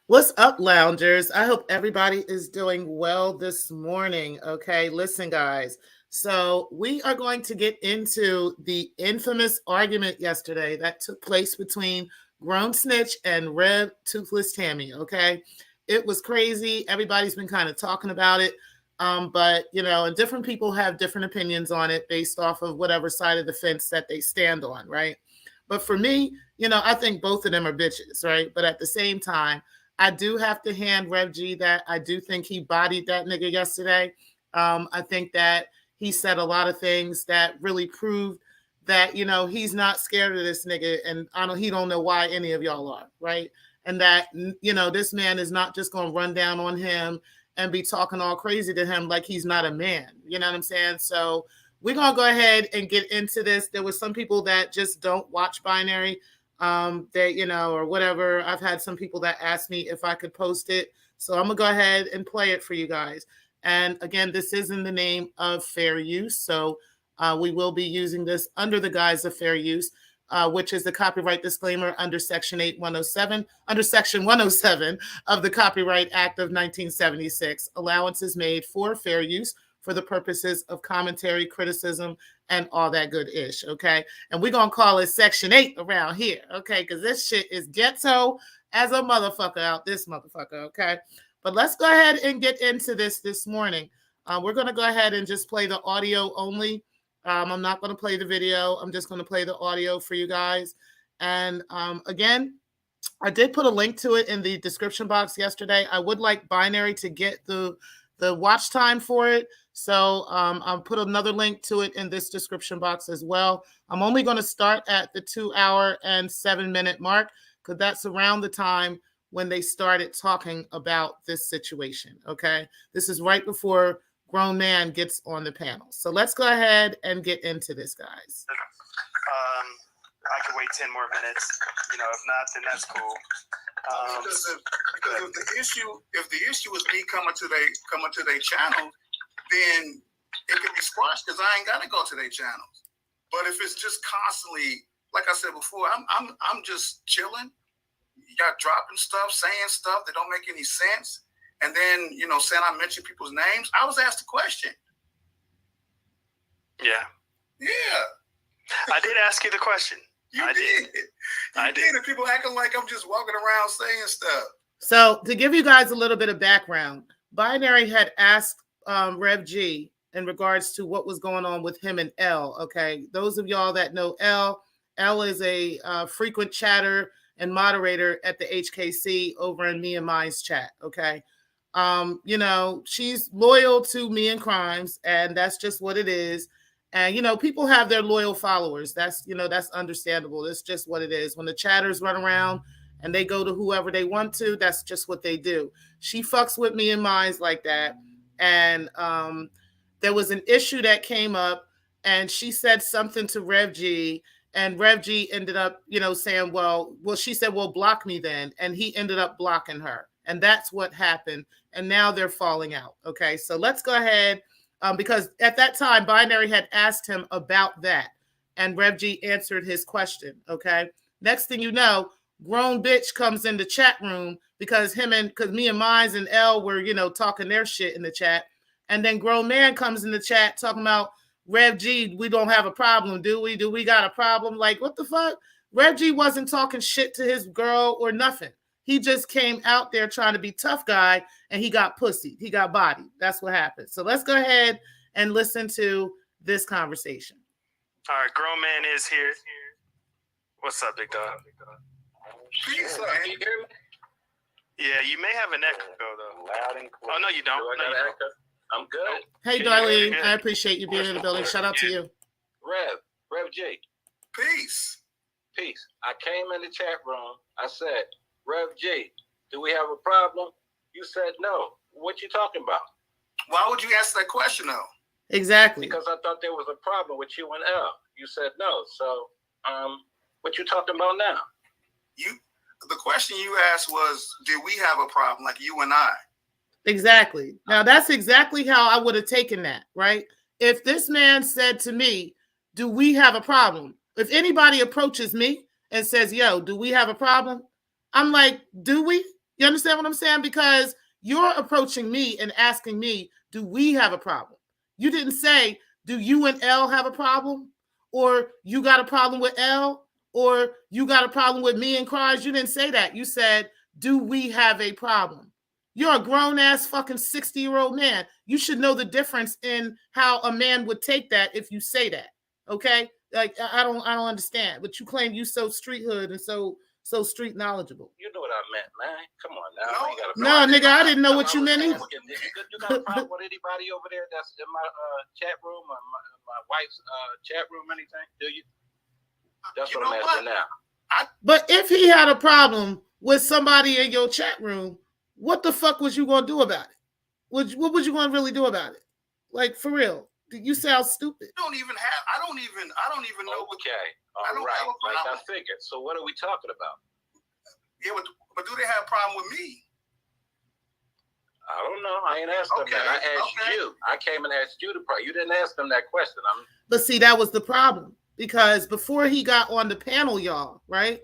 What's up, loungers? I hope everybody is doing well this morning. Okay, listen, guys. So, we are going to get into the infamous argument yesterday that took place between Grownb'Tch and Red Toothless Tammy. Okay, it was crazy. Everybody's been kind of talking about it. But, and different people have different opinions on it based off of whatever side of the fence that they stand on, right? But for me, I think both of them are bitches, right? But at the same time, I do have to hand Rev G that I do think he bodied that nigga yesterday. I think that he said a lot of things that really proved that, he's not scared of this nigga. And he don't know why any of y'all are, right? And that, this man is not just going to run down on him and be talking all crazy to him like he's not a man. You know what I'm saying? So we're going to go ahead and get into this. There were some people that just don't watch Binary. Or whatever. I've had some people that asked me if I could post it. So I'm gonna go ahead and play it for you guys. And again, this is in the name of fair use. So we will be using this under the guise of fair use, which is the copyright disclaimer under Section 107 of the Copyright Act of 1976. Allowance is made for fair use for the purposes of commentary, criticism, and all that good ish, okay? And we're going to call it Section 8 around here, okay? Because this shit is ghetto as a motherfucker out this motherfucker, okay? But let's go ahead and get into this morning. We're going to go ahead and just play the audio only. I'm not going to play the video. I'm just going to play the audio for you guys. And again, I did put a link to it in the description box yesterday. I would like Binary to get the watch time for it. So I'll put another link to it in this description box as well. I'm only going to start at the 2 hour and 7 minute mark because that's around the time when they started talking about this situation. Okay. This is right before Grown Man gets on the panel. So let's go ahead and get into this, guys. I can wait 10 more minutes. If not, then that's cool. Because if the issue is me coming to their channel, then it can be squashed because I ain't gotta go to their channels. But if it's just constantly, like I said before, I'm just chilling. You got dropping stuff, saying stuff that don't make any sense, and then saying I mention people's names. I was asked a question. Yeah. I did ask you the question. I did. And people acting like I'm just walking around saying stuff. So to give you guys a little bit of background, Binary had asked Rev G in regards to what was going on with him and L. Okay, those of y'all that know L is a frequent chatter and moderator at the HKC over in Me and Mine's chat. Okay, she's loyal to Me and Crimes, and that's just what it is. And people have their loyal followers. That's understandable. That's just what it is. When the chatters run around and they go to whoever they want to, that's just what they do. She fucks with Me and Mine's like that. And there was an issue that came up, and she said something to Rev G, and Rev G ended up, saying, well, she said, well, block me then. And he ended up blocking her. And that's what happened. And now they're falling out. Okay, so let's go ahead. Because at that time, Binary had asked him about that. And Rev G answered his question. Okay, next thing you know, Grownb'Tch comes in the chat room because me and Mines and L were, talking their shit in the chat. And then Grown Man comes in the chat talking about Rev G, we don't have a problem, do we? Do we got a problem? Like, what the fuck? Rev G wasn't talking shit to his girl or nothing. He just came out there trying to be tough guy, and he got pussy. He got bodied. That's what happened. So let's go ahead and listen to this conversation. All right, Grown Man is here. What's up, big dog? Peace, Can you hear me? Yeah, you may have an echo though. Loud and clear. Oh no, you don't. Do I No, got you an don't. echo? I'm good. Hey, Can you hear Darlene, me? I appreciate you being in the building. Shout out to you. Rev J, peace. peace. I came in the chat room. I said, Rev J, do we have a problem? You said no. What you talking about? Why would you ask that question though? Exactly. Because I thought there was a problem with you and L. You said no. So, what you talking about now? The question you asked was, did we have a problem, like you and I? Exactly. Now, that's exactly how I would have taken that, right? If this man said to me, do we have a problem? If anybody approaches me and says, yo, do we have a problem? I'm like, do we? You understand what I'm saying? Because you're approaching me and asking me, do we have a problem? You didn't say, do you and L have a problem? Or you got a problem with L? Or you got a problem with me and Cries? You didn't say that. You said, do we have a problem? You're a grown-ass fucking 60-year-old man. You should know the difference in how a man would take that if you say that, okay? Like, I don't understand. But you claim you so street hood and so street knowledgeable. You know what I meant, man. Come on now. No, You ain't gotta No, nigga, I didn't know what you was meant either. asking, you got a problem with anybody over there that's in my chat room or my wife's chat room, anything? Do you? That's You what I'm know asking now. But if he had a problem with somebody in your chat room, what the fuck was you gonna do about it? What was you gonna really do about it? Like, for real? You sound stupid. I don't even know what. Okay, I all don't right. have a Like I problem. figured. So what are we talking about? Yeah, but do they have a problem with me? I don't know. I ain't asked them Okay, that. I asked okay. you. I came and asked you the part. You didn't ask them that question. But see, that was the problem. Because before he got on the panel, y'all, right?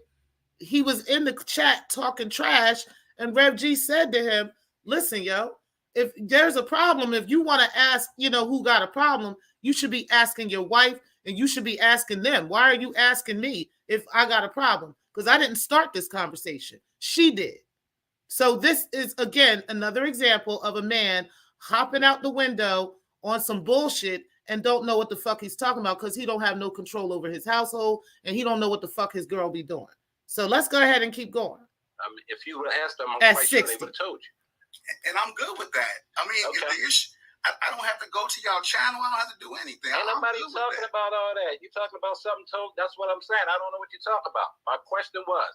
He was in the chat talking trash, and Rev G said to him, listen, yo, if there's a problem, if you want to ask, who got a problem, you should be asking your wife, and you should be asking them. Why are you asking me if I got a problem? Because I didn't start this conversation. She did. So this is, again, another example of a man hopping out the window on some bullshit and don't know what the fuck he's talking about because he don't have no control over his household and he don't know what the fuck his girl be doing. So let's go ahead and keep going. If you would have asked them, I'm At quite sure 60. they would have told you. And I'm good with that. I mean, Okay. if the issue, I don't have to go to y'all channel. I don't have to do anything. Ain't I'm nobody good with talking that. about all that. You talking about something told. That's what I'm saying. I don't know what you're talking about. My question was,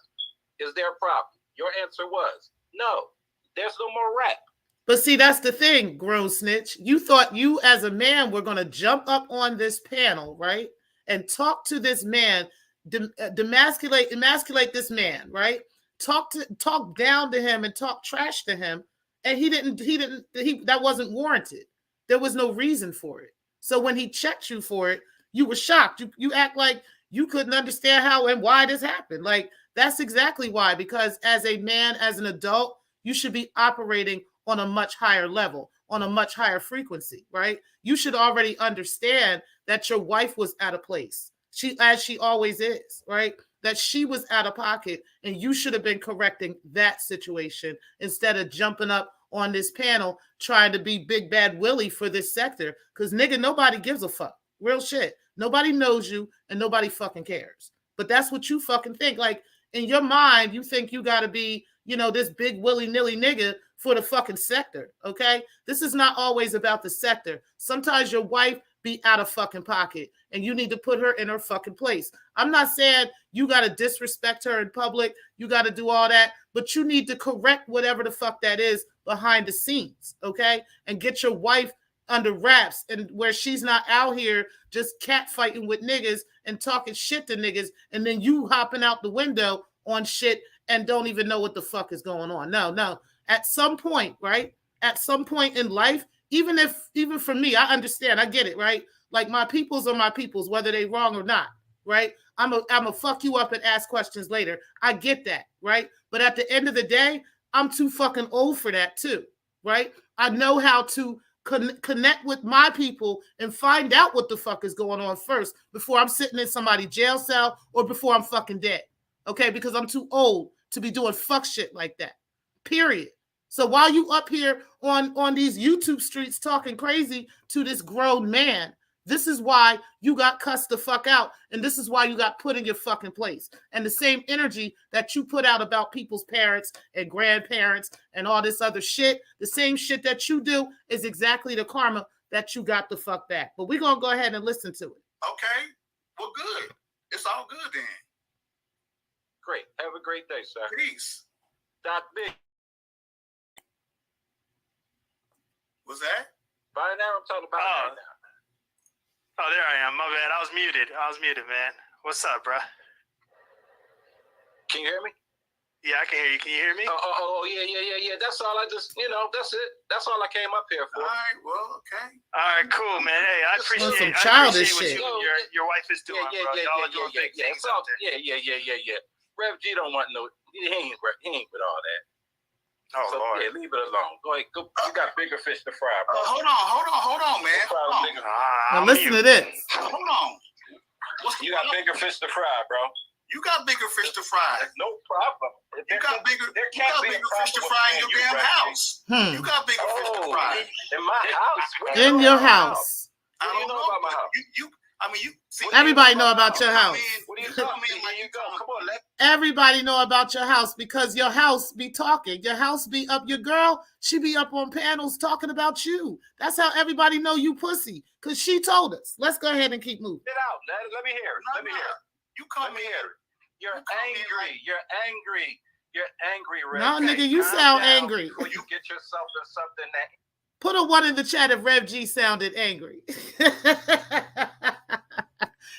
is there a problem? Your answer was, no, there's no more rap. But see, that's the thing, grown snitch. You thought you as a man were going to jump up on this panel, right? And talk to this man, emasculate this man, right? Talk down to him and talk trash to him. And that wasn't warranted. There was no reason for it. So when he checked you for it, you were shocked. You act like you couldn't understand how and why this happened. Like, that's exactly why, because as a man, as an adult, you should be operating on a much higher level, on a much higher frequency, right? You should already understand that your wife was at a place, as she always is, right? That she was out of pocket, and you should have been correcting that situation instead of jumping up on this panel trying to be Big Bad Willie for this sector. Because, nigga, nobody gives a fuck. Real shit. Nobody knows you, and nobody fucking cares. But that's what you fucking think. Like, in your mind, you think you got to be, this big willy-nilly nigga for the fucking sector, okay? This is not always about the sector. Sometimes your wife be out of fucking pocket, and you need to put her in her fucking place. I'm not saying you got to disrespect her in public. You got to do all that, but you need to correct whatever the fuck that is behind the scenes, okay? And get your wife under wraps, and where she's not out here just catfighting with niggas and talking shit to niggas, and then you hopping out the window on shit and don't even know what the fuck is going on. No. At some point, right? At some point in life, even for me, I understand, I get it, right? Like, my peoples are my peoples, whether they wrong or not, right? I'm a fuck you up and ask questions later. I get that, right? But at the end of the day, I'm too fucking old for that too, right? I know how to connect with my people and find out what the fuck is going on first before I'm sitting in somebody's jail cell or before I'm fucking dead, okay? Because I'm too old to be doing fuck shit like that, period. So while you up here on these YouTube streets talking crazy to this grown man, this is why you got cussed the fuck out, and this is why you got put in your fucking place. And the same energy that you put out about people's parents and grandparents and all this other shit, the same shit that you do is exactly the karma that you got the fuck back. But we're going to go ahead and listen to it. Okay. Well, good. It's all good then. Great. Have a great day, sir. Peace. Doc Big. What's that? By now, I'm talking about right now. Oh, there I am. My bad. I was muted, man. What's up, bro? Can you hear me? Yeah, I can hear you. Can you hear me? Yeah. That's all. That's it. That's all I came up here for. All right. Well, okay. All right, cool, man. Hey, I appreciate some childish what shit. your wife is doing, bro. Y'all are doing big things out there. Yeah. Rev G don't want no. He ain't with all that. Oh, So, Lord. yeah, leave it alone. Go ahead. Go. You got bigger fish to fry, bro. Hold on, man. Hold on. Now listen to this. Hold on. You got bigger fish to fry, bro. You got bigger fish to fry. No problem. You got bigger fish to problem fry in with your you, damn Rev G. house. You got bigger fish to fry. In my house? What do you In know your about my house. I What do you don't know about my house? You see, Everybody know about your house. What do you know? Here you go. Come on, let Everybody know about your house because your house be talking. Your house be up. Your girl, she be up on panels talking about you. That's how everybody know you pussy because she told us. Let's go ahead and keep moving. it out. Let me hear it. Let me hear it. You come Let me in. hear it. You're You come in angry. You're angry. You're angry, Rev. No, G. nigga, you Calm sound down angry. before you get yourself in something that Put a one in the chat if Rev G sounded angry.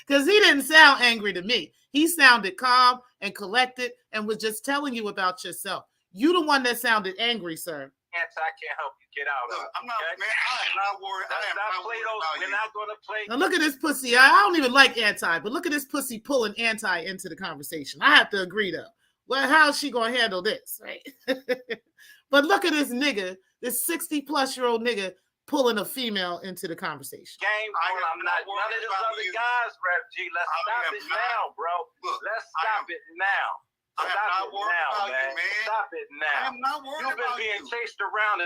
Because he didn't sound angry to me. He sounded calm and collected and was just telling you about yourself. You the one that sounded angry, sir. can't help you get out of. I'm not, man. I am not worried. I am not worried about We're you. not going to play. Now look at this pussy. I don't even like anti, but look at this pussy pulling anti into the conversation. I have to agree though. Well, how's she gonna handle this, right? But look at this nigga, this 60-plus-year-old nigga pulling a female into the conversation. Game on. I'm not none of these other guys, Rev G. Let's stop it now, bro. Let's stop it now. I am not worried about you, man. Stop it I now. am not worried You've been about being you. chased around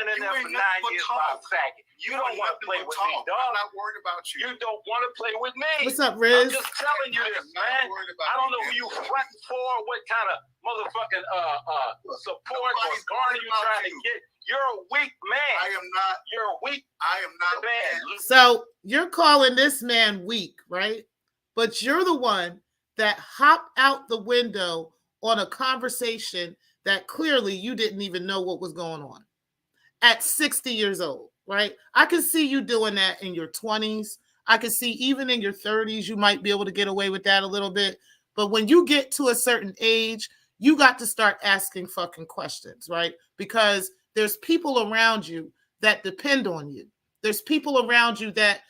in there for 9 years by a faggot. You don't want to play with me, dog. I'm not worried about you. You don't want to play with me. What's up, I'm Riz? just telling you this, man. I don't know who you fronting for, what kind of motherfucking support or garner you trying to get. You're a weak man. I am not. You're a weak I am not man. So you're calling this man weak, right? But you're the one that hopped out the window on a conversation that clearly you didn't even know what was going on at 60 years old, right? I can see you doing that in your 20s. I can see even in your 30s, you might be able to get away with that a little bit. But when you get to a certain age, you got to start asking fucking questions, right? Because there's people around you that depend on you. There's people around you that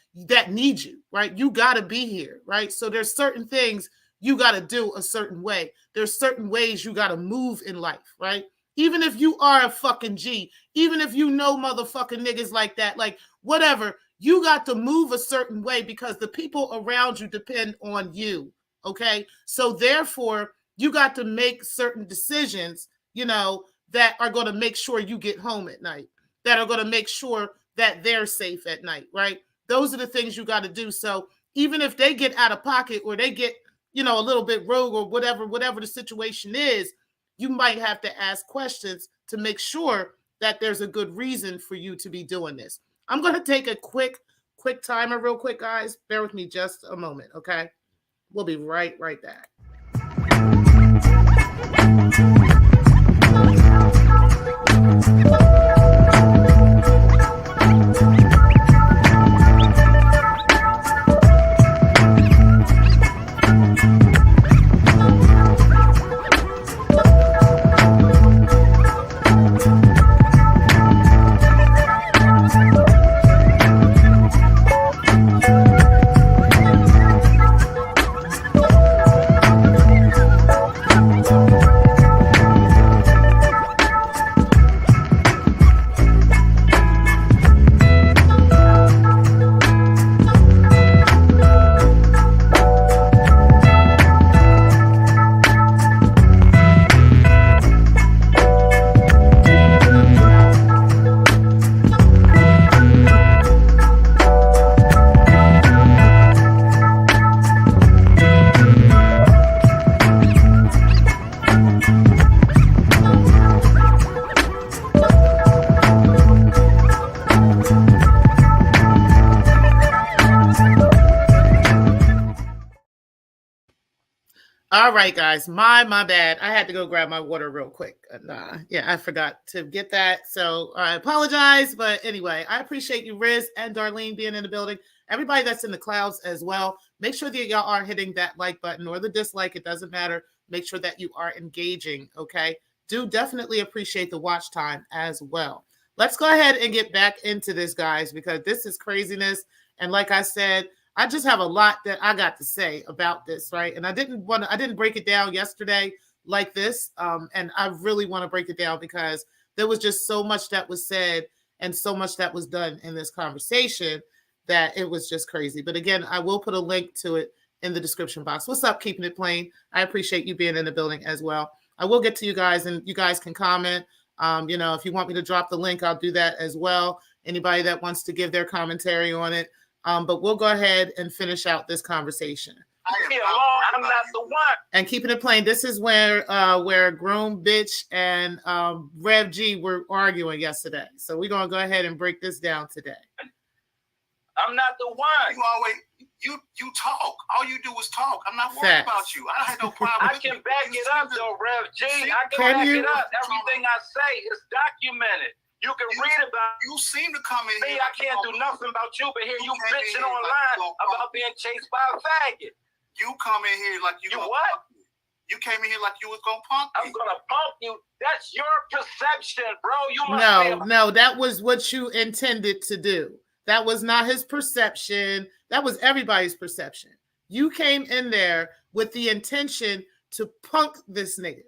need you, right? You got to be here, right? So there's certain things you got to do a certain way. There's certain ways you got to move in life, right? Even if you are a fucking G, even if you know motherfucking niggas like that, like whatever, you got to move a certain way because the people around you depend on you, okay? So therefore, you got to make certain decisions, you know, that are going to make sure you get home at night, that are going to make sure that they're safe at night, right? Those are the things you got to do. So even if they get out of pocket or they get, you know, a little bit rogue or whatever the situation is, you might have to ask questions to make sure that there's a good reason for you to be doing this. I'm going to take a quick timer real quick, guys. Bear with me just a moment, okay? We'll be right back. All right, guys. My bad. I had to go grab my water real quick. Yeah, I forgot to get that. So I apologize. But anyway, I appreciate you, Riz and Darlene, being in the building. Everybody that's in the clouds as well. Make sure that y'all are hitting that like button or the dislike. It doesn't matter. Make sure that you are engaging. Okay. Do definitely appreciate the watch time as well. Let's go ahead and get back into this, guys, because this is craziness. And like I said, I just have a lot that I got to say about this, right? And I didn't break it down yesterday like this. And I really want to break it down because there was just so much that was said and so much that was done in this conversation that it was just crazy. But again, I will put a link to it in the description box. What's up, Keeping It Plain? I appreciate you being in the building as well. I will get to you guys and you guys can comment. If you want me to drop the link, I'll do that as well. Anybody that wants to give their commentary on it. But we'll go ahead and finish out this conversation. I'm not the one. And Keeping It Plain, this is where Grownb'Tch and Rev G were arguing yesterday. So we're gonna go ahead and break this down today. I'm not the one. You talk. All you do is talk. I'm not worried about you. I had no problem. I can back it up though, Rev G. I can back it up. Everything I say is documented. You can read about. You seem to come in here. I can't do nothing about you, but here you bitching online about being chased by a faggot. You come in here like you what? You came in here like you was gonna punk me. I'm gonna punk you. That's your perception, bro. You must No, that was what you intended to do. That was not his perception. That was everybody's perception. You came in there with the intention to punk this nigga.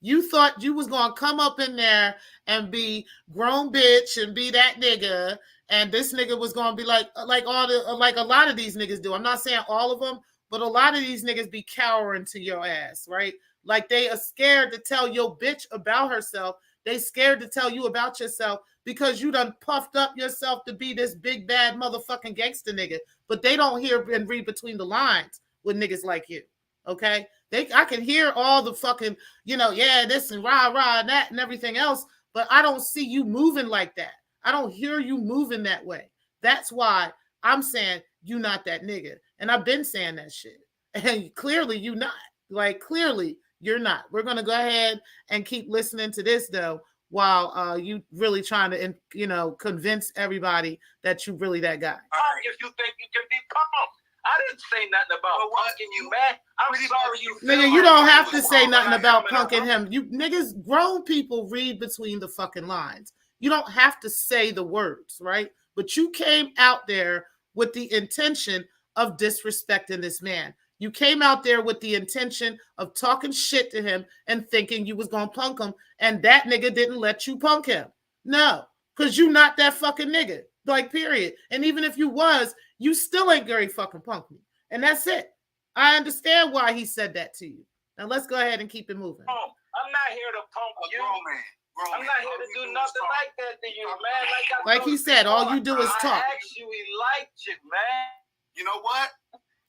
You thought you was gonna come up in there and be Grownb'Tch and be that nigga, and this nigga was gonna be like a lot of these niggas do. I'm not saying all of them, but a lot of these niggas be cowering to your ass, right? Like they are scared to tell your bitch about herself. They scared to tell you about yourself because you done puffed up yourself to be this big bad motherfucking gangster nigga. But they don't hear and read between the lines with niggas like you. Okay? I can hear all the fucking, this and rah and that and everything else, but I don't see you moving like that. I don't hear you moving that way. That's why I'm saying you not that nigga. And I've been saying that shit. And clearly you not. Like clearly you're not. We're gonna go ahead and keep listening to this though, while you really trying to convince everybody that you really that guy. If you think you can be pumped. I didn't say nothing about punking you, man. I'm sorry you feel nigga, you don't have to say nothing about punking him. You niggas, grown people read between the fucking lines. You don't have to say the words, right? But you came out there with the intention of disrespecting this man. You came out there with the intention of talking shit to him and thinking you was gonna punk him, and that nigga didn't let you punk him. No, because you not that fucking nigga. Like, period. And even if you was, you still ain't very fucking punk me. And that's it. I understand why he said that to you. Now let's go ahead and keep it moving. I'm not here to punk you. I'm not here to do nothing like that to you, man. Like he said, all you do is talk. I asked you, he liked you, man. You know what?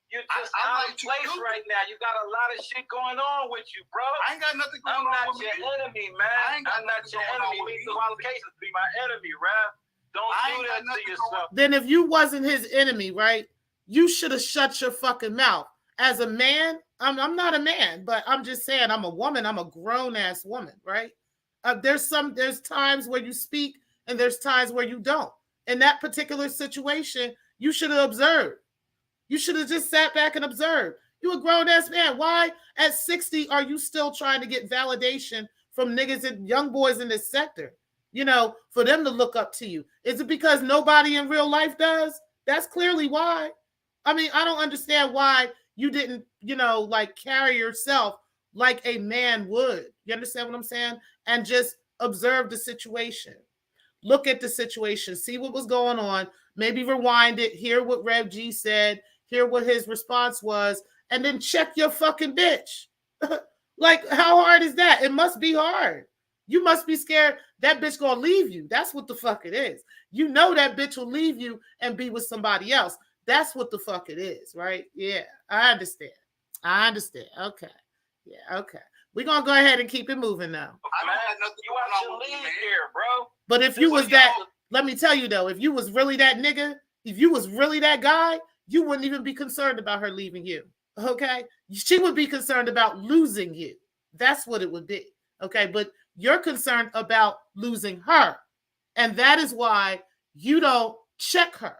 You're just out of place right now. You got a lot of shit going on with you, bro. I ain't got nothing going on with you. I'm not your enemy, man. I'm not your enemy. Means the qualifications to be my enemy, Rev. Don't do that to yourself. Then if you wasn't his enemy, right, you should have shut your fucking mouth. As a man, I'm not a man, but I'm just saying I'm a woman. I'm a grown-ass woman, right? There's times where you speak and there's times where you don't. In that particular situation, you should have observed. You should have just sat back and observed. You a grown-ass man. Why at 60 are you still trying to get validation from niggas and young boys in this sector? For them to look up to you. Is it because nobody in real life does? That's clearly why. I mean, I don't understand why you didn't, carry yourself like a man would. You understand what I'm saying? And just observe the situation. Look at the situation. See what was going on. Maybe rewind it. Hear what Rev G said. Hear what his response was. And then check your fucking bitch. Like, how hard is that? It must be hard. You must be scared that bitch gonna leave you. That's what the fuck it is. You know that bitch will leave you and be with somebody else. That's what the fuck it is, right? Yeah, I understand. Okay. Yeah, okay. We're gonna go ahead and keep it moving now. I don't have nothing you out your league here, bro. But if you was that, let me tell you though, if you was really that nigga, if you was really that guy, you wouldn't even be concerned about her leaving you. Okay, she would be concerned about losing you. That's what it would be. Okay, but you're concerned about losing her, and that is why you don't check her.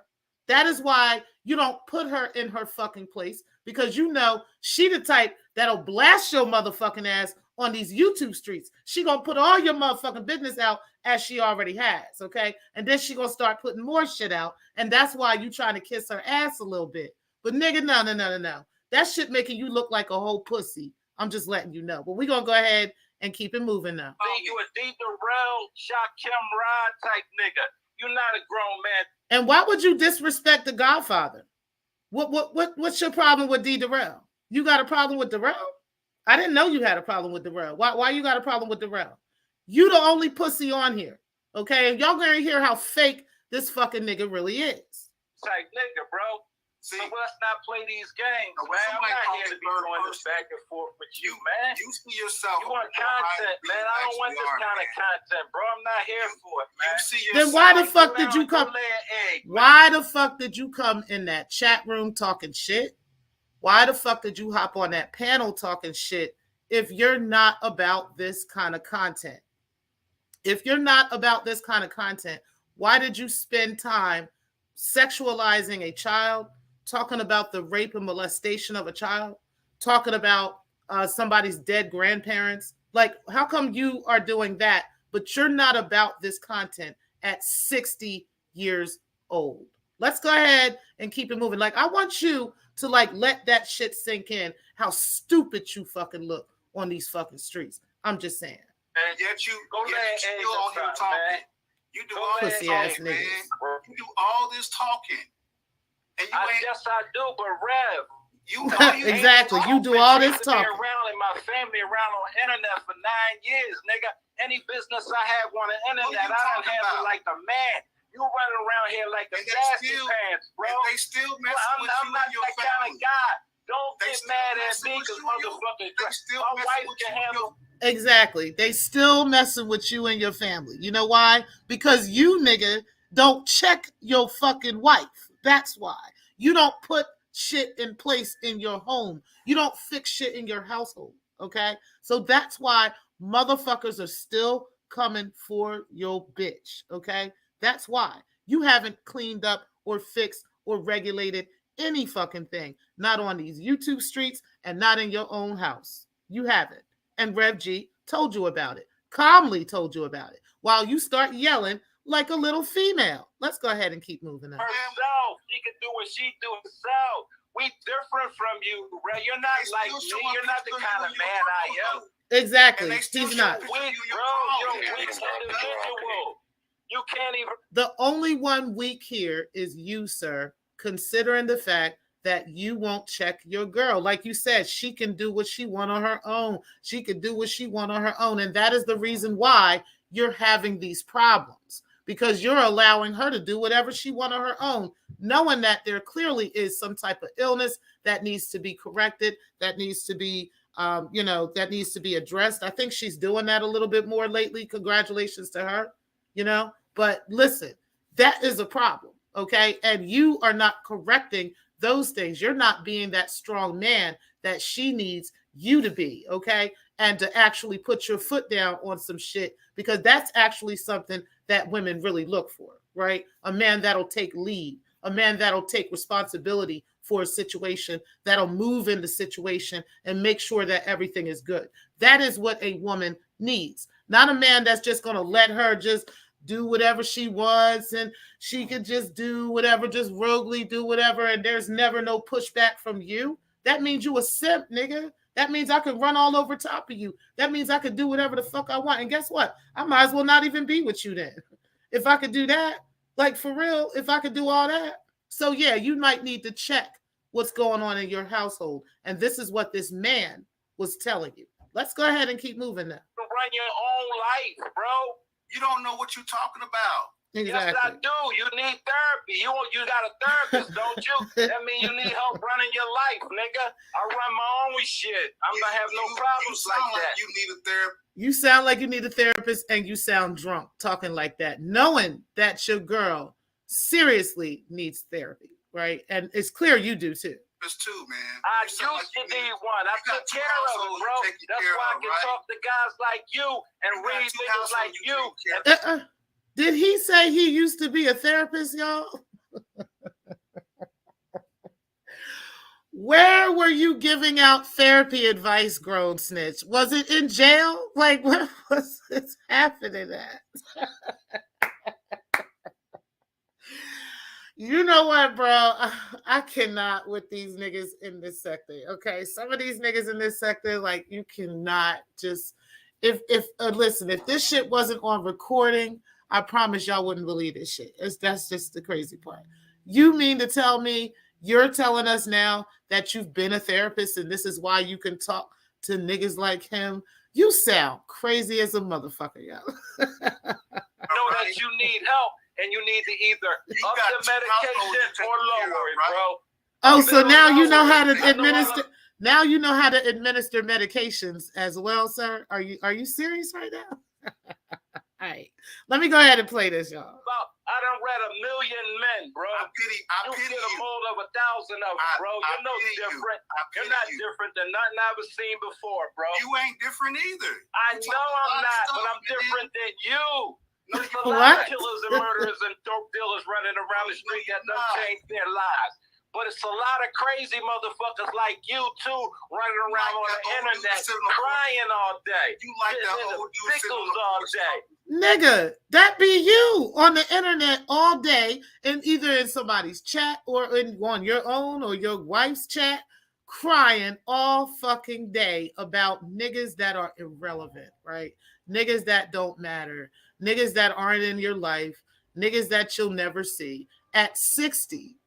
That is why you don't put her in her fucking place, because you know she the type that'll blast your motherfucking ass on these YouTube streets. She gonna put all your motherfucking business out as she already has, okay? And then she gonna start putting more shit out, and that's why you trying to kiss her ass a little bit. But nigga, no. That shit making you look like a whole pussy. I'm just letting you know. But we're gonna go ahead and keep it moving now. You a D. Darrell, Shakim Rod type nigga. You're not a grown man. And why would you disrespect the Godfather? What's your problem with D. Darrell? You got a problem with Darrell? I didn't know you had a problem with Darrell. Why you got a problem with Darrell? You the only pussy on here, okay? And y'all gonna hear how fake this fucking nigga really is. Type nigga, bro. So let's not play these games, man. I'm not here to be going this back and forth with you, man. You see yourself. You want content, man. I don't want this kind of content, bro. I'm not here for it, man. You see then why the fuck did you come? Why the fuck did you come in that chat room talking shit? Why the fuck did you hop on that panel talking shit if you're not about this kind of content? If you're not about this kind of content, why did you spend time sexualizing a child, talking about the rape and molestation of a child, talking about somebody's dead grandparents? Like, how come you are doing that, but you're not about this content at 60 years old? Let's go ahead and keep it moving. Like, I want you to like let that shit sink in, how stupid you fucking look on these fucking streets. I'm just saying. And yet you still on here talking. You do all this talking, man. You do all this talking. And you yes, I do, but Rev, you exactly. You do all this talking. Around and my family around on the internet for 9 years, nigga. Any business I have on the internet, I don't handle like the man. You running around here like the nasty pants, bro. They still messing with you and your family. I'm not that kind of guy. Don't get mad at me because motherfuckers. My wife can handle. Exactly. They still messing with you and your family. You know why? Because you, nigga, don't check your fucking wife. That's why. You don't put shit in place in your home. You don't fix shit in your household. Okay? So that's why motherfuckers are still coming for your bitch. Okay? That's why. You haven't cleaned up or fixed or regulated any fucking thing. Not on these YouTube streets and not in your own house. You haven't. And Rev G told you about it. Calmly told you about it. While you start yelling like a little female. Let's go ahead and keep moving on. Herself. She can do what she do herself. We different from you, Rev. You're not like me. You're not the kind of man I am. Exactly. He's not. You're weak, bro. You're a weak individual. You can't even. The only one weak here is you, sir, considering the fact that you won't check your girl. Like you said, she can do what she want on her own. She can do what she want on her own. And that is the reason why you're having these problems, because you're allowing her to do whatever she want on her own, knowing that there clearly is some type of illness that needs to be corrected, that needs to be, that needs to be addressed. I think she's doing that a little bit more lately. Congratulations to her, But listen, that is a problem, okay? And you are not correcting those things. You're not being that strong man that she needs you to be, okay? And to actually put your foot down on some shit, because that's actually something that women really look for, right? A man that'll take lead, a man that'll take responsibility for a situation, that'll move in the situation and make sure that everything is good. That is what a woman needs. Not a man that's just going to let her just do whatever she wants and she can just do whatever, just roguely do whatever, and there's never no pushback from you. That means you a simp, nigga. That means I could run all over top of you. That means I could do whatever the fuck I want. And guess what? I might as well not even be with you then. If I could do that, like for real, if I could do all that. So yeah, you might need to check what's going on in your household. And this is what this man was telling you. Let's go ahead and keep moving now. Run your own life, bro. You don't know what you're talking about. Exactly. Yes, I do. You need therapy. You got a therapist, don't you? That means you need help running your life, nigga. I run my own shit. I'm gonna have no problems like that. You need a therapist. You sound like you need a therapist, and you sound drunk talking like that, knowing that your girl seriously needs therapy, right? And it's clear you do too. too, man. I used to need one. I took care of it, bro. That's why I can talk to guys like you and read niggas like you. Did he say he used to be a therapist, y'all? Where were you giving out therapy advice, Grownb'Tch? Was it in jail? Like, where was this happening at? You know what, bro? I cannot with these niggas in this sector. Okay, some of these niggas in this sector, like, you cannot just listen. If this shit wasn't on recording, I promise y'all wouldn't believe this shit. That's just the crazy part. You mean to tell me you're telling us now that you've been a therapist and this is why you can talk to niggas like him? You sound crazy as a motherfucker, y'all. Know that you need help. And you need to either up the medication or lower it, bro. Oh, so now you know how to administer. Now you know how to administer medications as well, sir. Are you serious right now? All right, let me go ahead and play this, y'all. I done read 1 million men, bro. I pity you. A mold of 1,000 of them, bro. You're no different. You're not different than nothing I've ever seen before, bro. You ain't different either. I know I'm not, but I'm different than you. There's a lot What? of killers and murderers and dope dealers running around the street that don't change their lives. But it's a lot of crazy motherfuckers like you, too, running around on the internet crying all day. You like that old pickles all day. Nigga, that be you on the internet all day, and either in somebody's chat or on your own or your wife's chat, crying all fucking day about niggas that are irrelevant, right? Niggas that don't matter. Niggas that aren't in your life, niggas that you'll never see. At 60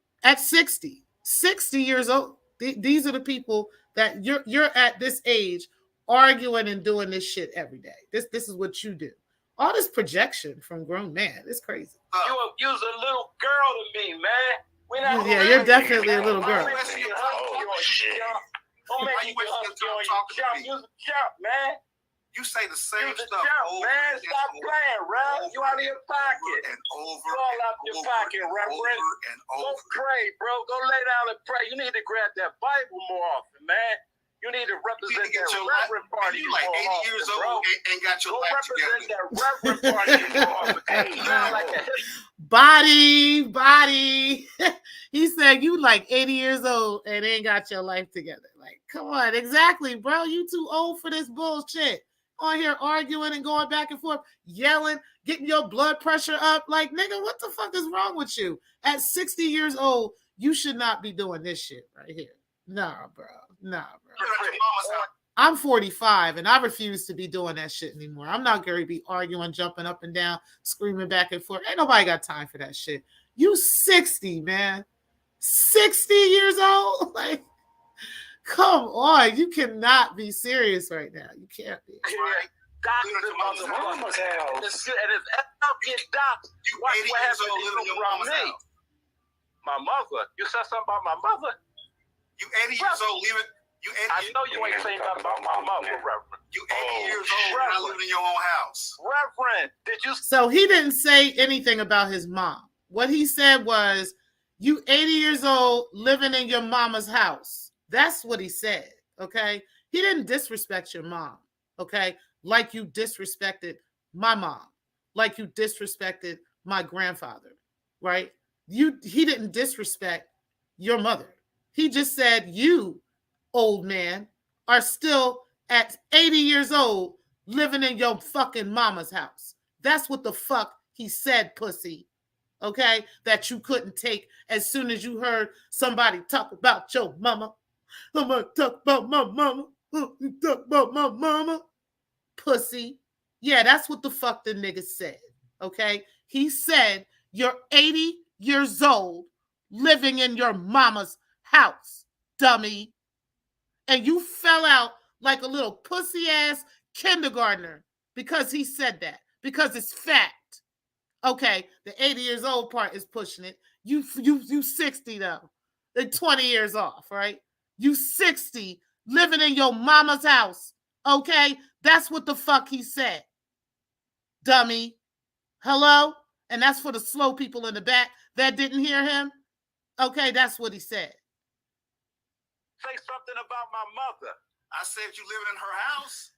years old, these are the people that you're at this age arguing and doing this shit every day. This is what you do. All this projection from grown man, it's crazy. You're a little girl to me, man. Yeah, you're definitely a little girl. Oh, shit. Don't make me husky on you. You're a chump, man. You say the same stuff over, man. Stop playing, Rev. You out of your pocket. And over. You all out your pocket, Reverend. Go pray, bro. Go lay down and pray. You need to grab that Bible more often, man. You need to represent that Reverend party. You like 80 years old and got your life together. That Reverend party more often. You sound like a body. He said you like 80 years old and ain't got your life together. Like, come on, exactly, bro. You too old for this bullshit. On here arguing and going back and forth, yelling, getting your blood pressure up. Like, nigga, what the fuck is wrong with you? At 60 years old, you should not be doing this shit right here. Nah, bro. I'm 45 and I refuse to be doing that shit anymore. I'm not going to be arguing, jumping up and down, screaming back and forth. Ain't nobody got time for that shit. You 60, man. 60 years old? Like, come on, you cannot be serious right now. You can't be. Doctor of the mama's house. And if I get docked, what happens from me? My mother. You said something about my mother? You 80 years old, leave it. You 80 I know you ain't saying nothing about my mother, Reverend. You 80 years old and I live in your own house. Reverend, did you? So he didn't say anything about his mom. What he said was, you 80 years old living in your mama's house. That's what he said, okay? He didn't disrespect your mom, okay? Like you disrespected my mom, like you disrespected my grandfather, right? He didn't disrespect your mother. He just said you, old man, are still at 80 years old living in your fucking mama's house. That's what the fuck he said, pussy. Okay? That you couldn't take as soon as you heard somebody talk about your mama. I'm gonna talk about my mama. Talk about my mama. Pussy. Yeah, that's what the fuck the nigga said. Okay? He said you're 80 years old living in your mama's house, dummy. And you fell out like a little pussy ass kindergartner because he said that. Because it's fact. Okay, the 80 years old part is pushing it. You 60 though. They're 20 years off, right? You 60 living in your mama's house. Okay? That's what the fuck he said. Dummy. Hello? And that's for the slow people in the back that didn't hear him. Okay, that's what he said. Say something about my mother. I said you living in her house.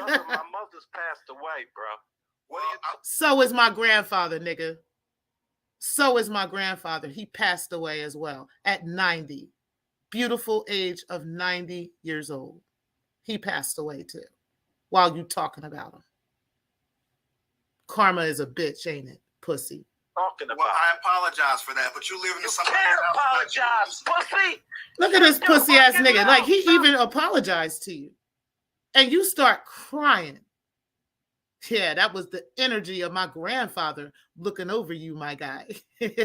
Brother, my mother's passed away, bro. Well, So is my grandfather, nigga. So is my grandfather. He passed away as well at 90. Beautiful age of 90 years old. He passed away too. While you talking about him. Karma is a bitch, ain't it? Pussy. Talking about. well, I apologize for that, but you living in You somebody's can't house. apologize, pussy. Look at this You pussy ass fucking nigga. Like he know. even apologized to you. And you start crying. Yeah, that was the energy of my grandfather looking over you, my guy. Playing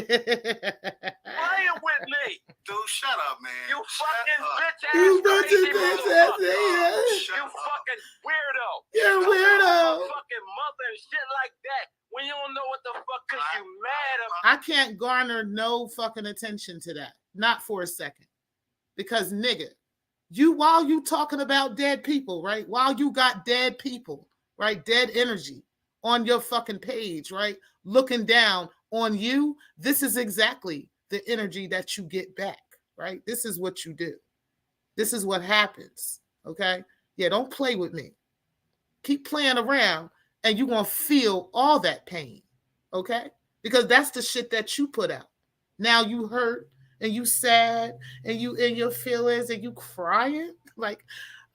with me. Dude, shut up, man. You fucking bitch ass You crazy bitch ass motherfucker. nigga. Shut You up. fucking weirdo. You're a Talking about weirdo. my fucking mother and shit like that. When you don't know what the fuck cause you mad about. I can't garner no fucking attention to that. Not for a second. Because nigga, while you talking about dead people, right? While you got dead people, right? Dead energy on your fucking page, right? Looking down on you. This is exactly the energy that you get back, right? This is what you do. This is what happens, okay? Yeah, don't play with me. Keep playing around and you're going to feel all that pain, okay? Because that's the shit that you put out. Now you hurt and you sad and you in your feelings and you crying. Like,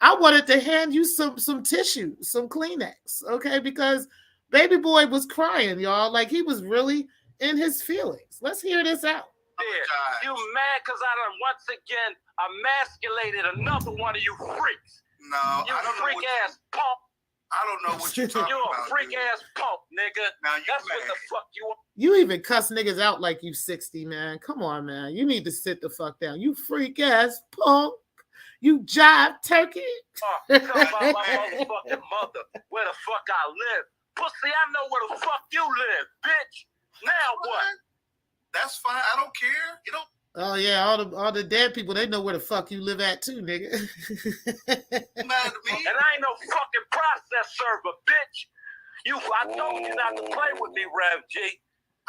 I wanted to hand you some tissue, some Kleenex, okay? Because baby boy was crying, y'all. Like, he was really in his feelings. Let's hear this out. Yeah. You mad because I done once again emasculated another one of you freaks. No, You I don't freak know ass punk. I don't know what you're talking You about. a freak dude. ass punk, nigga. Now you That's mad. what the fuck you want. You even cuss niggas out like you 60, man. Come on, man. You need to sit the fuck down. You freak ass punk. You jive turkey. Talk about my motherfucking mother. Where the fuck I live. Pussy, I know where the fuck you live, bitch. Now what? That's fine. I don't care. You don't. Oh yeah, all the dead people, they know where the fuck you live at too, nigga. Mad at me. And I ain't no fucking process server, bitch. I told you not to play with me, Rev G.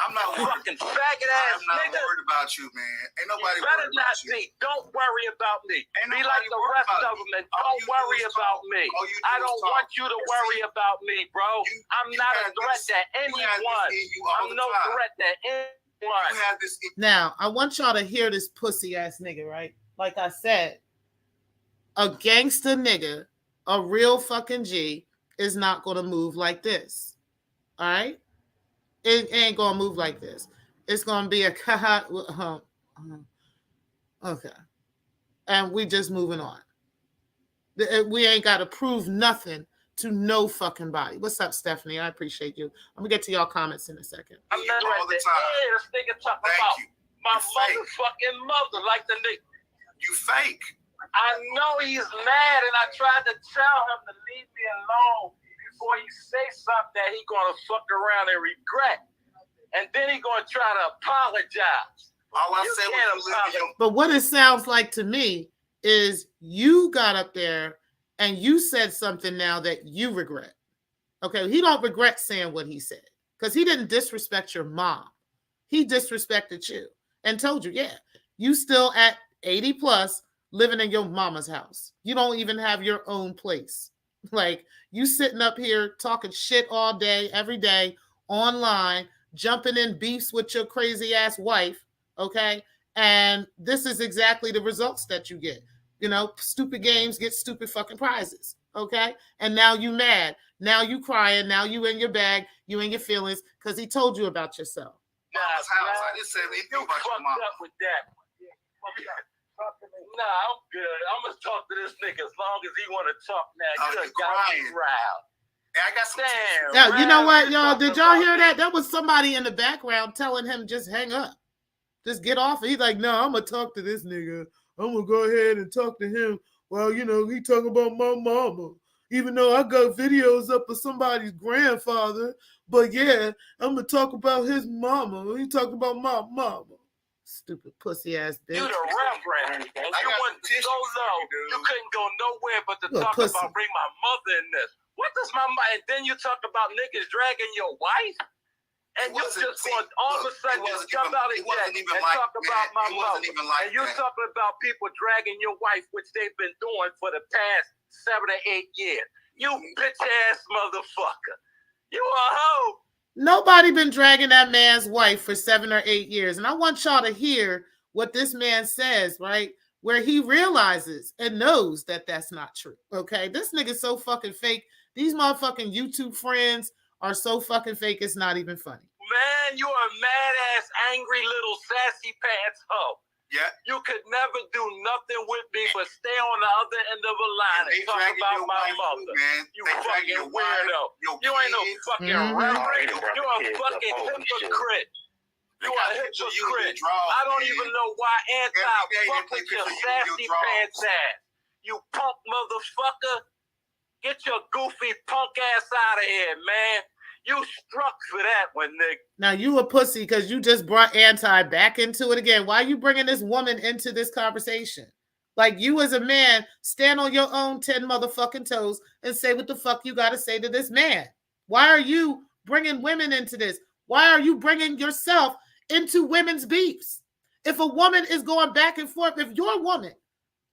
I'm not worried. Fucking faggot ass I'm not nigga. worried about you, man. Ain't nobody You better worried not about you. be. Don't worry about me. Ain't Be nobody like the worried rest about of you. them and All don't you do worry is about talk. me. All you do I is don't talk. want you to worry about me, bro. I'm you not a have threat this- to you have anyone. this in you all I'm the no time. threat to anyone. You have this. Now, I want y'all to hear this pussy ass nigga, right? Like I said, a gangster nigga, a real fucking G, is not gonna move like this. All right? It ain't gonna move like this. It's gonna be a okay. And we just moving on. We ain't gotta prove nothing to no fucking body. What's up, Stephanie? I appreciate you. I'm gonna get to y'all comments in a second. I'm not all right the there. time. Yeah, this nigga talking Thank about you. my You fake. motherfucking mother, like the nigga. You fake. I know he's mad, and I tried to tell him to leave me alone before he say something that he gonna fuck around and regret. And then he gonna try to apologize. All I You said can't was you live in your. But what it sounds like to me is you got up there and you said something now that you regret. Okay, he don't regret saying what he said because he didn't disrespect your mom. He disrespected you and told you, yeah, you still at 80 plus living in your mama's house. You don't even have your own place. Like, you sitting up here talking shit all day, every day, online, jumping in beefs with your crazy ass wife, okay? And this is exactly the results that you get. You know, stupid games get stupid fucking prizes, okay? And now you mad. Now you crying. Now you in your bag. You in your feelings because he told you about yourself. Mama's house. I didn't say anything You about your fucked mama. up with that. Nah, I'm good. I'm gonna talk to this nigga as long as he wanna talk now. Oh, You done you got me crying. riled. Hey, I got some. Damn. Now, you know what, y'all? Talking Did y'all about hear me. that? That was somebody in the background telling him just hang up. Just get off. He's like, no, I'm going to talk to this nigga. I'm going to go ahead and talk to him. Well, you know, he talking about my mama. Even though I got videos up of somebody's grandfather. But yeah, I'm going to talk about his mama. He talking about my mama. Stupid pussy ass bitch. You the reverend. And you got went some tissue so for low. you, dude. You couldn't go nowhere but to You a talk pussy. about bring my mother in this. What does my mother? And then you talk about niggas dragging your wife. And you just going all of a sudden just jump out of jet and talk about my mother. And you talking about people dragging your wife, which they've been doing for the past 7 or 8 years. You bitch ass motherfucker. You a hoe. Nobody been dragging that man's wife for 7 or 8 years. And I want y'all to hear what this man says, right? Where he realizes and knows that that's not true. Okay. This nigga's so fucking fake. These motherfucking YouTube friends are so fucking fake, it's not even funny. Man, you a mad-ass, angry little sassy pants hoe. Yeah. You could never do nothing with me but stay on the other end of a line and talk about my mother. Man. You fucking weirdo. You ain't no fucking reverend. You a fucking hypocrite. You a hypocrite. I don't even know why fuck with your sassy pants ass. You punk motherfucker. Get your goofy punk ass out of here, man. You struck for that one, nigga. Now you a pussy because you just brought Anti back into it again. Why are you bringing this woman into this conversation? Like, you as a man, stand on your own 10 motherfucking toes and say what the fuck you got to say to this man. Why are you bringing women into this? Why are you bringing yourself into women's beefs? If a woman is going back and forth, if your woman,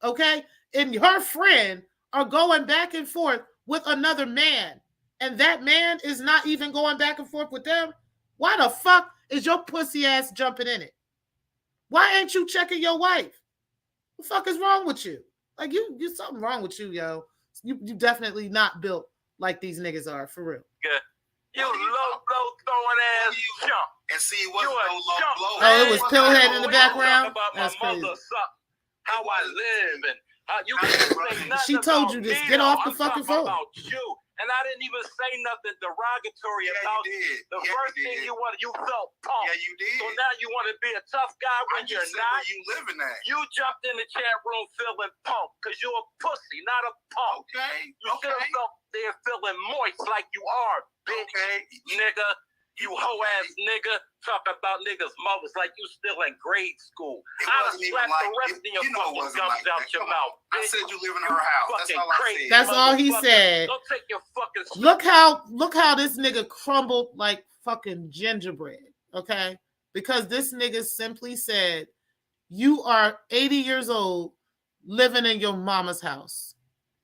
okay, and her friend are going back and forth with another man, and that man is not even going back and forth with them, why the fuck is your pussy ass jumping in it? Why ain't you checking your wife? What the fuck is wrong with you? Like, you something wrong with you, yo. You definitely not built like these niggas are, for real. Good. You low blow throwing ass jump. And see, it wasn't no low blow. Oh, it was Pillhead in the background? That's crazy. How I live and how you can't say nothing. She told you this. Get off the fucking phone. About you. And I didn't even say nothing derogatory about you. The first thing you felt punk. Yeah, you did. So now you want to be a tough guy when you're not. Where you living at? You jumped in the chat room feeling punk because you're a pussy, not a punk. Okay. You should have felt there feeling moist like you are, bitch. Okay. Nigga. You hoe-ass nigga, talk about niggas' mothers like you still in grade school. I'd have slapped the rest of your fucking gums out your mouth. I said you live in her house. That's all I said. That's all he said. Don't take your fucking... Look how this nigga crumbled like fucking gingerbread, okay? Because this nigga simply said, you are 80 years old living in your mama's house.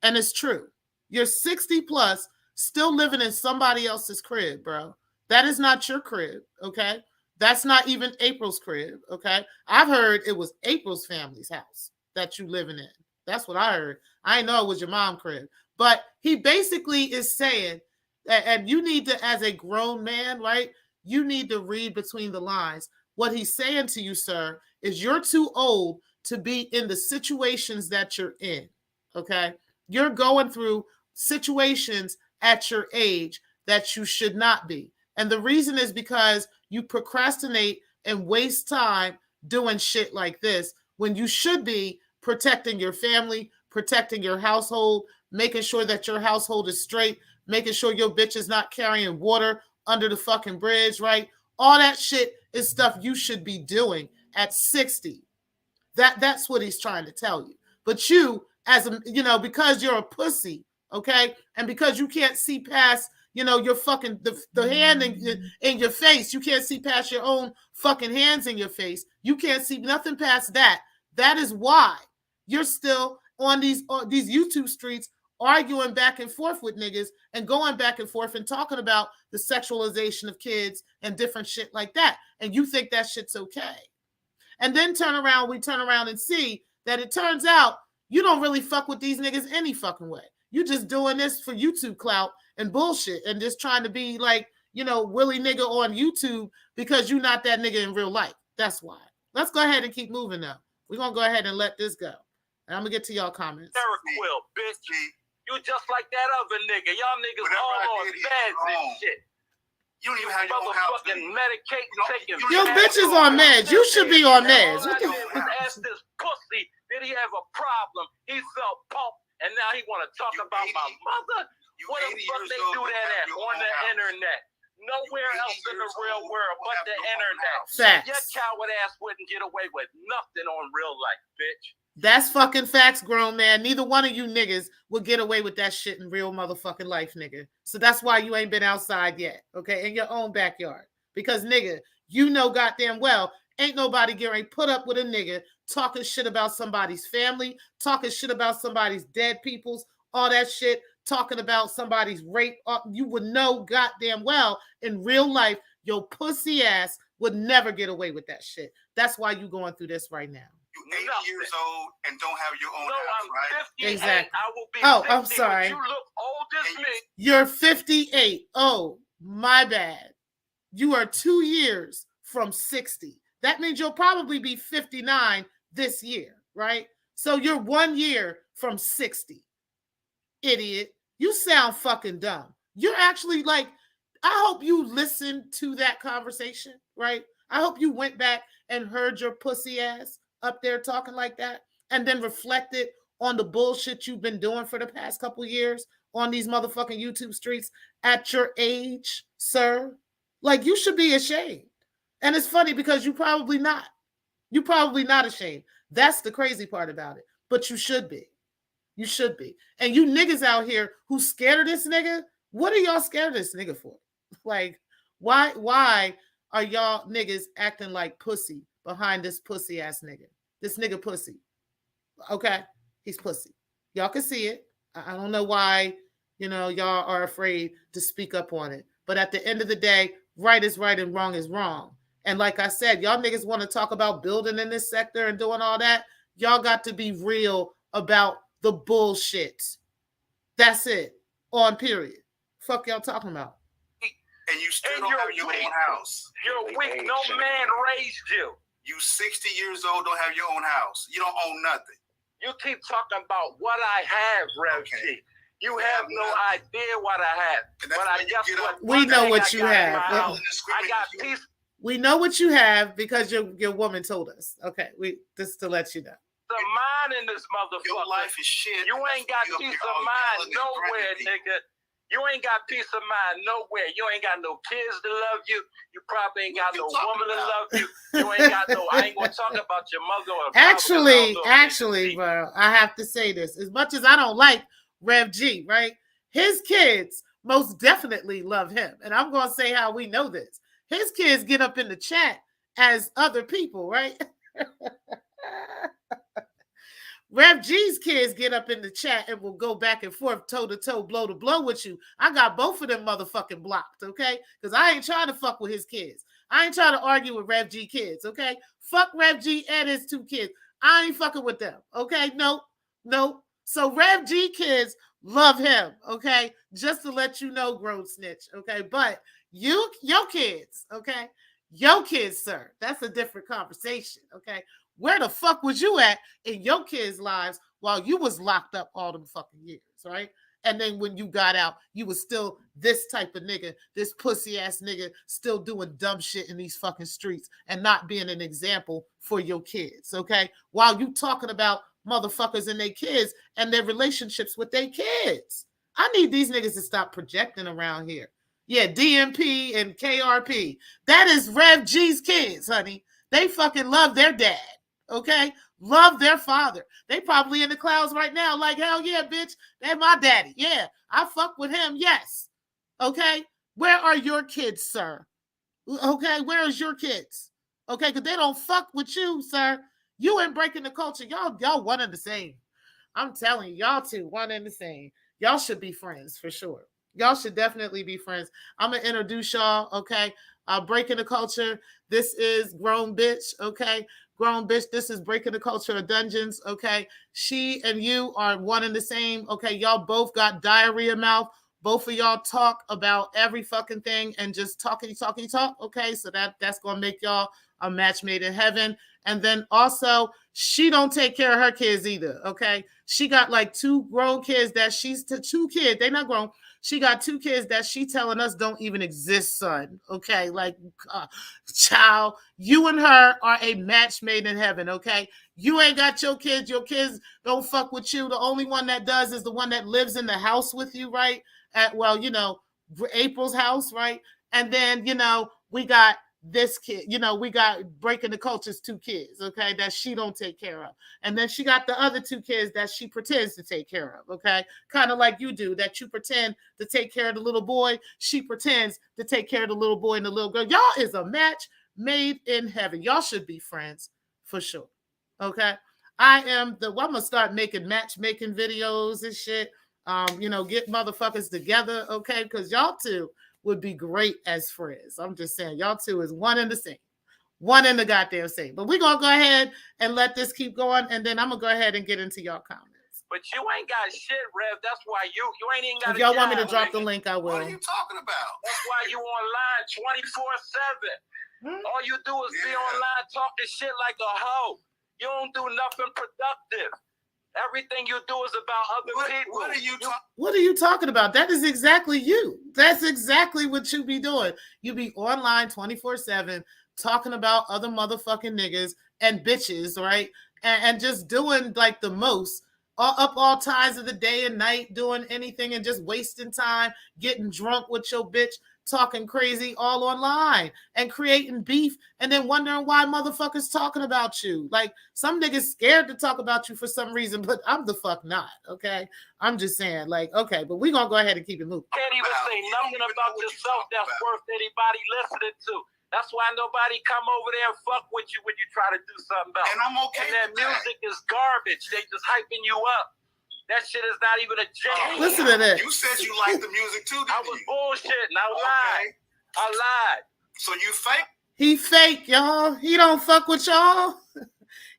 And it's true. You're 60 plus, still living in somebody else's crib, bro. That is not your crib, okay? That's not even April's crib, okay? I've heard it was April's family's house that you living in. That's what I heard. I know it was your mom's crib. But he basically is saying that, and you need to, as a grown man, right? You need to read between the lines. What he's saying to you, sir, is you're too old to be in the situations that you're in, okay? You're going through situations at your age that you should not be. And the reason is because you procrastinate and waste time doing shit like this when you should be protecting your family, protecting your household, making sure that your household is straight, making sure your bitch is not carrying water under the fucking bridge, right? All that shit is stuff you should be doing at 60. That's what he's trying to tell you. But you, as a, because you're a pussy, okay? And because you can't see past your fucking, the hand in your face. You can't see past your own fucking hands in your face. You can't see nothing past that. That is why you're still on these YouTube streets arguing back and forth with niggas and going back and forth and talking about the sexualization of kids and different shit like that. And you think that shit's okay. And then we turn around and see that it turns out you don't really fuck with these niggas any fucking way. You just doing this for YouTube clout and bullshit and just trying to be like, Willie nigga on YouTube because you're not that nigga in real life. That's why. Let's go ahead and keep moving now. We're going to go ahead and let this go. And I'm going to get to y'all comments. Derek Quill, bitch. You just like that other nigga. Y'all niggas all on meds and shit. You don't even have your own house. Motherfucking medicating, taking... Your bitch is on meds. You should be on meds. What the fuck? Ask this pussy, did he have a problem? He felt pumped. And now he want to talk about my mother? What the fuck they do that at? On the internet. Nowhere else in the real world but the internet. Facts. Your coward ass wouldn't get away with nothing on real life, bitch. That's fucking facts, grown man. Neither one of you niggas will get away with that shit in real motherfucking life, nigga. So that's why you ain't been outside yet, okay? In your own backyard. Because nigga, you know goddamn well, ain't nobody getting put up with a nigga talking shit about somebody's family, talking shit about somebody's dead peoples, all that shit, talking about somebody's rape. You would know goddamn well in real life, your pussy ass would never get away with that shit. That's why you going through this right now. You 80 years old and don't have your own house, I'm right? 58. Exactly. I will be Oh, 60, I'm sorry. But you look old as me. You're 58. Oh, my bad. You are 2 years from 60. That means you'll probably be 59 this year, right? So you're 1 year from 60. Idiot. You sound fucking dumb. You're actually like, I hope you listened to that conversation, right? I hope you went back and heard your pussy ass up there talking like that and then reflected on the bullshit you've been doing for the past couple years on these motherfucking YouTube streets at your age, sir. Like, you should be ashamed. And it's funny because you probably not. You're probably not ashamed. That's the crazy part about it. But you should be. You should be. And you niggas out here who scared of this nigga, what are y'all scared of this nigga for? Like, why are y'all niggas acting like pussy behind this pussy ass nigga? This nigga pussy. Okay? He's pussy. Y'all can see it. I don't know why, y'all are afraid to speak up on it. But at the end of the day, right is right and wrong is wrong. And like I said, y'all niggas want to talk about building in this sector and doing all that. Y'all got to be real about the bullshit. That's it. On period. Fuck y'all talking about. And you still don't have your own house. You're weak. No man raised you. You 60 years old, don't have your own house. You don't own nothing. You keep talking about what I have, Rev G. You have no idea what I have. But I guess what we know what you have. I got peace. We know what you have because your woman told us. Okay, just to let you know. The mind in this motherfucker. Your life is shit. You ain't got peace of mind nowhere, nigga. You ain't got peace of mind nowhere. You ain't got no kids to love you. You probably ain't got no woman to love you. You ain't got no. I ain't gonna talk about your mother or Actually, bro, I have to say this. As much as I don't like Rev G, right? His kids most definitely love him, and I'm gonna say how we know this. His kids get up in the chat as other people, right? Rev G's kids get up in the chat and will go back and forth, toe to toe, blow to blow with you. I got both of them motherfucking blocked, okay? Because I ain't trying to fuck with his kids. I ain't trying to argue with Rev G kids, okay? Fuck Rev G and his 2 kids. I ain't fucking with them, okay? Nope. So Rev G kids love him, okay? Just to let you know, Grownb'Tch, okay? But your kids, okay? Your kids, sir, that's a different conversation, okay? Where the fuck was you at in your kids' lives while you was locked up all them fucking years, right? And then when you got out, you was still this type of nigga, this pussy ass nigga, still doing dumb shit in these fucking streets and not being an example for your kids, okay? While you talking about motherfuckers and their kids and their relationships with their kids. I need these niggas to stop projecting around here. Yeah, DMP and KRP. That is Rev G's kids, honey. They fucking love their dad. Okay, love their father. They probably in the clouds right now, like, hell yeah, bitch, that's my daddy. Yeah, I fuck with him. Yes. Okay, where are your kids, sir? Okay, where is your kids? Okay, because they don't fuck with you, sir. You ain't breaking the culture. Y'all one and the same. I'm telling you, y'all two one and the same. Y'all should be friends for sure. Y'all should definitely be friends. I'm gonna introduce y'all. Okay, breaking the culture. This is Grownb'Tch. Okay. Grownb'Tch, this is Breaking the Culture of Dungeons, okay? She and you are one and the same, okay? Y'all both got diarrhea mouth. Both of y'all talk about every fucking thing and just talk, okay? So that's going to make y'all a match made in heaven. And then also, she don't take care of her kids either, okay? She got like 2 grown kids that she's to 2 kids. They not grown. She got 2 kids that she telling us don't even exist, son. Okay, like, child, you and her are a match made in heaven, okay? You ain't got your kids. Your kids don't fuck with you. The only one that does is the one that lives in the house with you, right? At, April's house, right? And then, we got this kid, you know, we got Breaking the Culture's 2 kids, okay, that she don't take care of. And then she got the other 2 kids that she pretends to take care of, okay? Kind of like you do, that you pretend to take care of the little boy. She pretends to take care of the little boy and the little girl. Y'all is a match made in heaven. Y'all should be friends for sure, okay? I'm gonna start making matchmaking videos and shit. You know, get motherfuckers together, okay? Because y'all two would be great as friends. I'm just saying, y'all two is one and the same. One in the goddamn same. But we're going to go ahead and let this keep going, and then I'm going to go ahead and get into y'all comments. But you ain't got shit, Rev. That's why you ain't even got If y'all want me to drop the link, I will. What are you talking about? That's why you online 24/7. All you do is be online talking shit like a hoe. You don't do nothing productive. Everything you do is about other people. What are you talking about? That is exactly you. That's exactly what you be doing. You be online 24/7 talking about other motherfucking niggas and bitches, right? And just doing like the most. All times of the day and night, doing anything and just wasting time, getting drunk with your bitch, talking crazy all online and creating beef and then wondering why motherfuckers talking about you. Like some niggas scared to talk about you for some reason, but I'm the fuck not, okay? I'm just saying, like, okay, but we're gonna go ahead and keep it moving. Can't even say nothing about yourself that's worth anybody listening to. That's why nobody come over there and fuck with you when you try to do something else. And I'm okay. And that music is garbage. They just hyping you up. That shit is not even a jam. Listen to that. You said you liked the music too, didn't I was bullshitting. I lied. I lied. So you fake? He fake, y'all. He don't fuck with y'all.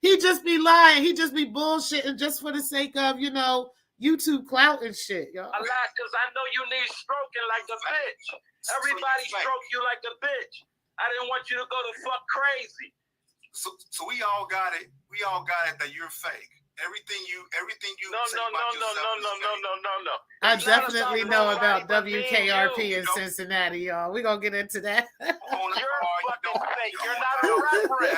He just be lying. He just be bullshitting just for the sake of, you know, YouTube clout and shit, y'all. I lied because I know you need stroking like a bitch. Everybody stroke you like a bitch. I didn't want you to go the fuck crazy. So we all got it. We all got it that you're fake. Everything you No. I definitely know about WKRP in Cincinnati, y'all. We're gonna get into that. You're fucking fake. You're not a reverend.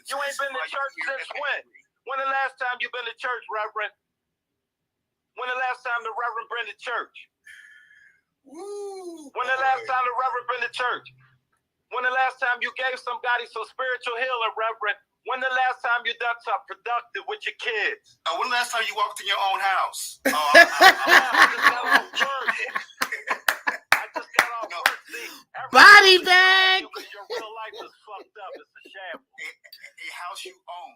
You ain't been to church since when? When the last time you been to church, Reverend? When the last time the Reverend been to church? When the last time the Reverend been to church? When the last time you gave somebody some spiritual healing, Reverend? When the last time you done something productive with your kids? When the last time you walked in your own house? I just got off work. See, body bag. Your real life is fucked up. It's a shambles. A house you own.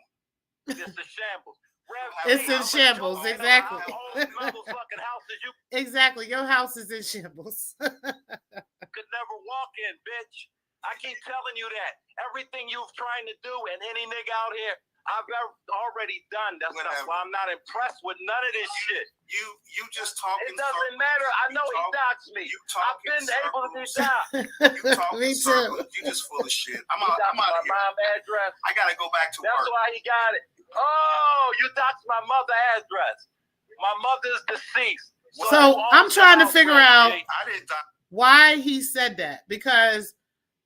It's a shambles. It's in shambles, exactly. Exactly. Your house is in shambles. Could never walk in, bitch. I keep telling you that. Everything you've trying to do and any nigga out here, I've already done. That's why I'm not impressed with none of this shit. You just talking. It doesn't matter. I know he doxed me. I've been able to be doxed. You talking Me too. You just full of shit. I'm out of my here. mom address. I gotta go back to work. That's why he got it. Oh, you doxed my mother address. My mother's deceased. So I'm trying to figure out why he said that, because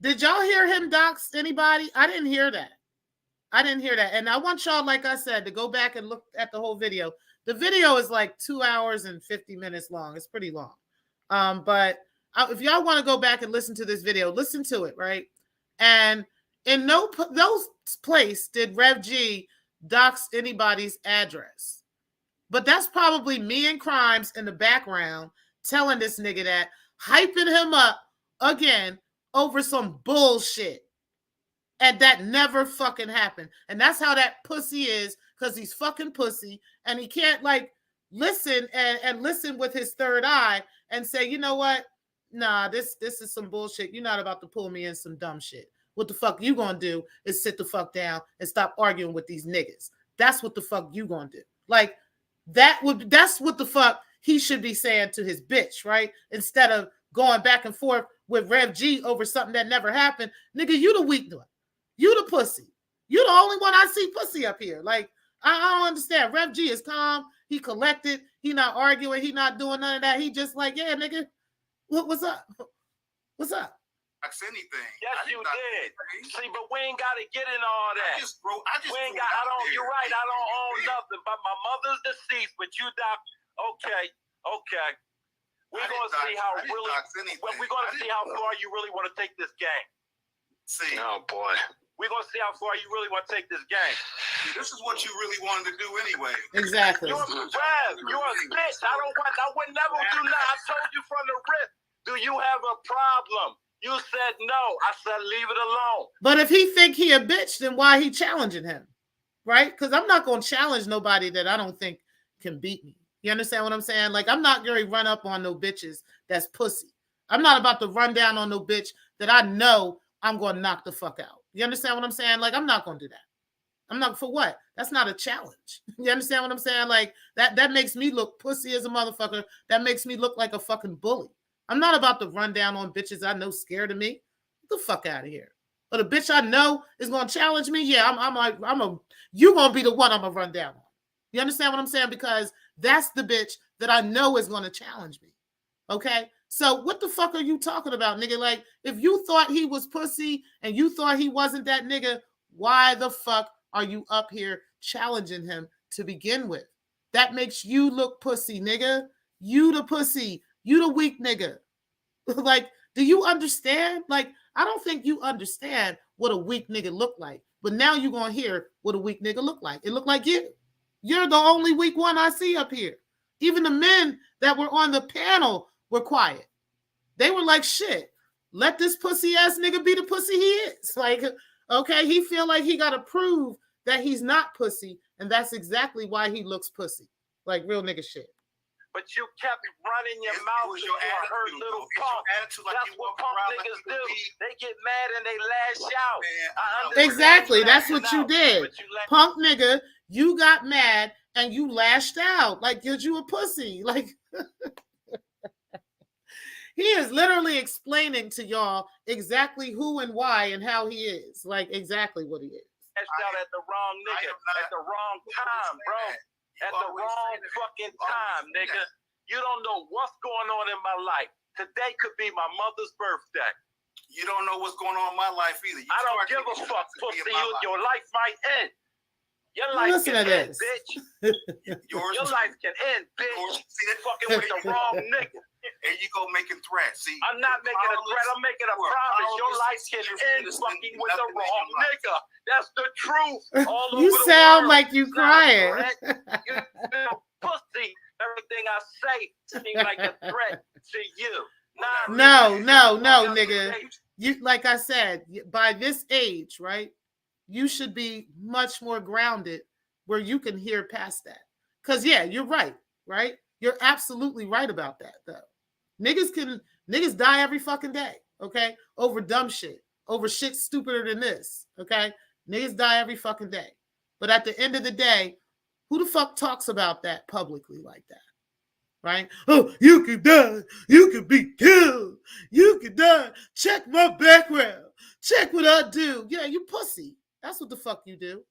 did y'all hear him dox anybody? I didn't hear that. And I want y'all, like I said, to go back and look at the whole video. The video is like 2 hours and 50 minutes long. It's pretty long. But if y'all want to go back and listen to this video, listen to it, right? And in no place did Rev G dox anybody's address. But that's probably me and Crimes in the background telling this nigga that, hyping him up again over some bullshit. And that never fucking happened. And that's how that pussy is, because he's fucking pussy. And he can't like listen and listen with his third eye and say, you know what? Nah, this is some bullshit. You're not about to pull me in some dumb shit. What the fuck you gonna do is sit the fuck down and stop arguing with these niggas. That's what the fuck you gonna do. Like, that's what the fuck he should be saying to his bitch, right? Instead of going back and forth with Rev G over something that never happened. Nigga, you the weak one. You the pussy. You the only one I see pussy up here. Like, I don't understand. Rev G is calm. He collected. He not arguing. He not doing none of that. He just like, yeah, nigga, what's up? What's up? Anything. Yes, you did. See, but we ain't got to get in all that. You're right. I don't own nothing. But my mother's deceased. But you, Doc. Okay. We're gonna see how far you really want to take this game. See, Oh boy. We're gonna see how far you really want to take this game. this is what you really wanted to do anyway. Exactly. You're a Rev, you're a bitch. I would never do that. I told you from the rip. Do you have a problem? You said no. I said leave it alone. But if he think he a bitch, then why he challenging him? Right? Because I'm not gonna challenge nobody that I don't think can beat me. You understand what I'm saying? Like, I'm not gonna run up on no bitches that's pussy. I'm not about to run down on no bitch that I know I'm gonna knock the fuck out. You understand what I'm saying? Like, I'm not gonna do that. I'm not, for what? That's not a challenge. You understand what I'm saying? Like, that makes me look pussy as a motherfucker. That makes me look like a fucking bully. I'm not about to run down on bitches I know scared of me. Get the fuck out of here. But a bitch I know is gonna challenge me. Yeah, you gonna be the one I'm gonna run down on. You understand what I'm saying? Because that's the bitch that I know is gonna challenge me. Okay? So what the fuck are you talking about, nigga? Like, if you thought he was pussy and you thought he wasn't that nigga, why the fuck are you up here challenging him to begin with? That makes you look pussy, nigga. You the pussy. You the weak nigga. Like, do you understand? Like, I don't think you understand what a weak nigga look like. But now you're going to hear what a weak nigga look like. It look like you. You're the only weak one I see up here. Even the men that were on the panel were quiet. They were like, shit, let this pussy ass nigga be the pussy he is. Like, okay, he feel like he got to prove that he's not pussy. And that's exactly why he looks pussy. Like, real nigga shit. But you kept running your mouth with your hurt little punk. That's what punk niggas do. They get mad and they lash out. Exactly. That's what you did. Punk nigga, you got mad and you lashed out. Like, because you a pussy. Like, he is literally explaining to y'all exactly who and why and how he is. Like, exactly what he is. Lashed out at the wrong nigga at the wrong time, bro. At the wrong fucking time, nigga. You don't know what's going on in my life. Today could be my mother's birthday. You don't know what's going on in my life either. I don't give a fuck, pussy. Your life might end. Your life can end, bitch. Your life can end, bitch. See that fucking with the wrong nigga. There you go, making threats. See, I'm not making a threat. I'm making a promise. Your life can end fucking with the wrong nigga. That's the truth. All over you the sound world. like you crying. You pussy. Everything I say seems like a threat to you. No, nigga. You, like I said, by this age, right? You should be much more grounded where you can hear past that. Because, yeah, you're right? You're absolutely right about that, though. Niggas die every fucking day, okay? Over dumb shit. Over shit stupider than this, okay? Niggas die every fucking day. But at the end of the day, who the fuck talks about that publicly like that? Right? Oh, you could die. You could be killed. You could die. Check my background. Check what I do. Yeah, you pussy. That's what the fuck you do.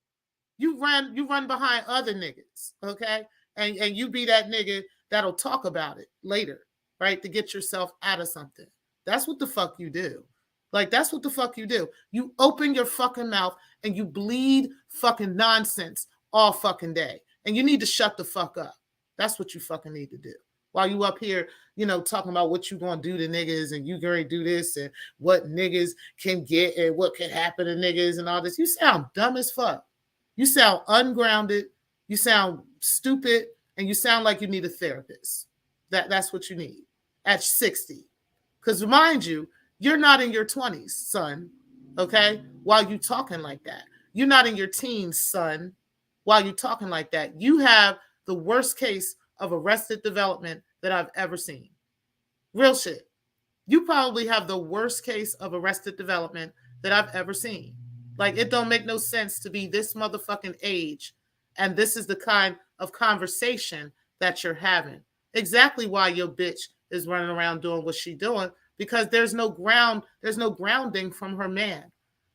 You run behind other niggas, okay? And you be that nigga that'll talk about it later, right? To get yourself out of something. That's what the fuck you do. Like, that's what the fuck you do. You open your fucking mouth and you bleed fucking nonsense all fucking day. And you need to shut the fuck up. That's what you fucking need to do. While you up here, talking about what you gonna do to niggas and you gonna do this and what niggas can get and what can happen to niggas and all this. You sound dumb as fuck. You sound ungrounded. You sound stupid. And you sound like you need a therapist. That's what you need at 60. Because mind you, you're not in your 20s, son. Okay? While you talking like that. You're not in your teens, son. While you talking like that. You have the worst case of arrested development that I've ever seen. Real shit. You probably have the worst case of arrested development that I've ever seen. Like, it don't make no sense to be this motherfucking age, and this is the kind of conversation that you're having. Exactly why your bitch is running around doing what she's doing, because there's no grounding from her man.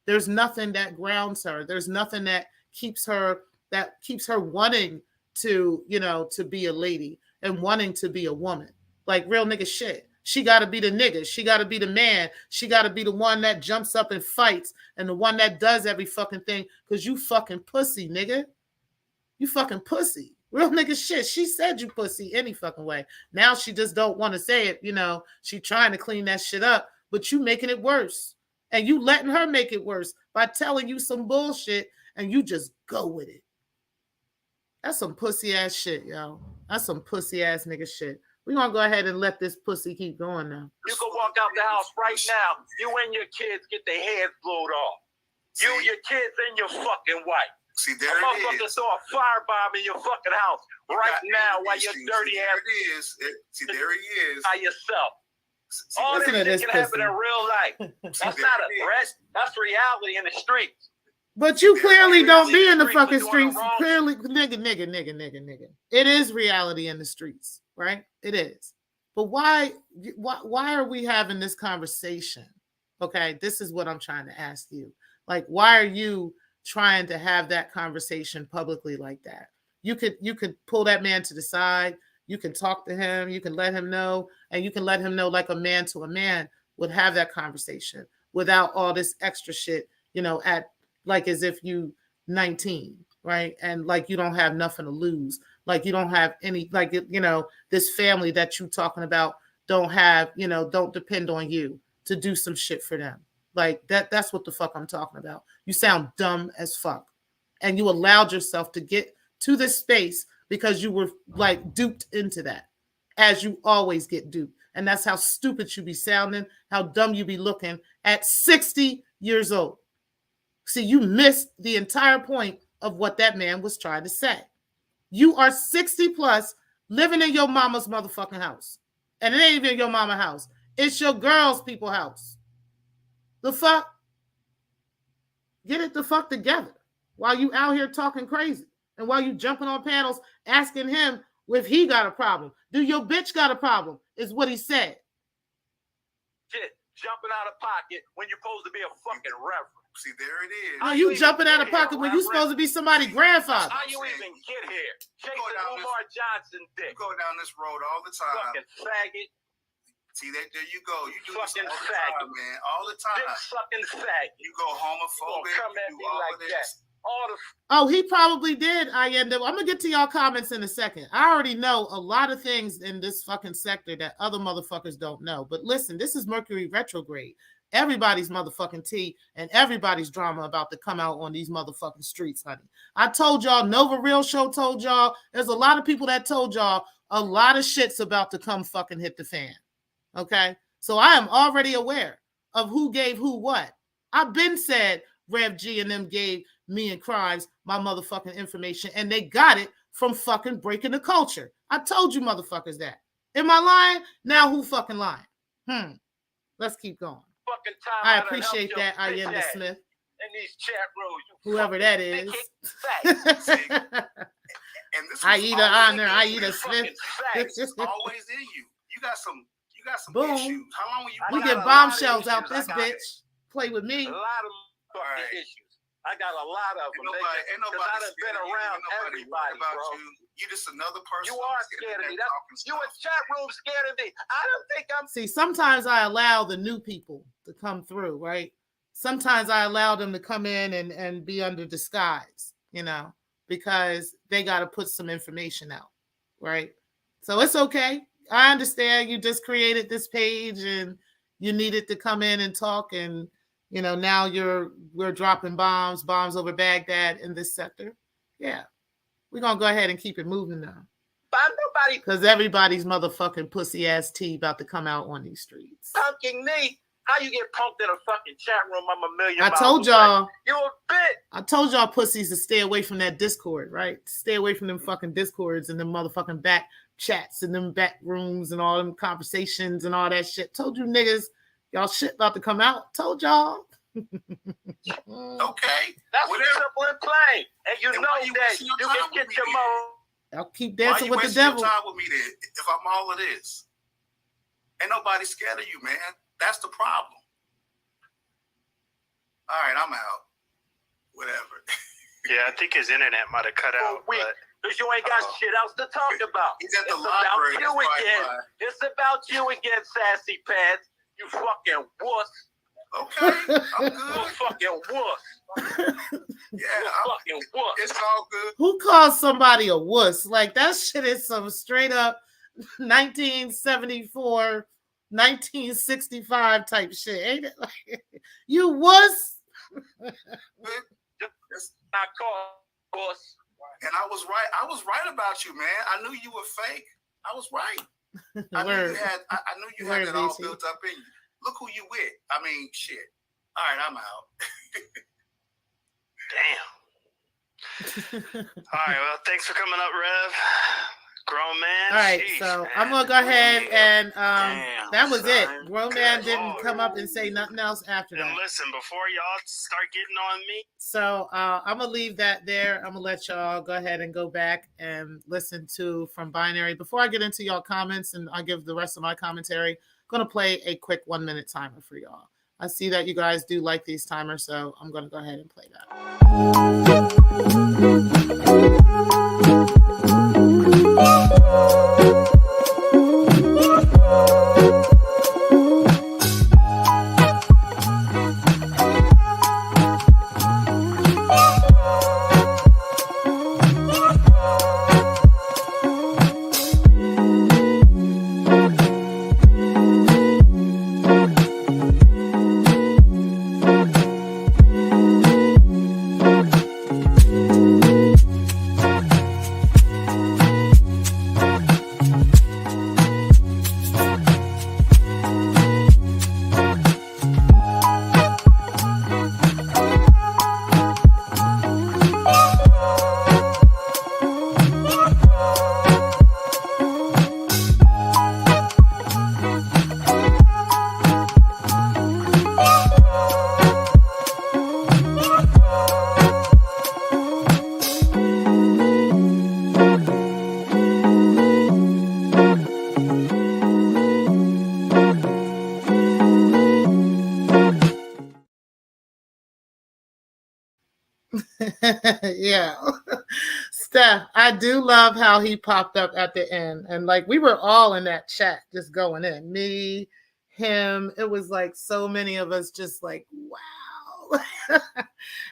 There's nothing that grounds her. There's nothing that keeps her wanting to, to be a lady and wanting to be a woman. Like, real nigga shit. She got to be the nigga. She got to be the man. She got to be the one that jumps up and fights and the one that does every fucking thing, because you fucking pussy, nigga. You fucking pussy. Real nigga shit. She said you pussy any fucking way. Now she just don't want to say it. She trying to clean that shit up, but you making it worse. And you letting her make it worse by telling you some bullshit and you just go with it. That's some pussy ass shit, yo. That's some pussy ass nigga shit. We're going to go ahead and let this pussy keep going now. You can walk out the house right now. You and your kids get their heads blown off. You, your kids, and your fucking wife. See, there a it motherfucker is. throw a firebomb in your fucking house right now while your dirty ass. There it is. There he is. By yourself. See, all this listen to shit this can happen pussy. in real life. That's not a threat. That's reality in the streets. But you clearly don't be in the Streets fucking doing streets. the wrong Clearly, nigga. It is reality in the streets, right? It is. But why are we having this conversation? Okay, this is what I'm trying to ask you. Like, why are you trying to have that conversation publicly like that? You could pull that man to the side. You can talk to him. You can let him know, and you can let him know like a man to a man would have that conversation without all this extra shit, at like as if you 19, right? And like you don't have nothing to lose. Like you don't have any, like, this family that you talking about don't have, don't depend on you to do some shit for them. Like that's what the fuck I'm talking about. You sound dumb as fuck. And you allowed yourself to get to this space because you were like duped into that, as you always get duped. And that's how stupid you be sounding, how dumb you be looking at 60 years old. See, you missed the entire point of what that man was trying to say. You are 60 plus living in your mama's motherfucking house. And it ain't even your mama's house. It's your girl's people house. The fuck? Get it the fuck together while you out here talking crazy. And while you jumping on panels asking him if he got a problem. Do your bitch got a problem? Is what he said. Shit, jumping out of pocket when you're supposed to be a fucking reverend. See, there it is. Oh, you jumping out of pocket when you supposed to be somebody's grandfather. How you even get here? Chasing Umar Johnson dick. You go down this road all the time. Fucking faggot. See, there you go. You do Fucking this all the faggot. time, man. All the time. Dick sucking faggot. You go homophobic. Come at you me do all like of this. that. All the Oh, he probably did. I'm gonna get to y'all comments in a second. I already know a lot of things in this fucking sector that other motherfuckers don't know. But listen, this is Mercury retrograde. Everybody's motherfucking tea and everybody's drama about to come out on these motherfucking streets, honey. I told y'all, Nova Real Show told y'all, there's a lot of people that told y'all a lot of shit's about to come fucking hit the fan. Okay? So I am already aware of who gave who what. I've been said Rev G and them gave me and Crimes my motherfucking information and they got it from fucking Breaking the Culture. I told you motherfuckers that. Am I lying? Now who fucking lying? Let's keep going. fucking time. I appreciate that, Ayenda Smith. In these chat rooms, Whoever that is. And this Aida Honor, Aida Smith. It's always in you. You got some Boom. issues. How long were you? We got get a bombshells lot of out this issues. I got bitch. Play with me. A lot of fucking issues. I got a lot of them. Ain't nobody I done been around everybody, about bro. You just another person. You are scared of me. You in chat room scared of me. I don't think I'm. See, sometimes I allow the new people to come through, right? Sometimes I allow them to come in and be under disguise, because they got to put some information out, right? So it's okay. I understand you just created this page and you needed to come in and talk and, now we're dropping bombs over Baghdad in this sector. Yeah. We're going to go ahead and keep it moving now. But nobody because everybody's motherfucking pussy ass tea about to come out on these streets. punking me. How you get punked in a fucking chat room? I'm a million. I told y'all. You a bit. I told y'all pussies to stay away from that Discord, right? Stay away from them fucking Discords and them motherfucking back chats and them back rooms and all them conversations and all that shit. Told you niggas, y'all shit about to come out. Told y'all. Okay. That's simple and plain. And you know that you can get your mouth. Y'all keep dancing with the devil. Why you wasting your time with me then, if I'm all of this? Ain't nobody scared of you, man. That's the problem. All right, I'm out. Whatever. Yeah, I think his internet might have cut out. Because you ain't got shit else to talk about. He's at the library. About you again. It's about you again, Sassy Pants. You fucking wuss. Okay, I'm good. You fucking wuss. Yeah, fucking wuss. It's all good. Who calls somebody a wuss? Like that shit is some straight up 1974 1965 type shit, ain't it? Like, you was. Not course. And I was right. I was right about you, man. I knew you were fake. I was right. I knew you had. I knew you had it all built up in you. Look who you with. I mean, shit. All right, I'm out. Damn. All right. Well, thanks for coming up, Rev. Grown man. All right, Jeez, so man. I'm gonna go ahead and Damn, that was it. son. Grown man Good didn't Lord. come up and say nothing else after And that. listen, before y'all start getting on me. So I'm gonna leave that there. I'm gonna let y'all go ahead and go back and listen to From Binary. Before I get into y'all comments and I give the rest of my commentary, I'm gonna play a quick 1 minute timer for y'all. I see that you guys do like these timers, so I'm gonna go ahead and play that. Yeah. Steph, I do love how he popped up at the end. And like we were all in that chat just going in. Me, him. It was like so many of us just like, wow.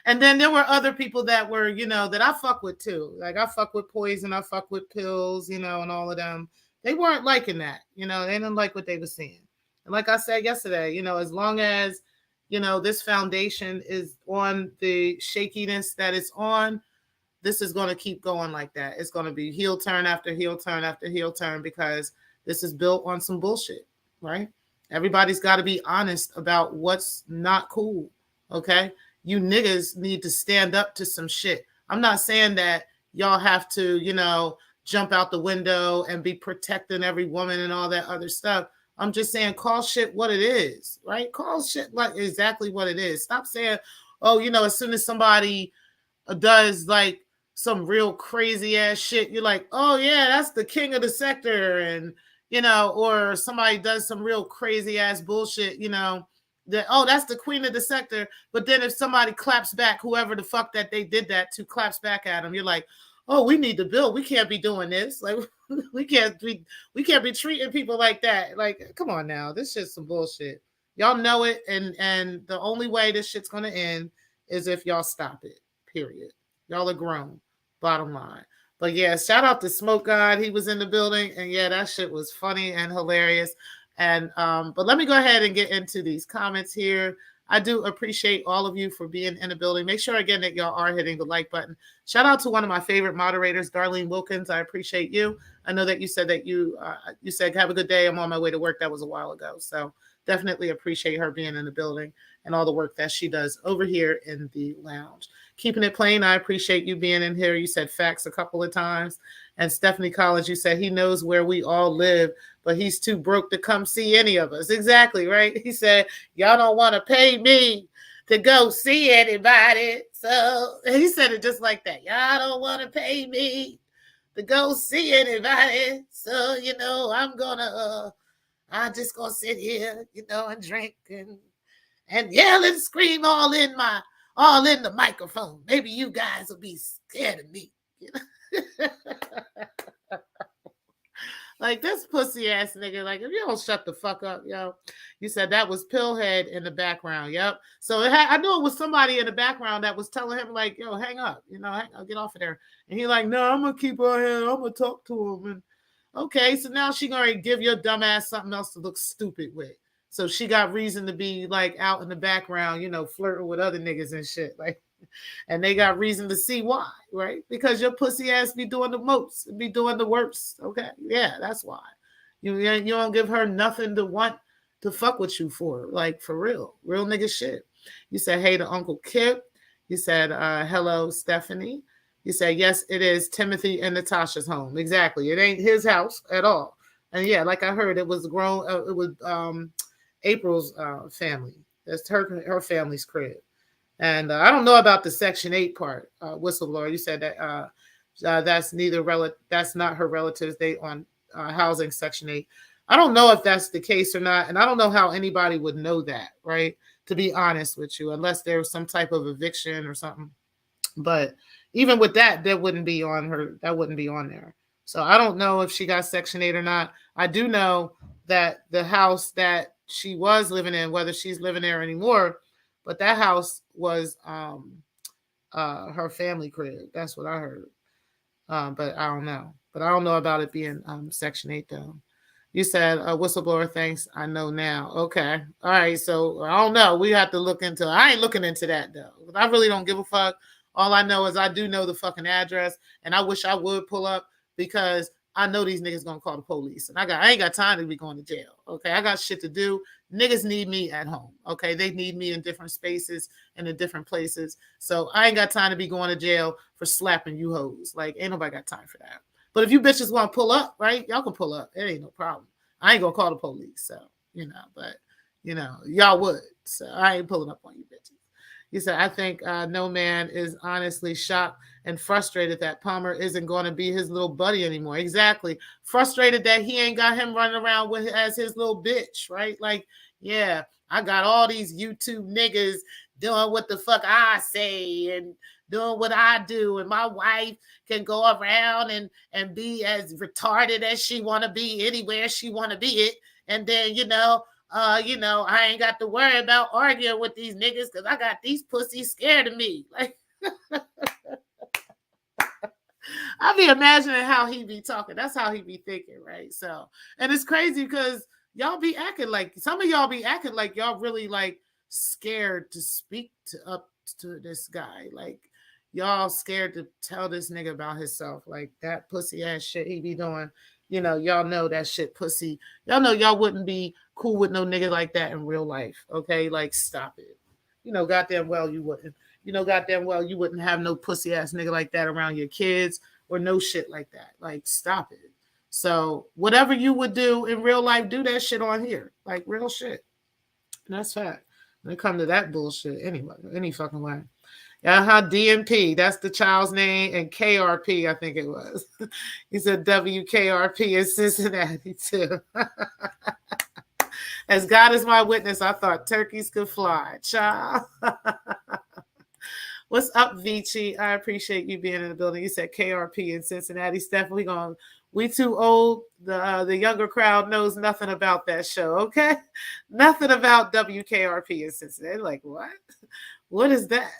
And then there were other people that were, you know, that I fuck with too. Like I fuck with Poison, I fuck with Pills, you know, and all of them. They weren't liking that, you know, they didn't like what they were seeing. And like I said yesterday, you know, as long as you know, this foundation is on the shakiness that it's on, this is going to keep going like that. It's going to be heel turn after heel turn after heel turn because this is built on some bullshit, right? Everybody's got to be honest about what's not cool, okay? You niggas need to stand up to some shit. I'm not saying that y'all have to, you know, jump out the window and be protecting every woman and all that other stuff. I'm just saying call shit what it is, right? Call shit like exactly what it is. Stop saying, oh, you know, as soon as somebody does like some real crazy ass shit, you're like, oh yeah, that's the king of the sector. And, you know, or somebody does some real crazy ass bullshit, you know, that, oh, that's the queen of the sector. But then if somebody claps back, whoever the fuck that they did that to claps back at them, you're like, oh, we need to build. We can't be doing this. Like we can't be treating people like that. Like, come on now. This shit's some bullshit. Y'all know it. And the only way this shit's gonna end is if y'all stop it. Period. Y'all are grown. Bottom line. But yeah, shout out to Smoke God. He was in the building. And yeah, that shit was funny and hilarious. And but let me go ahead and get into these comments here. I do appreciate all of you for being in the building. Make sure again that y'all are hitting the like button. Shout out to one of my favorite moderators, Darlene Wilkins. I appreciate you. I know that you said you said have a good day. I'm on my way to work. That was a while ago. So definitely appreciate her being in the building and all the work that she does over here in the lounge. Keeping it plain, I appreciate you being in here. You said facts a couple of times. And Stephanie Collins, you said he knows where we all live, but he's too broke to come see any of us. Exactly, right? He said, y'all don't want to pay me to go see anybody. So he said it just like that. Y'all don't want to pay me to go see anybody. So, you know, I'm just going to sit here, you know, and drink and yell and scream all in the microphone. Maybe you guys will be scared of me. You know? Like this pussy ass nigga. Like if you don't shut the fuck up, yo. You said that was Pillhead in the background. Yep. So I knew it was somebody in the background that was telling him like, yo, hang up. You know, get off of there. And he like, no, I'm gonna keep on here. I'm gonna talk to him. And Okay, so now she gonna give your dumb ass something else to look stupid with. So she got reason to be like out in the background, flirting with other niggas and shit. Like, and they got reason to see why, right? Because your pussy ass be doing the most, be doing the worst. Okay, yeah, that's why. You don't give her nothing to want to fuck with you for, like for real nigga shit. You said hey to Uncle Kip. You said hello Stephanie. You said yes, it is Timothy and Natasha's home. Exactly, it ain't his house at all. And yeah, like I heard, it was it was April's family. That's her family's crib. And I don't know about the Section 8 part, whistleblower. You said that that's not her relatives. They on housing Section 8. I don't know if that's the case or not, and I don't know how anybody would know that, right? To be honest with you, unless there was some type of eviction or something. But even with that, that wouldn't be on her. That wouldn't be on there. So I don't know if she got Section 8 or not. I do know that the house that she was living in, whether she's living there anymore, but that house was her family crib. That's what I heard. But I don't know. But I don't know about it being Section 8 though. You said whistleblower, thanks. I know now. Okay. All right. So I don't know. We have to look into it. I ain't looking into that though. I really don't give a fuck. All I know is I do know the fucking address, and I wish I would pull up because I know these niggas gonna call the police, and I ain't got time to be going to jail. Okay, I got shit to do. Niggas need me at home. Okay, they need me in different spaces and in different places. So I ain't got time to be going to jail for slapping you hoes. Like, ain't nobody got time for that. But if you bitches want to pull up, right? Y'all can pull up. It ain't no problem. I ain't gonna call the police. So, but y'all would. So I ain't pulling up on you bitches. You said, I think no man is honestly shocked and frustrated that Palmer isn't going to be his little buddy anymore. Exactly. Frustrated that he ain't got him running around with as his little bitch, right? Like, yeah, I got all these YouTube niggas doing what the fuck I say and doing what I do. And my wife can go around and be as retarded as she want to be anywhere she want to be it. And then, I ain't got to worry about arguing with these niggas because I got these pussies scared of me. Like, I be imagining how he be talking. That's how he be thinking, right? So, and it's crazy because y'all be acting like, some of y'all be acting like y'all really like scared to speak up to this guy. Like, y'all scared to tell this nigga about himself. Like, that pussy ass shit he be doing. Y'all know that shit pussy. Y'all know y'all wouldn't be cool with no nigga like that in real life. Okay, like stop it. Goddamn well you wouldn't. Goddamn well you wouldn't have no pussy ass nigga like that around your kids or no shit like that. Like stop it. So whatever you would do in real life, do that shit on here. Like real shit. And that's fact. When it comes to that bullshit, anyway, any fucking way. DMP, that's the child's name, and KRP, I think it was. He said WKRP in Cincinnati too. As God is my witness, I thought turkeys could fly. Child. What's up, Vici? I appreciate you being in the building. You said KRP in Cincinnati. Steph, we too old. The younger crowd knows nothing about that show, okay? Nothing about WKRP in Cincinnati. Like, what? What is that?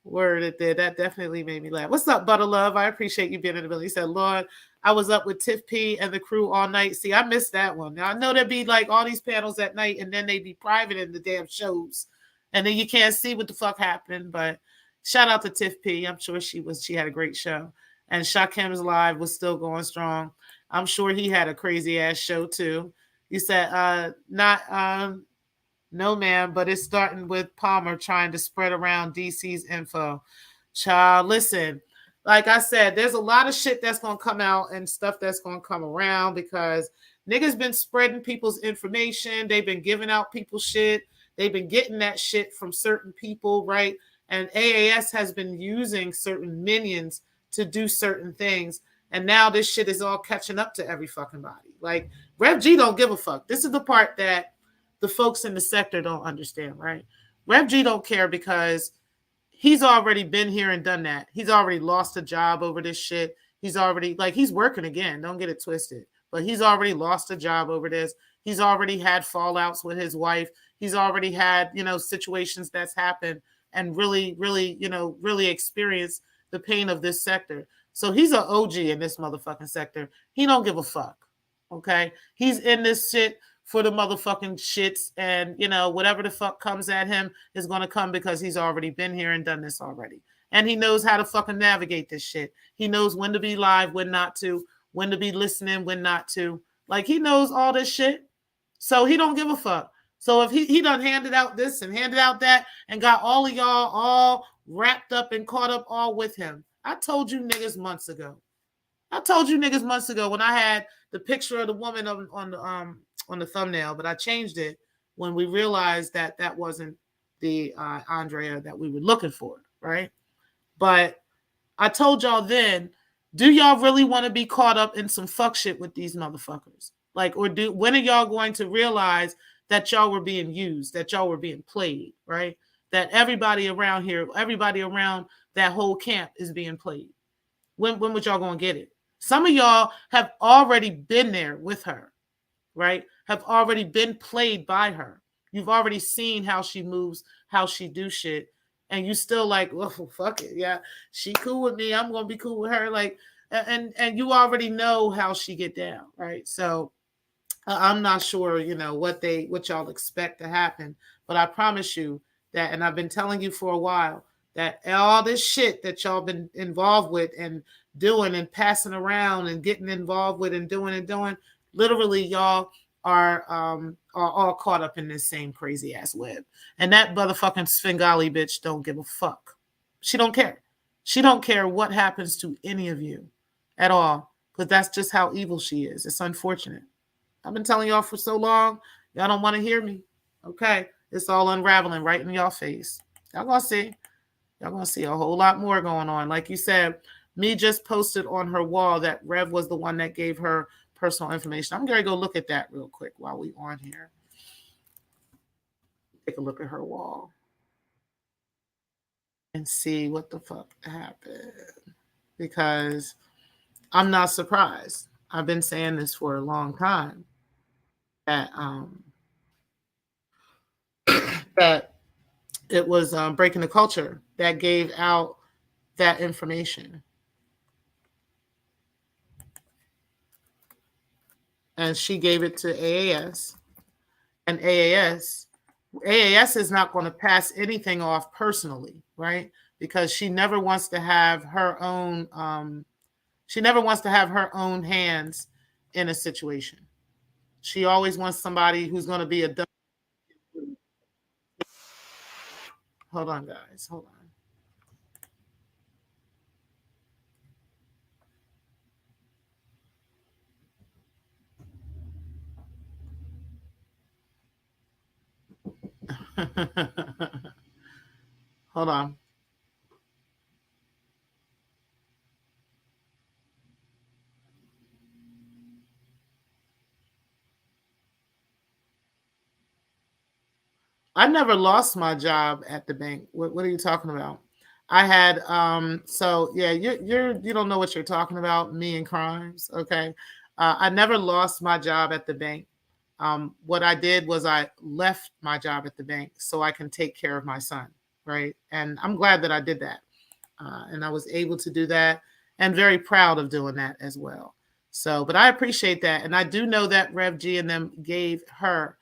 Word, it did. That definitely made me laugh. What's up, Butter Love? I appreciate you being in the building. He said, Lord, I was up with Tiff P and the crew all night. See, I missed that one. Now, I know there'd be like all these panels at night, and then they'd be private in the damn shows. And then you can't see what the fuck happened. But shout out to Tiff P. I'm sure she had a great show. And Shakim's live was still going strong. I'm sure he had a crazy ass show too. You said, no, man, but it's starting with Palmer trying to spread around DC's info. Child, listen, like I said, there's a lot of shit that's going to come out and stuff that's going to come around because niggas been spreading people's information. They've been giving out people's shit. They've been getting that shit from certain people, right? And AAS has been using certain minions to do certain things. And now this shit is all catching up to every fucking body. Like, Rev G don't give a fuck. This is the part that the folks in the sector don't understand, right? Rev G don't care because he's already been here and done that. He's already lost a job over this shit. He's already, he's working again. Don't get it twisted. But he's already lost a job over this. He's already had fallouts with his wife. He's already had, situations that's happened and really, really, really experienced the pain of this sector. So he's an OG in this motherfucking sector. He don't give a fuck. Okay? He's in this shit for the motherfucking shits, and whatever the fuck comes at him is going to come because he's already been here and done this already. And he knows how to fucking navigate this shit. He knows when to be live, when not to, when to be listening, when not to. Like, he knows all this shit. So he don't give a fuck. So if he done handed out this and handed out that and got all of y'all all wrapped up and caught up all with him. I told you niggas months ago. When I had the picture of the woman on the thumbnail, but I changed it when we realized that that wasn't the Andrea that we were looking for, right? But I told y'all then, do y'all really want to be caught up in some fuck shit with these motherfuckers? Like, when are y'all going to realize that y'all were being used, that y'all were being played, right? That everybody around here, everybody around that whole camp is being played. When would y'all going to get it? Some of y'all have already been there with her, right? Have already been played by her. You've already seen how she moves, how she do shit. And you still like, well, fuck it. Yeah, she cool with me. I'm going to be cool with her. Like, and you already know how she get down, right? So I'm not sure, what y'all expect to happen. But I promise you that, and I've been telling you for a while, that all this shit that y'all been involved with and doing and passing around and getting involved with and doing, literally y'all are all caught up in this same crazy ass web. And that motherfucking Svengali bitch don't give a fuck. She don't care. She don't care what happens to any of you at all, because that's just how evil she is. It's unfortunate. I've been telling y'all for so long, y'all don't want to hear me. Okay, it's all unraveling right in y'all face. Y'all gonna see. Y'all gonna see a whole lot more going on. Like you said, me just posted on her wall that Rev was the one that gave her personal information. I'm gonna go look at that real quick while we on here. Take a look at her wall and see what the fuck happened. Because I'm not surprised. I've been saying this for a long time. That that it was Breaking the Culture that gave out that information. And she gave it to AAS. And AAS is not going to pass anything off personally, right? Because she never wants to have her own hands in a situation. She always wants somebody who's going to be a... Hold on, guys. Hold on. Hold on. I never lost my job at the bank. What are you talking about? I had so yeah, you don't know what you're talking about, me and crimes, okay? I never lost my job at the bank. What I did was I left my job at the bank so I can take care of my son, right? And I'm glad that I did that. And I was able to do that and very proud of doing that as well. So, but I appreciate that. And I do know that Rev G and them gave her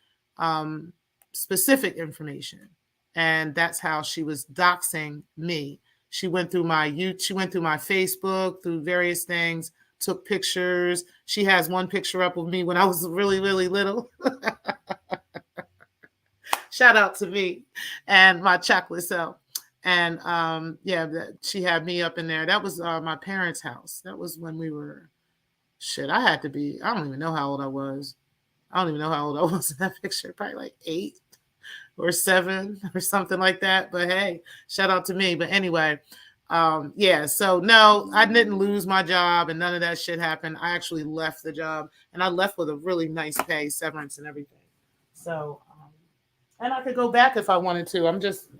specific information. And that's how she was doxing me. She went through my Facebook, through various things, took pictures. She has one picture up of me when I was really, really little. Shout out to me and my chocolate self. And she had me up in there. That was my parents' house. That was when we were, I don't even know how old I was. I don't even know how old I was in that picture. Probably like 8 or 7 or something like that. But hey, shout out to me. But anyway, so no, I didn't lose my job and none of that shit happened. I actually left the job and I left with a really nice pay, severance and everything. So, and I could go back if I wanted to.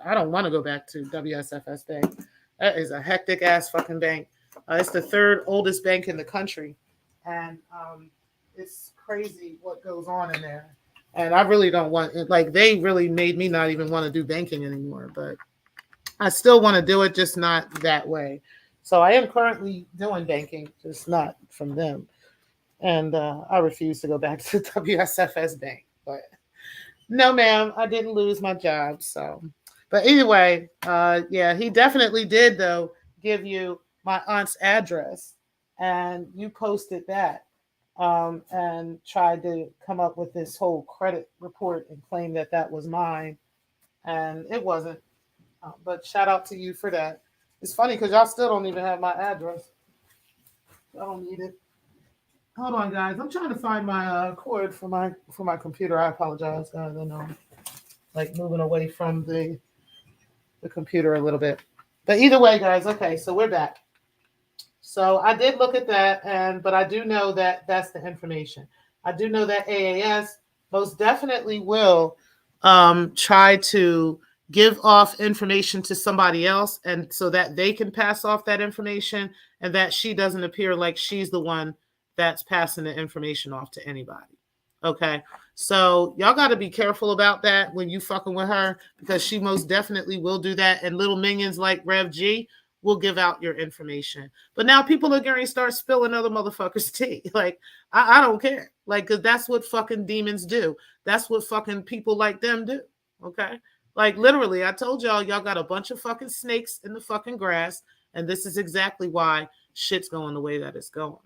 I don't want to go back to WSFS Bank. That is a hectic ass fucking bank. It's the 3rd oldest bank in the country. And it's crazy what goes on in there. And I really don't want it. Like, they really made me not even want to do banking anymore. But I still want to do it, just not that way. So I am currently doing banking, just not from them. And I refuse to go back to WSFS Bank. But no, ma'am, I didn't lose my job. So, but anyway, yeah, he definitely did though give you my aunt's address, and you posted that, and tried to come up with this whole credit report and claim that that was mine, and it wasn't. But shout out to you for that. It's funny because y'all still don't even have my address. I don't need it. Hold on, guys. I'm trying to find my cord for my computer. I apologize, guys. I know, like moving away from the computer a little bit. But either way, guys. Okay, so we're back. So I did look at that, but I do know that that's the information. I do know that AAS most definitely will try to give off information to somebody else, and so that they can pass off that information, and that she doesn't appear like she's the one that's passing the information off to anybody. Okay. So y'all got to be careful about that when you fucking with her, because she most definitely will do that. And little minions like Rev G will give out your information. But now people are going to start spilling other motherfuckers' tea. Like, I don't care. Like, because that's what fucking demons do. That's what fucking people like them do. Okay. Like, literally, I told y'all got a bunch of fucking snakes in the fucking grass. And this is exactly why shit's going the way that it's going.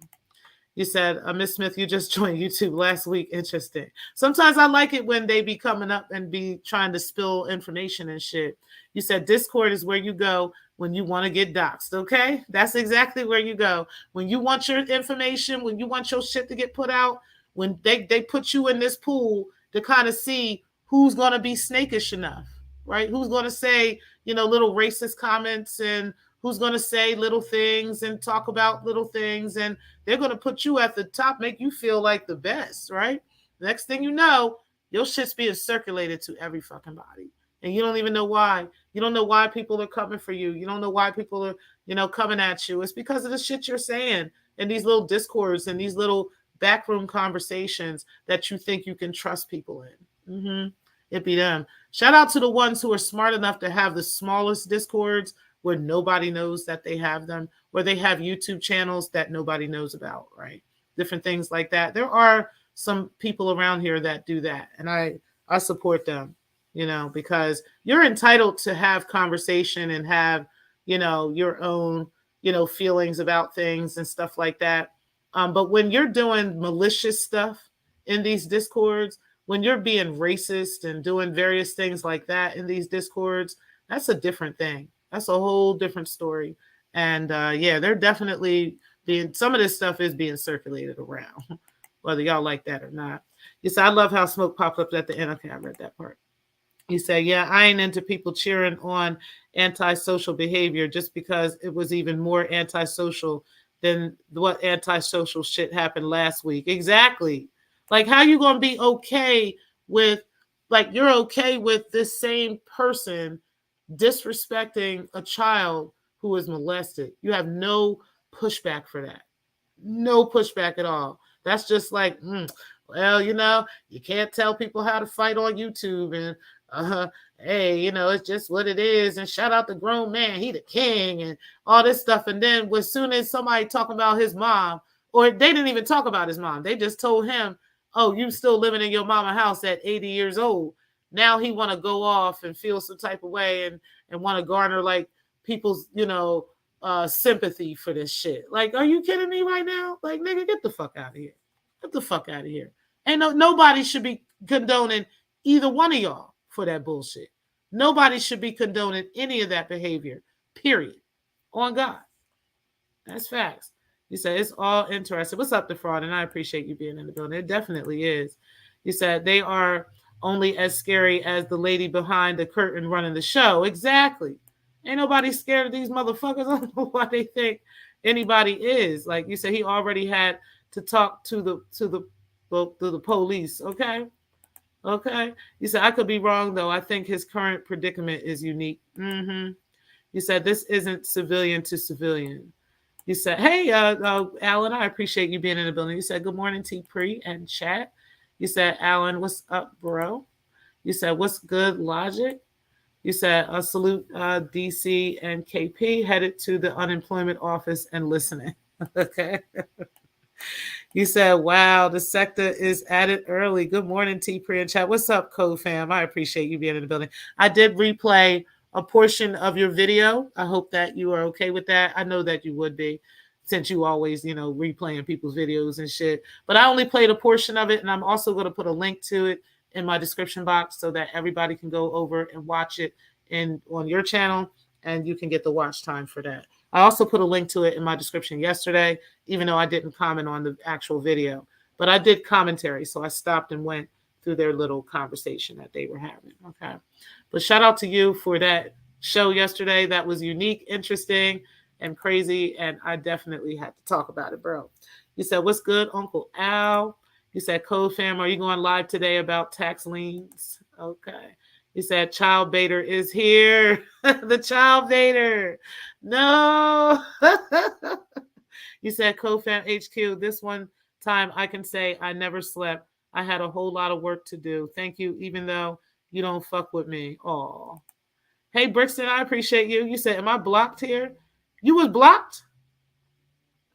You said, Miss Smith, you just joined YouTube last week. Interesting. Sometimes I like it when they be coming up and be trying to spill information and shit. You said Discord is where you go when you want to get doxxed, okay? That's exactly where you go. When you want your information, when you want your shit to get put out, when they put you in this pool to kind of see who's going to be snakish enough, right? Who's going to say, little racist comments, and who's going to say little things and talk about little things, and they're going to put you at the top, make you feel like the best, right? Next thing you know, your shit's being circulated to every fucking body. And you don't even know why. You don't know why people are coming for you. You don't know why people are, coming at you. It's because of the shit you're saying in these little discords and these little backroom conversations that you think you can trust people in. It be them. Shout out to the ones who are smart enough to have the smallest discords where nobody knows that they have them, where they have YouTube channels that nobody knows about, right? Different things like that. There are some people around here that do that, and I support them, because you're entitled to have conversation and have, your own, feelings about things and stuff like that. But when you're doing malicious stuff in these discords, when you're being racist and doing various things like that in these discords, that's a different thing. That's a whole different story. And yeah, they're definitely some of this stuff is being circulated around, whether y'all like that or not. You said, I love how smoke popped up at the end. Okay, I read that part. You say, yeah, I ain't into people cheering on antisocial behavior just because it was even more antisocial than what antisocial shit happened last week. Exactly. Like, how you going to be okay with, like, you're okay with this same person disrespecting a child who is molested? You have no pushback for that. No pushback at all. That's just like, well, you can't tell people how to fight on YouTube, and hey, it's just what it is, and shout out the grown man, he the king, and all this stuff. And then as soon as somebody talking about his mom, or they didn't even talk about his mom, they just told him, oh, you still living in your mama house at 80 years old. Now he want to go off and feel some type of way and want to garner like people's, sympathy for this shit. Like, are you kidding me right now? Like, nigga, get the fuck out of here. Get the fuck out of here. And nobody should be condoning either one of y'all for that bullshit. Nobody should be condoning any of that behavior, period. On God. That's facts. You said it's all interesting. What's up, the fraud? And I appreciate you being in the building. It definitely is. You said they are only as scary as the lady behind the curtain running the show. Exactly. Ain't nobody scared of these motherfuckers. I don't know why they think anybody is. Like you said, he already had to talk to the police. Okay. You said, I could be wrong though. I think his current predicament is unique. You said this isn't civilian to civilian. You said, hey, Alan, I appreciate you being in the building. You said, good morning, T-Pre and chat. You said, Alan, what's up, bro? You said, what's good, Logic? You said a salute DC and KP headed to the unemployment office and listening. Okay. You said, wow, the sector is at it early. Good morning, T Pre and chat. What's up, CodeFam? I appreciate you being in the building. I did replay a portion of your video. I hope that you are okay with that. I know that you would be, since you always, replaying people's videos and shit. But I only played a portion of it, and I'm also going to put a link to it in my description box so that everybody can go over and watch it on your channel, and you can get the watch time for that. I also put a link to it in my description yesterday, even though I didn't comment on the actual video. But I did commentary, so I stopped and went through their little conversation that they were having. Okay. But shout out to you for that show yesterday. That was unique, interesting, and crazy, and I definitely had to talk about it, bro. You said, what's good, Uncle Al? You said, CodeFam, are you going live today about tax liens? Okay. You said, Child Baiter is here. The Child Baiter. No. You said, CodeFam HQ, this one time I can say I never slept. I had a whole lot of work to do. Thank you, even though you don't fuck with me. Aw. Hey, Brixton, I appreciate you. You said, am I blocked here? You was blocked?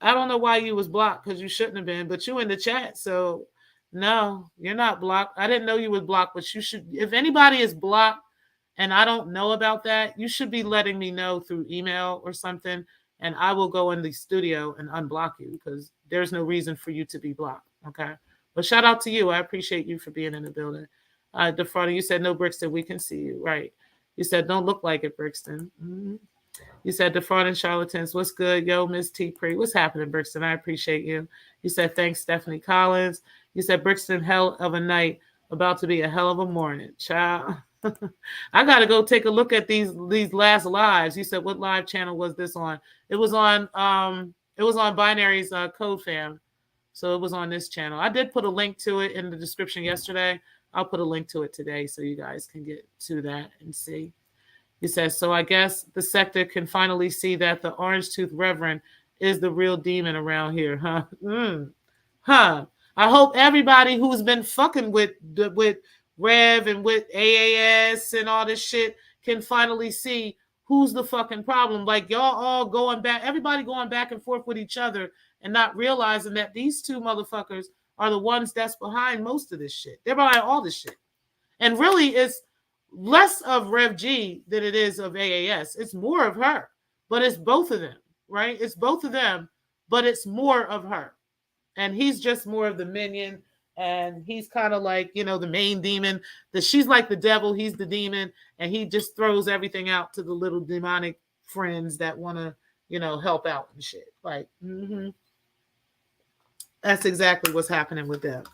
I don't know why you was blocked, because you shouldn't have been, but you in the chat, so no, you're not blocked. I didn't know you was blocked, but you should. If anybody is blocked and I don't know about that, you should be letting me know through email or something, and I will go in the studio and unblock you, because there's no reason for you to be blocked, okay? But shout out to you. I appreciate you for being in the building. Defrauding, you said, no, Brixton, we can see you, right? You said, don't look like it, Brixton. Mm-hmm. You said, defrauding charlatans, what's good? Yo, Miss T. Pre, what's happening, Brixton? I appreciate you. You said, thanks, Stephanie Collins. You said, Brixton, hell of a night, about to be a hell of a morning. Child. I got to go take a look at these last lives. You said, what live channel was this on? It was on Binary's CodeFam. So it was on this channel. I did put a link to it in the description yesterday. I'll put a link to it today so you guys can get to that and see. He says, so I guess the sector can finally see that the orange tooth reverend is the real demon around here, huh? Huh. I hope everybody who's been fucking with Rev and with AAS and all this shit can finally see who's the fucking problem. Like, y'all all going back, everybody going back and forth with each other and not realizing that these two motherfuckers are the ones that's behind most of this shit. They're behind all this shit. And really, it's less of Rev G than it is of AAS. It's more of her, but it's both of them, right? It's both of them, but it's more of her. And he's just more of the minion, and he's kind of like, the main demon. She's like the devil, he's the demon, and he just throws everything out to the little demonic friends that want to, help out and shit. Like, that's exactly what's happening with them.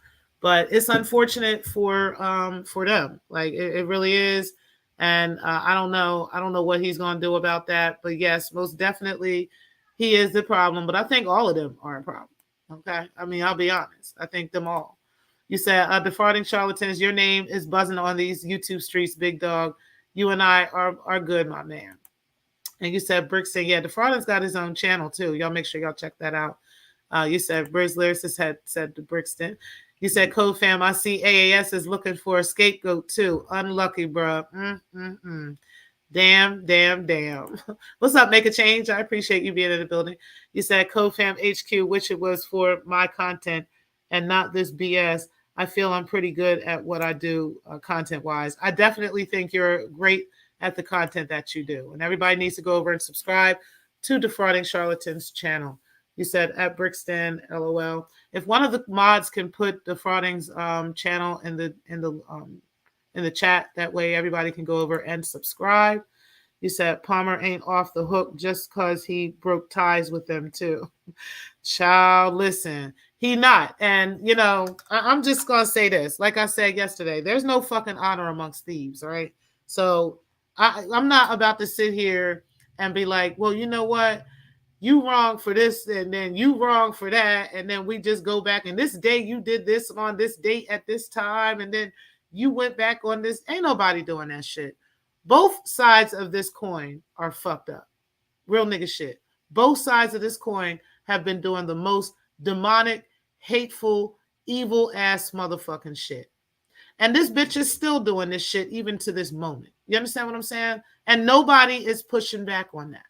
But it's unfortunate for them. Like, it really is. And I don't know what he's going to do about that. But yes, most definitely he is the problem. But I think all of them are a problem. Okay. I mean, I'll be honest. I think them all. You said, defrauding charlatans, your name is buzzing on these YouTube streets, big dog. You and I are good, my man. And you said, Brixton, yeah, defrauding's got his own channel too. Y'all make sure y'all check that out. You said, Briz Lyricist had said to Brixton. You said, CodeFam, I see AAS is looking for a scapegoat too. Unlucky, bro. Damn. What's up, Make a Change? I appreciate you being in the building. You said, CodeFam HQ, which it was for my content and not this BS. I feel I'm pretty good at what I do content-wise. I definitely think you're great at the content that you do. And everybody needs to go over and subscribe to Defrauding Charlatans channel. You said, at Brixton, LOL. If one of the mods can put Defrauding's channel in the chat, that way everybody can go over and subscribe. You said, Palmer ain't off the hook just because he broke ties with them too. Child, listen, he not. And, I'm just going to say this. Like I said yesterday, there's no fucking honor amongst thieves, right? So I'm not about to sit here and be like, well, you know what? You wrong for this, and then you wrong for that, and then we just go back, and this day you did this on this date at this time, and then you went back on this. Ain't nobody doing that shit. Both sides of this coin are fucked up. Real nigga shit. Both sides of this coin have been doing the most demonic, hateful, evil ass motherfucking shit. And this bitch is still doing this shit even to this moment. You understand what I'm saying? And nobody is pushing back on that.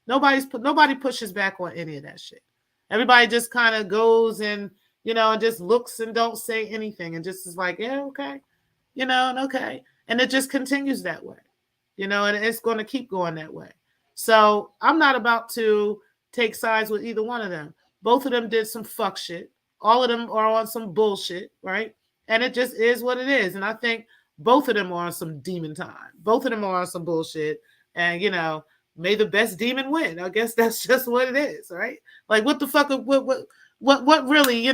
Nobody pushes back on any of that shit. Everybody just kind of goes and, and just looks and don't say anything and just is like, yeah, okay, and okay. And it just continues that way, and it's going to keep going that way. So I'm not about to take sides with either one of them. Both of them did some fuck shit. All of them are on some bullshit, right? And it just is what it is. And I think both of them are on some demon time. Both of them are on some bullshit. And, may the best demon win. I guess that's just what it is, right? Like, what the fuck? What really,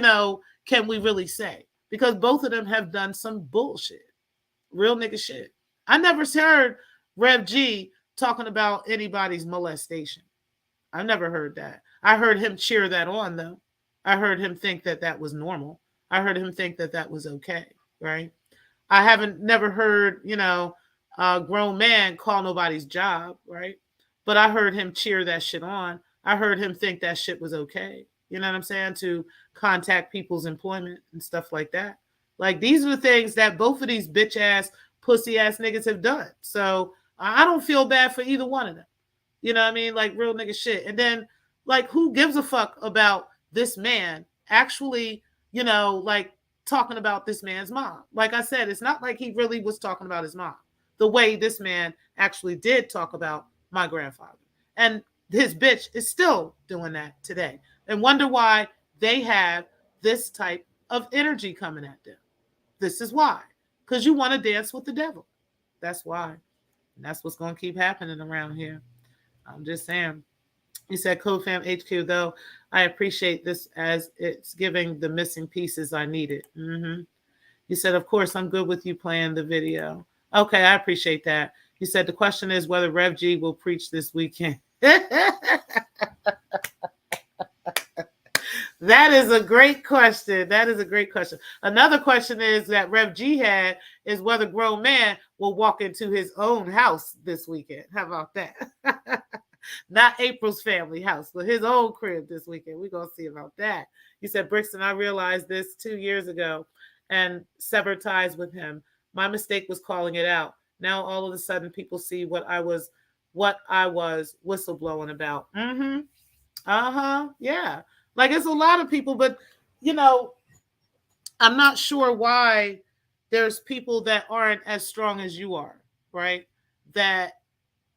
can we really say? Because both of them have done some bullshit, real nigga shit. I never heard Rev G talking about anybody's molestation. I never heard that. I heard him cheer that on, though. I heard him think that that was normal. I heard him think that that was okay, right? I haven't never heard, a grown man call nobody's job, right? But I heard him cheer that shit on. I heard him think that shit was okay. You know what I'm saying? To contact people's employment and stuff like that. Like, these are the things that both of these bitch ass, pussy ass niggas have done. So I don't feel bad for either one of them. You know what I mean? Like, real nigga shit. And then, like, who gives a fuck about this man actually, like, talking about this man's mom? Like I said, it's not like he really was talking about his mom the way this man actually did talk about my grandfather. And his bitch is still doing that today. And wonder why they have this type of energy coming at them. This is why. Because you want to dance with the devil. That's why. And that's what's going to keep happening around here. I'm just saying. He said, CodeFam HQ, though, I appreciate this as it's giving the missing pieces I needed. Mm-hmm. He said, of course, I'm good with you playing the video. Okay, I appreciate that. He said, the question is whether Rev G will preach this weekend. That is a great question. That is a great question. Another question is that Rev G had is whether Grown Man will walk into his own house this weekend. How about that? Not April's family house, but his own crib this weekend. We're going to see about that. He said, Brixton, I realized this 2 years ago and severed ties with him. My mistake was calling it out. Now all of a sudden people see what I was whistleblowing about. Mm-hmm. Uh-huh. Yeah. Like, it's a lot of people, but I'm not sure why there's people that aren't as strong as you are, right? That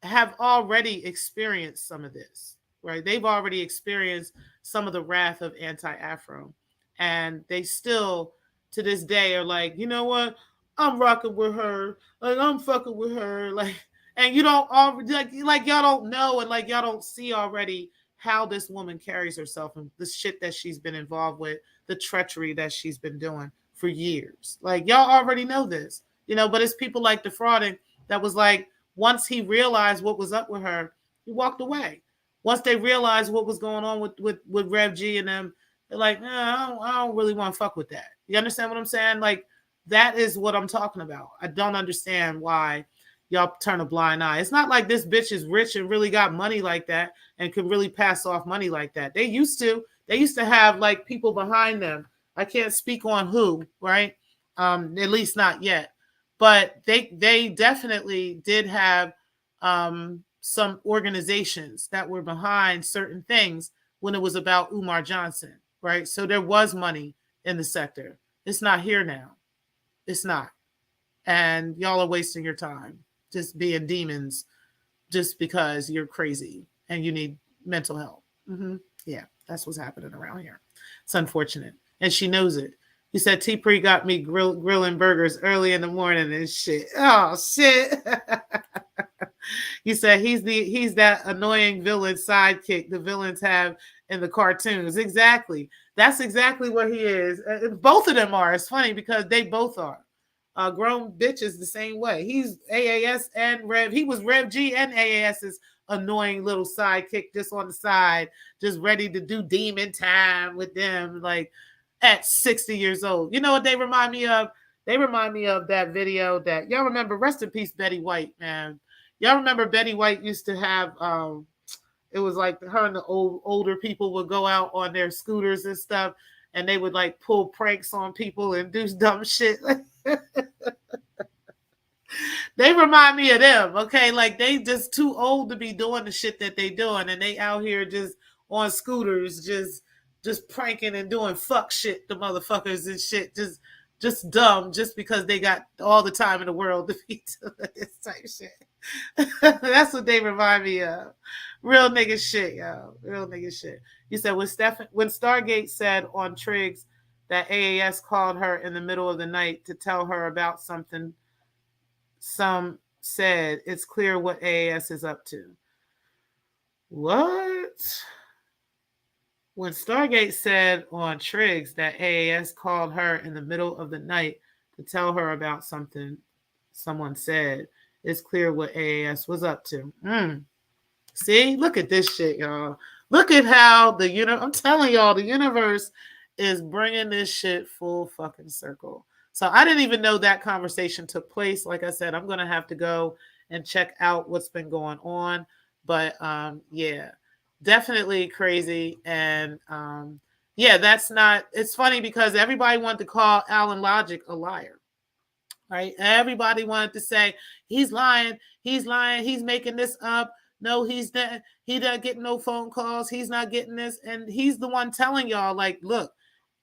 have already experienced some of this, right? They've already experienced some of the wrath of anti-Afro. And they still, to this day, are like, you know what? I'm rocking with her. Like, I'm fucking with her. Like, and you don't already, like y'all don't know, and like y'all don't see already how this woman carries herself and the shit that she's been involved with, the treachery that she's been doing for years. Like, y'all already know this, but it's people like Defrauding that was like, once he realized what was up with her, he walked away. Once they realized what was going on with Rev G and them, they're like, I don't really want to fuck with that. You understand what I'm saying? Like, that is what I'm talking about. I don't understand why y'all turn a blind eye. It's not like this bitch is rich and really got money like that and could really pass off money like that. They used to have like people behind them. I can't speak on who, right? At least not yet. But they definitely did have some organizations that were behind certain things when it was about Umar Johnson, right? So there was money in the sector. It's not here now. It's not. And y'all are wasting your time just being demons just because you're crazy and you need mental help. Mm-hmm. Yeah, that's what's happening around here. It's unfortunate. And she knows it. He said, T-Pre got me grilling burgers early in the morning and shit. Oh, shit. He said he's that annoying villain sidekick the villains have in the cartoons. Exactly. That's exactly what he is. Both of them are. It's funny because they both are. Grownb'Tch is the same way. He's AAS and Rev. He was Rev G and AAS's annoying little sidekick just on the side, just ready to do demon time with them, like at 60 years old. You know what they remind me of? They remind me of that video that y'all remember. Rest in peace, Betty White, man. Y'all remember Betty White used to have it was like her and the older people would go out on their scooters and stuff, and they would like pull pranks on people and do dumb shit. They remind me of them, okay? Like they just too old to be doing the shit that they doing, and they out here just on scooters, just pranking and doing fuck shit to motherfuckers and shit, just dumb, just because they got all the time in the world to be doing this type shit. That's what they remind me of. Real nigga shit, yo. Real nigga shit. You said when Stargate said on Triggs that AAS called her in the middle of the night to tell her about something, some said it's clear what AAS is up to. What? When Stargate said on Triggs that AAS called her in the middle of the night to tell her about something, someone said it's clear what AAS was up to. See, look at this shit, y'all. Look at how I'm telling y'all, the universe is bringing this shit full fucking circle. So I didn't even know that conversation took place. Like I said, I'm going to have to go and check out what's been going on. But yeah, definitely crazy. And yeah, it's funny because everybody wanted to call Alan Logic a liar. Right? Everybody wanted to say he's lying, he's making this up. No, he's not. He doesn't get no phone calls. He's not getting this. And he's the one telling y'all, like, look,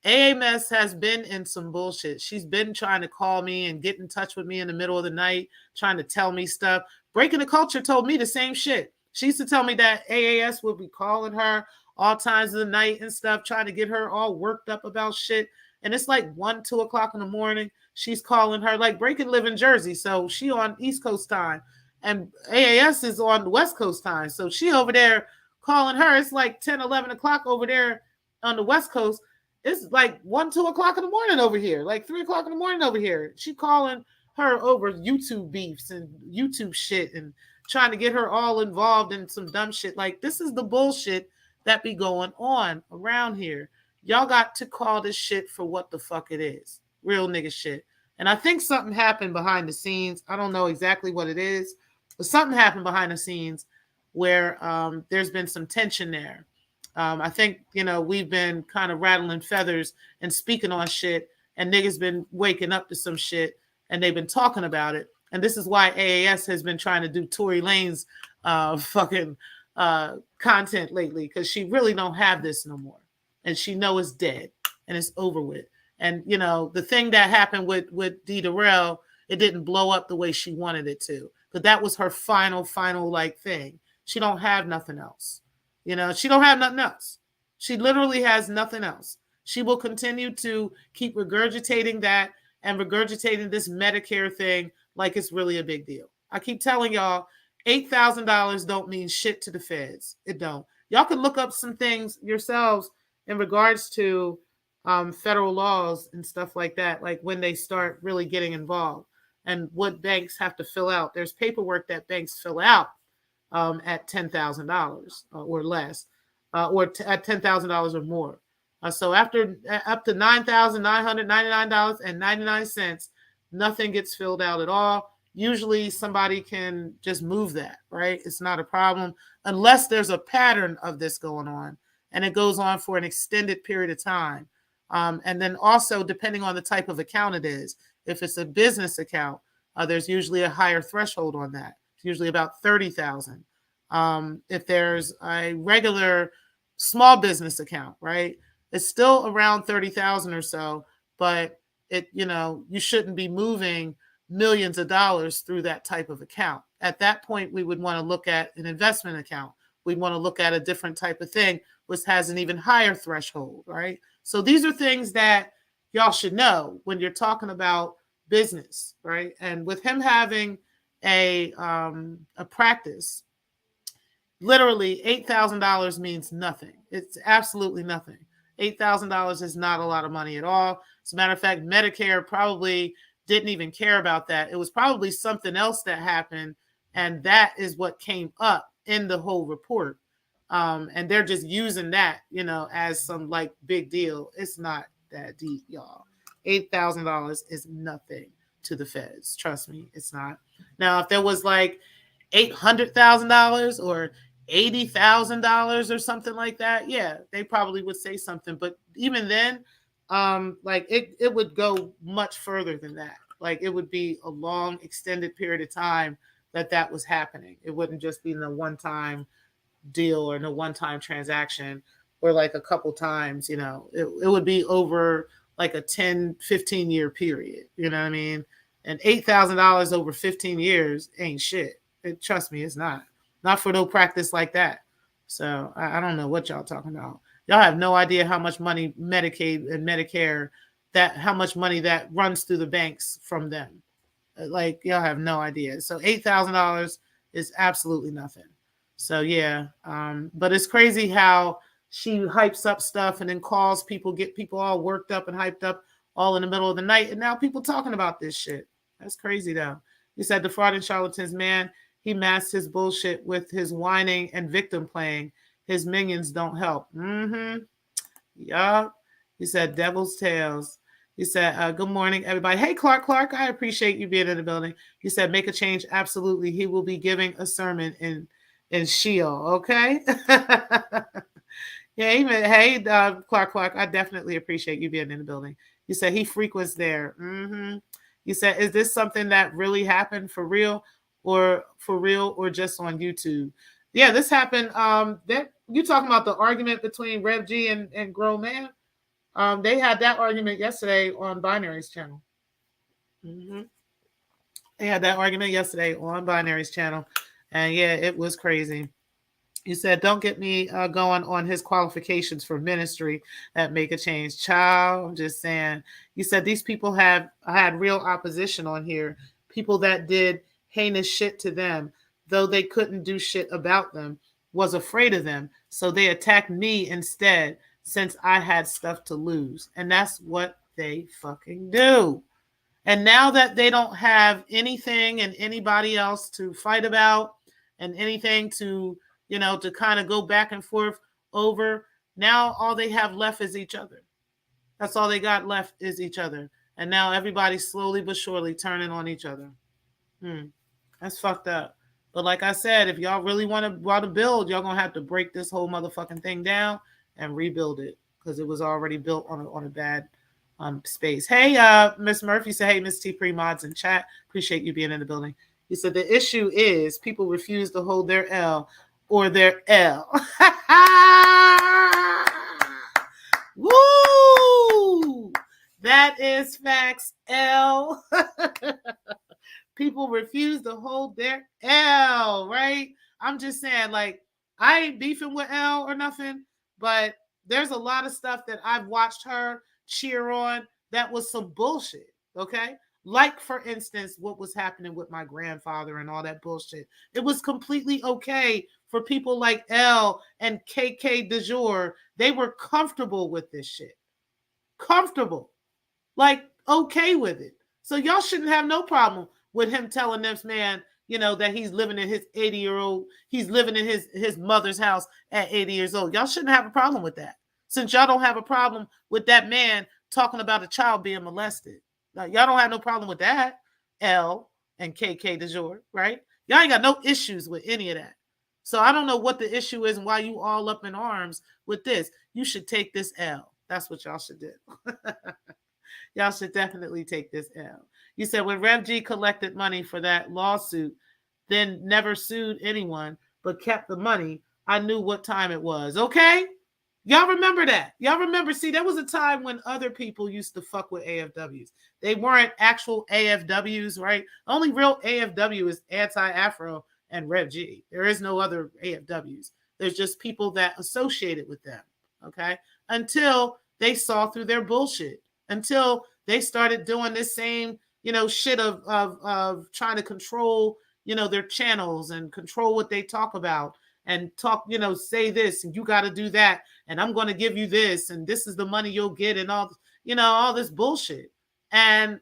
AMS has been in some bullshit. She's been trying to call me and get in touch with me in the middle of the night, trying to tell me stuff. Breaking the Culture told me the same shit. She used to tell me that AAS would be calling her all times of the night and stuff, trying to get her all worked up about shit. And it's like 1, 2 o'clock in the morning. She's calling her. Like, Breaking live in Jersey, so she on East Coast time. And AAS is on the West Coast time. So she over there calling her. It's like 10, 11 o'clock over there on the West Coast. It's like 1, 2 o'clock in the morning over here. Like 3 o'clock in the morning over here. She calling her over YouTube beefs and YouTube shit and trying to get her all involved in some dumb shit. Like, this is the bullshit that be going on around here. Y'all got to call this shit for what the fuck it is. Real nigga shit. And I think something happened behind the scenes. I don't know exactly what it is. But something happened behind the scenes where there's been some tension there. I think, we've been kind of rattling feathers and speaking on shit, and niggas been waking up to some shit, and they've been talking about it. And this is why AAS has been trying to do Tory Lane's fucking content lately, because she really don't have this no more. And she know it's dead and it's over with. And, the thing that happened with D. Darrell, it didn't blow up the way she wanted it to. But that was her final like thing. She don't have nothing else. She don't have nothing else. She literally has nothing else. She will continue to keep regurgitating that and regurgitating this Medicare thing like it's really a big deal. I keep telling y'all, $8,000 don't mean shit to the feds. It don't. Y'all can look up some things yourselves in regards to federal laws and stuff like that, like when they start really getting involved. And what banks have to fill out. There's paperwork that banks fill out at $10,000 or less, or at $10,000 or more. So after up to $9,999.99, nothing gets filled out at all. Usually somebody can just move that, right? It's not a problem unless there's a pattern of this going on and it goes on for an extended period of time. And then also, depending on the type of account it is, if it's a business account, there's usually a higher threshold on that. It's usually about $30,000. If there's a regular small business account, right, it's still around $30,000 or so, but you shouldn't be moving millions of dollars through that type of account. At that point, we would want to look at an investment account. We'd want to look at a different type of thing, which has an even higher threshold, right? So these are things that y'all should know when you're talking about business, right? And with him having a practice, literally $8,000 means nothing. It's absolutely nothing. $8,000 is not a lot of money at all. As a matter of fact, Medicare probably didn't even care about that. It was probably something else that happened, and that is what came up in the whole report. And they're just using that, as some like big deal. It's not that deep, y'all. $8,000 is nothing to the feds. Trust me, it's not. Now, if there was like $800,000 or $80,000 or something like that, yeah, they probably would say something. But even then, like it would go much further than that. Like it would be a long, extended period of time that was happening. It wouldn't just be in a one-time deal or in a one-time transaction or like a couple times, it would be over like a 10-15 year period. You know what I mean? And $8,000 over 15 years ain't shit. Trust me, it's not for no practice like that. So I don't know what y'all talking about. Y'all have no idea how much money Medicaid and Medicare, how much money that runs through the banks from them. Like y'all have no idea. So $8,000 is absolutely nothing. So yeah, but it's crazy how she hypes up stuff and then calls people, get people all worked up and hyped up all in the middle of the night, and now people talking about this shit. That's crazy though. He said the fraud and charlatans, man, he masked his bullshit with his whining and victim playing. His minions don't help. Yup. He said devil's tales. He said, good morning, everybody. Hey, Clark, I appreciate you being in the building. He said, make a change. Absolutely. He will be giving a sermon in Sheol. Okay. Yeah, even, hey, Clark, I definitely appreciate you being in the building. He said he frequents there. He said, is this something that really happened for real or just on YouTube? Yeah, this happened. That you talking about the argument between Rev G and Grown Man? They had that argument yesterday on Binary's channel. They had that argument yesterday on Binary's channel, and yeah, it was crazy. He said, don't get me going on his qualifications for ministry that make a change. Child, I'm just saying. He said, these people had real opposition on here. People that did heinous shit to them, though they couldn't do shit about them, was afraid of them. So they attacked me instead since I had stuff to lose. And that's what they fucking do. And now that they don't have anything and anybody else to fight about and anything to kind of go back and forth over. Now all they have left is each other. That's all they got left is each other. And now everybody's slowly but surely turning on each other. That's fucked up. But like I said, if y'all really want to build, y'all going to have to break this whole motherfucking thing down and rebuild it because it was already built on a bad space. Hey, Miss Murphy said, hey, Miss T Pre-Mods in chat. Appreciate you being in the building. He said the issue is people refuse to hold their L or their L. Woo! That is facts, L. People refuse to hold their L, right? I'm just saying, like, I ain't beefing with L or nothing, but there's a lot of stuff that I've watched her cheer on that was some bullshit, okay? Like, for instance, what was happening with my grandfather and all that bullshit. It was completely okay for people like L and KK de jour. They were comfortable with this shit. Comfortable. Like, okay with it. So y'all shouldn't have no problem with him telling this man, that he's living in his 80-year-old, he's living in his mother's house at 80 years old. Y'all shouldn't have a problem with that. Since y'all don't have a problem with that man talking about a child being molested. Now, y'all don't have no problem with that, L and KK de jour, right? Y'all ain't got no issues with any of that. So I don't know what the issue is and why you all up in arms with this. You should take this L. That's what y'all should do. Y'all should definitely take this L. You said when Rev G collected money for that lawsuit, then never sued anyone, but kept the money, I knew what time it was. Okay? Y'all remember that. Y'all remember, see, there was a time when other people used to fuck with AFWs. They weren't actual AFWs, right? Only real AFW is Anti-Afro and Rev G. There is no other AFWs. There's just people that associated with them, okay? Until they saw through their bullshit. Until they started doing this same, shit of trying to control, their channels and control what they talk about. And talk, say this, and you got to do that, and I'm going to give you this, and this is the money you'll get, and all this bullshit. And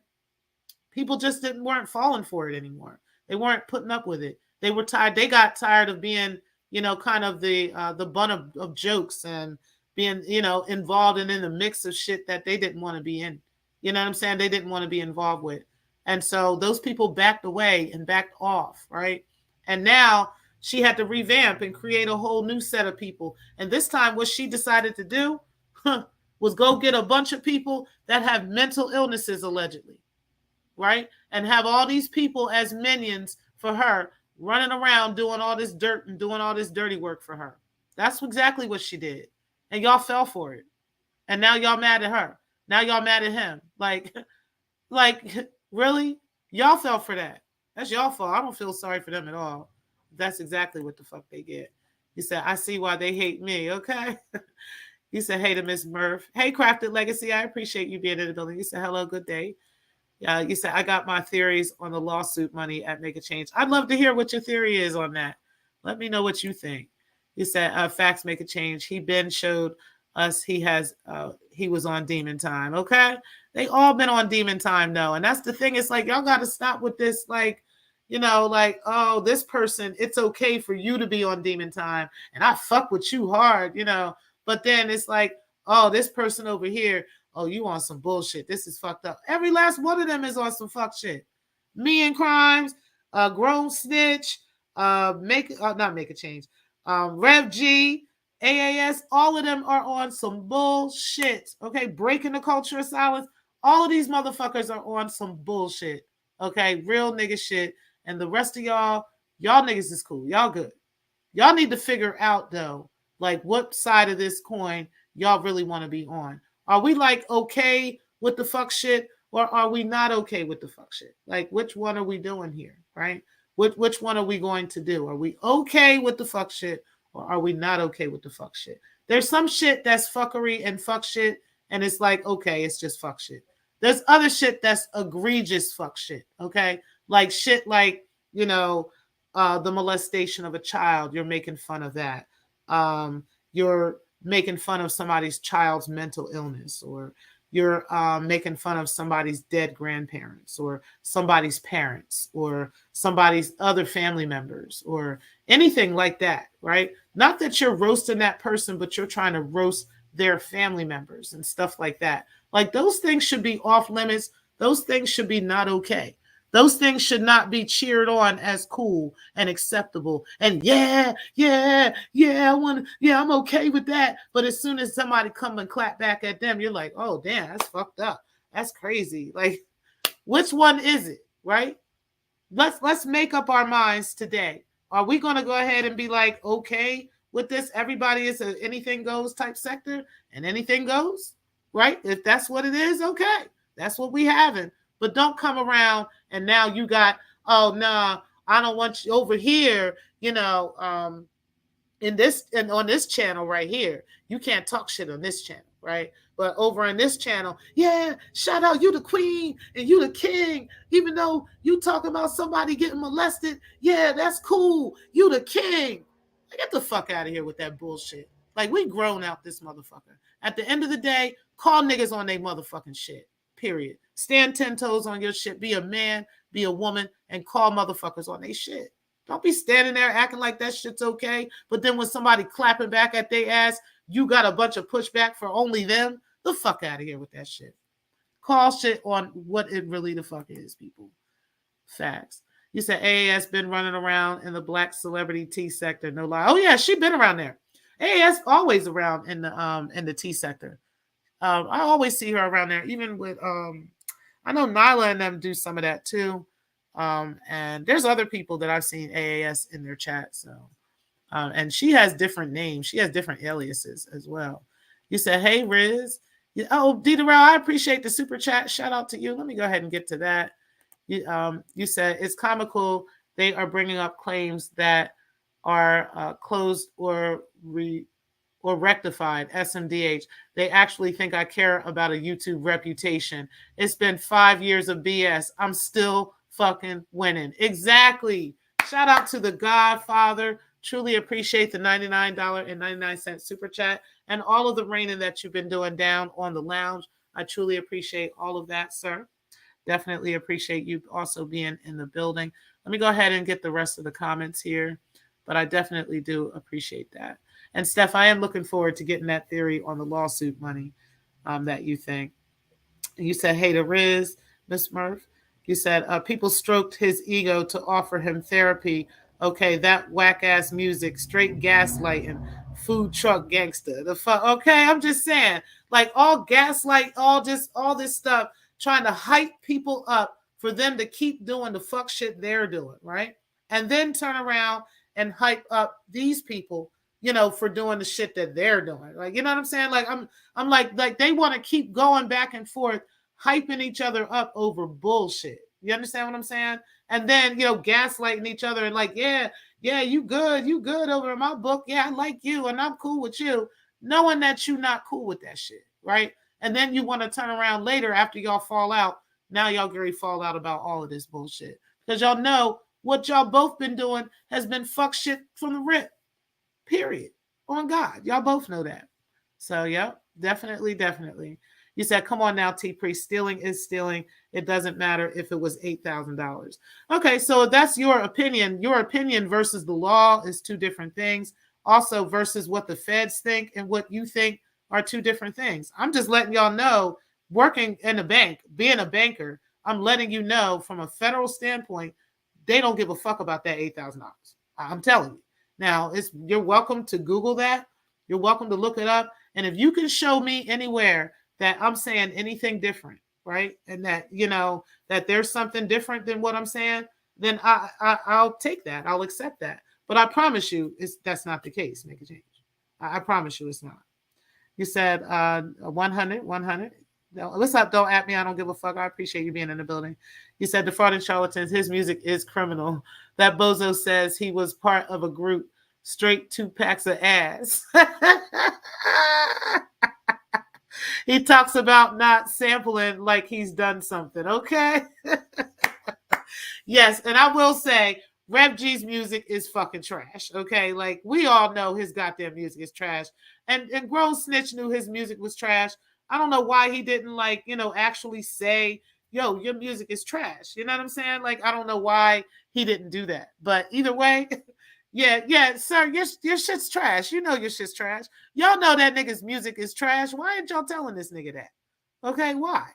people just weren't falling for it anymore. They weren't putting up with it. They were tired. They got tired of being, kind of the butt of jokes and being, involved in the mix of shit that they didn't want to be in. You know what I'm saying? They didn't want to be involved with. And so those people backed away and backed off, right? And now she had to revamp and create a whole new set of people. And this time what she decided to do was go get a bunch of people that have mental illnesses, allegedly. right? And have all these people as minions for her, running around doing all this dirt and doing all this dirty work for her. That's exactly what she did. And y'all fell for it. And now y'all mad at her. Now y'all mad at him. Like, really? Y'all fell for that. That's y'all fault. I don't feel sorry for them at all. That's exactly what the fuck they get. He said, I see why they hate me, okay? He said, hey to Miss Murph. Hey, Crafted Legacy, I appreciate you being in the building. He said, hello, good day. You said, I got my theories on the lawsuit money at Make a Change. I'd love to hear what your theory is on that. Let me know what you think. You said, facts make a change. He been showed us he was on demon time. Okay. They all been on demon time though. And that's the thing. It's like, y'all got to stop with this. Like, oh, this person, it's okay for you to be on demon time. And I fuck with you hard, but then it's like, oh, this person over here, oh, you on some bullshit. This is fucked up. Every last one of them is on some fuck shit. Me and Crimes, Grownb'Tch, not Make a Change, Rev G, AAS, all of them are on some bullshit. Okay, breaking the culture of silence. All of these motherfuckers are on some bullshit. Okay, real nigga shit. And the rest of y'all niggas is cool. Y'all good. Y'all need to figure out though, like what side of this coin y'all really want to be on. Are we like okay with the fuck shit, or are we not okay with the fuck shit? Like, which one are we doing here, right? Which one are we going to do? Are we okay with the fuck shit, or are we not okay with the fuck shit? There's some shit that's fuckery and fuck shit, and it's like, okay, it's just fuck shit. There's other shit that's egregious fuck shit, okay? Like shit like, the molestation of a child. You're making fun of that. You're making fun of somebody's child's mental illness, or you're making fun of somebody's dead grandparents, or somebody's parents, or somebody's other family members, or anything like that, right? Not that you're roasting that person, but you're trying to roast their family members and stuff like that. Like, those things should be off limits. Those things should be not okay. Those things should not be cheered on as cool and acceptable. And I'm okay with that. But as soon as somebody come and clap back at them, you're like, oh, damn, that's fucked up. That's crazy. Like, which one is it, right? Let's make up our minds today. Are we going to go ahead and be like, okay with this? Everybody is an anything goes type sector, and anything goes, right? If that's what it is, okay. That's what we having. But don't come around and now you got, oh, no, I don't want you over here, in this and on this channel right here. You can't talk shit on this channel, right? But over in this channel, yeah, shout out, you the queen and you the king. Even though you talking about somebody getting molested, yeah, that's cool. You the king. Get the fuck out of here with that bullshit. Like, we grown out this motherfucker. At the end of the day, call niggas on they motherfucking shit. Period. Stand 10 toes on your shit. Be a man, be a woman, and call motherfuckers on their shit. Don't be standing there acting like that shit's okay. But then when somebody clapping back at their ass, you got a bunch of pushback for only them. The fuck out of here with that shit. Call shit on what it really the fuck is, people. Facts. You said AAS been running around in the black celebrity T sector. No lie. Oh yeah, she been around there. AAS always around in the T sector. I always see her around there, even with I know Nyla and them do some of that too. And there's other people that I've seen AAS in their chat. So, and she has different names. She has different aliases as well. You said, hey, Riz. Oh, Dita Rao, I appreciate the super chat. Shout out to you. Let me go ahead and get to that. You said it's comical. They are bringing up claims that are closed or rectified, SMDH. They actually think I care about a YouTube reputation. It's been 5 years of BS. I'm still fucking winning. Exactly. Shout out to the Godfather. Truly appreciate the $99.99 super chat and all of the raining that you've been doing down on the lounge. I truly appreciate all of that, sir. Definitely appreciate you also being in the building. Let me go ahead and get the rest of the comments here, but I definitely do appreciate that. And Steph, I am looking forward to getting that theory on the lawsuit money that you think. You said, hey to Riz, Miss Murph. You said, people stroked his ego to offer him therapy. Okay, that whack-ass music, straight gaslighting, food truck gangster. The fuck. Okay, I'm just saying, like all gaslight, all this stuff, trying to hype people up for them to keep doing the fuck shit they're doing, right? And then turn around and hype up these people, for doing the shit that they're doing. Like, you know what I'm saying? Like, I'm like they want to keep going back and forth, hyping each other up over bullshit. You understand what I'm saying? And then, gaslighting each other and like, yeah, you good over in my book. Yeah, I like you and I'm cool with you, knowing that you're not cool with that shit, right? And then you want to turn around later after y'all fall out. Now y'all get ready to fall out about all of this bullshit. Because y'all know what y'all both been doing has been fuck shit from the rip. Period. On God. Y'all both know that. So, yeah, definitely. You said, come on now, T-Priest. Stealing is stealing. It doesn't matter if it was $8,000. Okay, so that's your opinion. Your opinion versus the law is two different things. Also, versus what the feds think and what you think are two different things. I'm just letting y'all know, working in a bank, being a banker, I'm letting you know from a federal standpoint, they don't give a fuck about that $8,000. I'm telling you. Now, you're welcome to Google that. You're welcome to look it up. And if you can show me anywhere that I'm saying anything different, right? And that, that there's something different than what I'm saying, then I'll take that. I'll accept that. But I promise you, that's not the case. Make a change. I promise you it's not. You said 100. No, what's up? Don't at me. I don't give a fuck. I appreciate you being in the building. You said defrauding charlatans. His music is criminal. That bozo says he was part of a group. Straight 2 packs of ass. He talks about not sampling like he's done something. Okay. Yes, and I will say, Rev G's music is fucking trash. Okay, like we all know his goddamn music is trash, and Grown Snitch knew his music was trash. I don't know why he didn't actually say, "Yo, your music is trash." You know what I'm saying? Like I don't know why he didn't do that. But either way, yeah, sir, your shit's trash. You know your shit's trash. Y'all know that nigga's music is trash. Why ain't y'all telling this nigga that? Okay, why?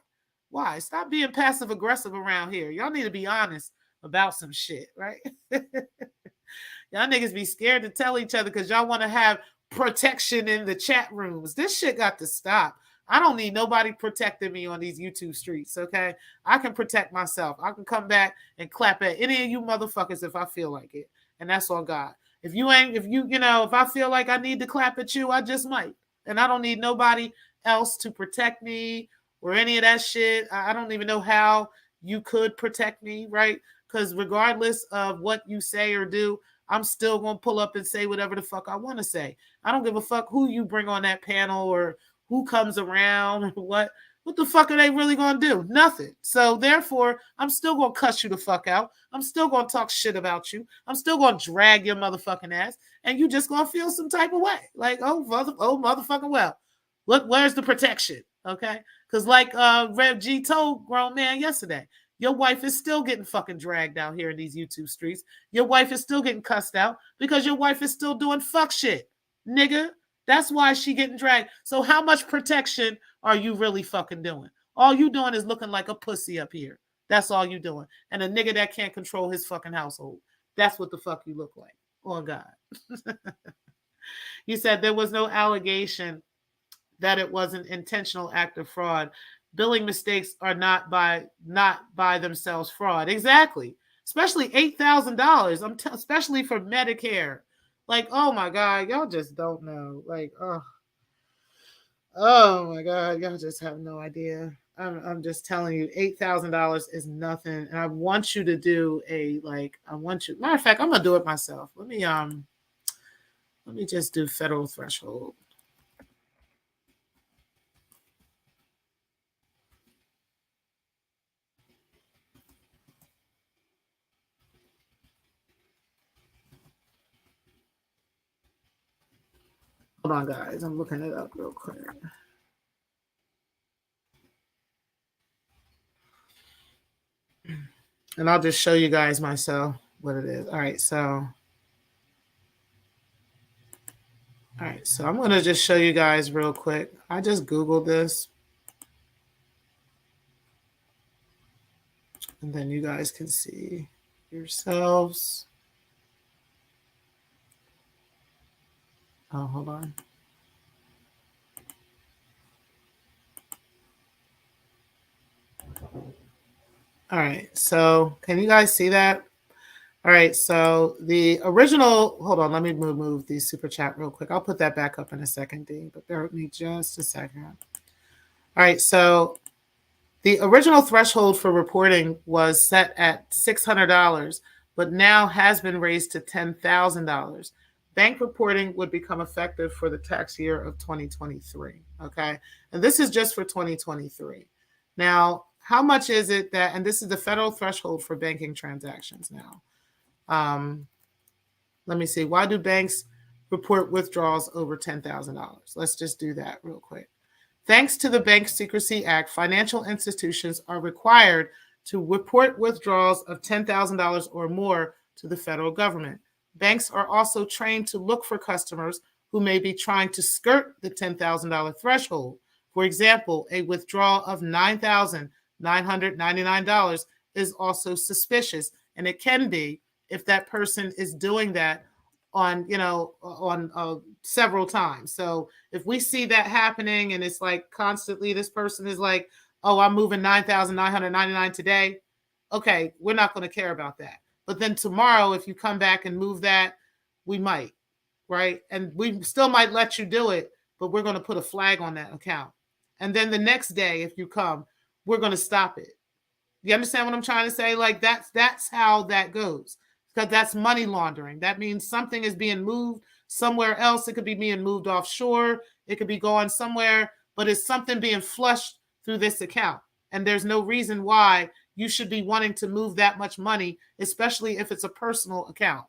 Why? Stop being passive aggressive around here. Y'all need to be honest about some shit, right? Y'all niggas be scared to tell each other because y'all want to have protection in the chat rooms. This shit got to stop. I don't need nobody protecting me on these YouTube streets, okay? I can protect myself. I can come back and clap at any of you motherfuckers if I feel like it. And that's on God. If I feel like I need to clap at you, I just might. And I don't need nobody else to protect me or any of that shit. I don't even know how you could protect me, right? Because regardless of what you say or do, I'm still going to pull up and say whatever the fuck I want to say. I don't give a fuck who you bring on that panel or who comes around or what. What the fuck are they really going to do? Nothing. So therefore, I'm still going to cuss you the fuck out. I'm still going to talk shit about you. I'm still going to drag your motherfucking ass. And you just going to feel some type of way. Like, oh motherfucking well. Look, where's the protection? Okay? Because like Rev G told Grown Man yesterday, your wife is still getting fucking dragged out here in these YouTube streets. Your wife is still getting cussed out because your wife is still doing fuck shit. Nigga, that's why she getting dragged. So how much protection are you really fucking doing? All you doing is looking like a pussy up here. That's all you doing. And a nigga that can't control his fucking household. That's what the fuck you look like. Oh, God. You said there was no allegation that it was an intentional act of fraud. Billing mistakes are not by themselves fraud. Exactly. Especially $8,000. Especially for Medicare. Like, oh my God, y'all just don't know. Like, oh my God, y'all just have no idea. I'm just telling you, $8,000 is nothing. And I want you to do matter of fact, I'm gonna do it myself. Let me just do federal threshold. Hold on, guys. I'm looking it up real quick. And I'll just show you guys myself what it is. All right, so I'm going to just show you guys real quick. I just Googled this. And then you guys can see yourselves. Oh, hold on. All right. So can you guys see that? All right. So the original, hold on, let me move the super chat real quick. I'll put that back up in a second, D, but bear with me just a second. All right. So the original threshold for reporting was set at $600, but now has been raised to $10,000. Bank reporting would become effective for the tax year of 2023. Okay. And this is just for 2023. Now, how much is it that, and this is the federal threshold for banking transactions now. Let me see. Why do banks report withdrawals over $10,000? Let's just do that real quick. Thanks to the Bank Secrecy Act, financial institutions are required to report withdrawals of $10,000 or more to the federal government. Banks are also trained to look for customers who may be trying to skirt the $10,000 threshold. For example, a withdrawal of $9,999 is also suspicious, and it can be if that person is doing that on several times. So if we see that happening and it's like constantly this person is like, oh, I'm moving 9,999 today, okay, we're not going to care about that. But then tomorrow, if you come back and move that, we might, right? And we still might let you do it, but we're going to put a flag on that account. And then the next day, if you come, we're going to stop it. You understand what I'm trying to say? Like that's how that goes, because that's money laundering. That means something is being moved somewhere else. It could be being moved offshore. It could be going somewhere, but it's something being flushed through this account. And there's no reason why you should be wanting to move that much money, especially if it's a personal account.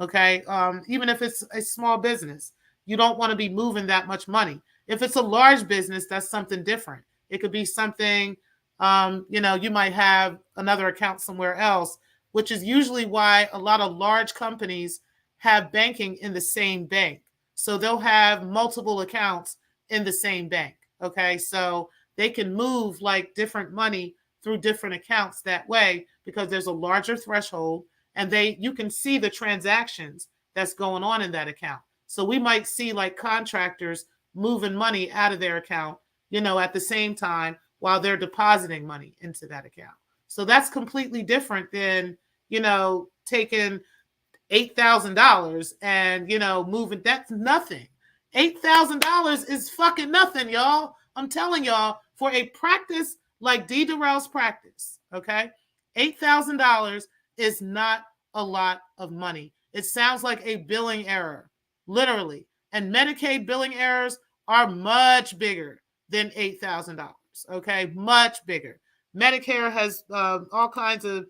Okay. Even if it's a small business, you don't want to be moving that much money. If it's a large business, that's something different. It could be something, you might have another account somewhere else, which is usually why a lot of large companies have banking in the same bank. So they'll have multiple accounts in the same bank. Okay. So they can move like different money through different accounts that way because there's a larger threshold and you can see the transactions that's going on in that account. So we might see like contractors moving money out of their account, at the same time while they're depositing money into that account. So that's completely different than, taking $8,000 and, moving. That's nothing. $8,000 is fucking nothing, y'all. I'm telling y'all, for a practice like D. Durrell's practice, okay, $8,000 is not a lot of money. It sounds like a billing error, literally. And Medicaid billing errors are much bigger than $8,000, okay, much bigger. Medicare has all kinds of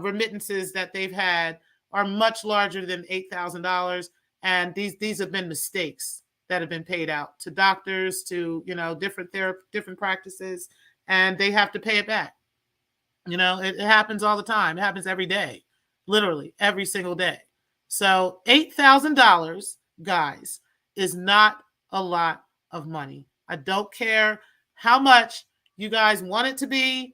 remittances that they've had are much larger than $8,000, and these have been mistakes that have been paid out to doctors, to different practices, and they have to pay it back. It happens all the time. It happens every day, literally every single day. So $8,000, guys, is not a lot of money. I don't care how much you guys want it to be,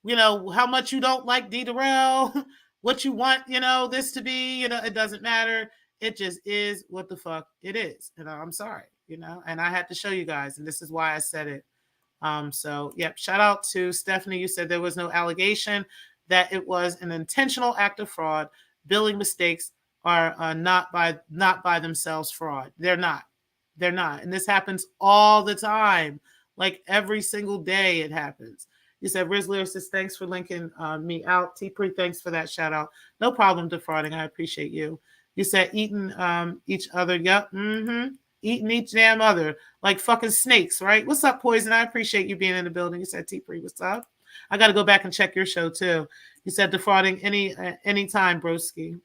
how much you don't like D. Durrell, what you want, this to be, it doesn't matter. It just is what the fuck it is. I'm sorry, and I had to show you guys, and this is why I said it. So, yep, shout out to Stephanie. You said there was no allegation, that it was an intentional act of fraud. Billing mistakes are not by themselves fraud. They're not. And this happens all the time. Like every single day it happens. You said, Riz Lear says, thanks for linking me out. T-Pre, thanks for that shout out. No problem defrauding. I appreciate you. You said eating each other. Yep. Eating each damn other like fucking snakes, right? What's up, Poison? I appreciate you being in the building. You said, T-Pre, what's up? I got to go back and check your show too. You said defrauding anytime, broski.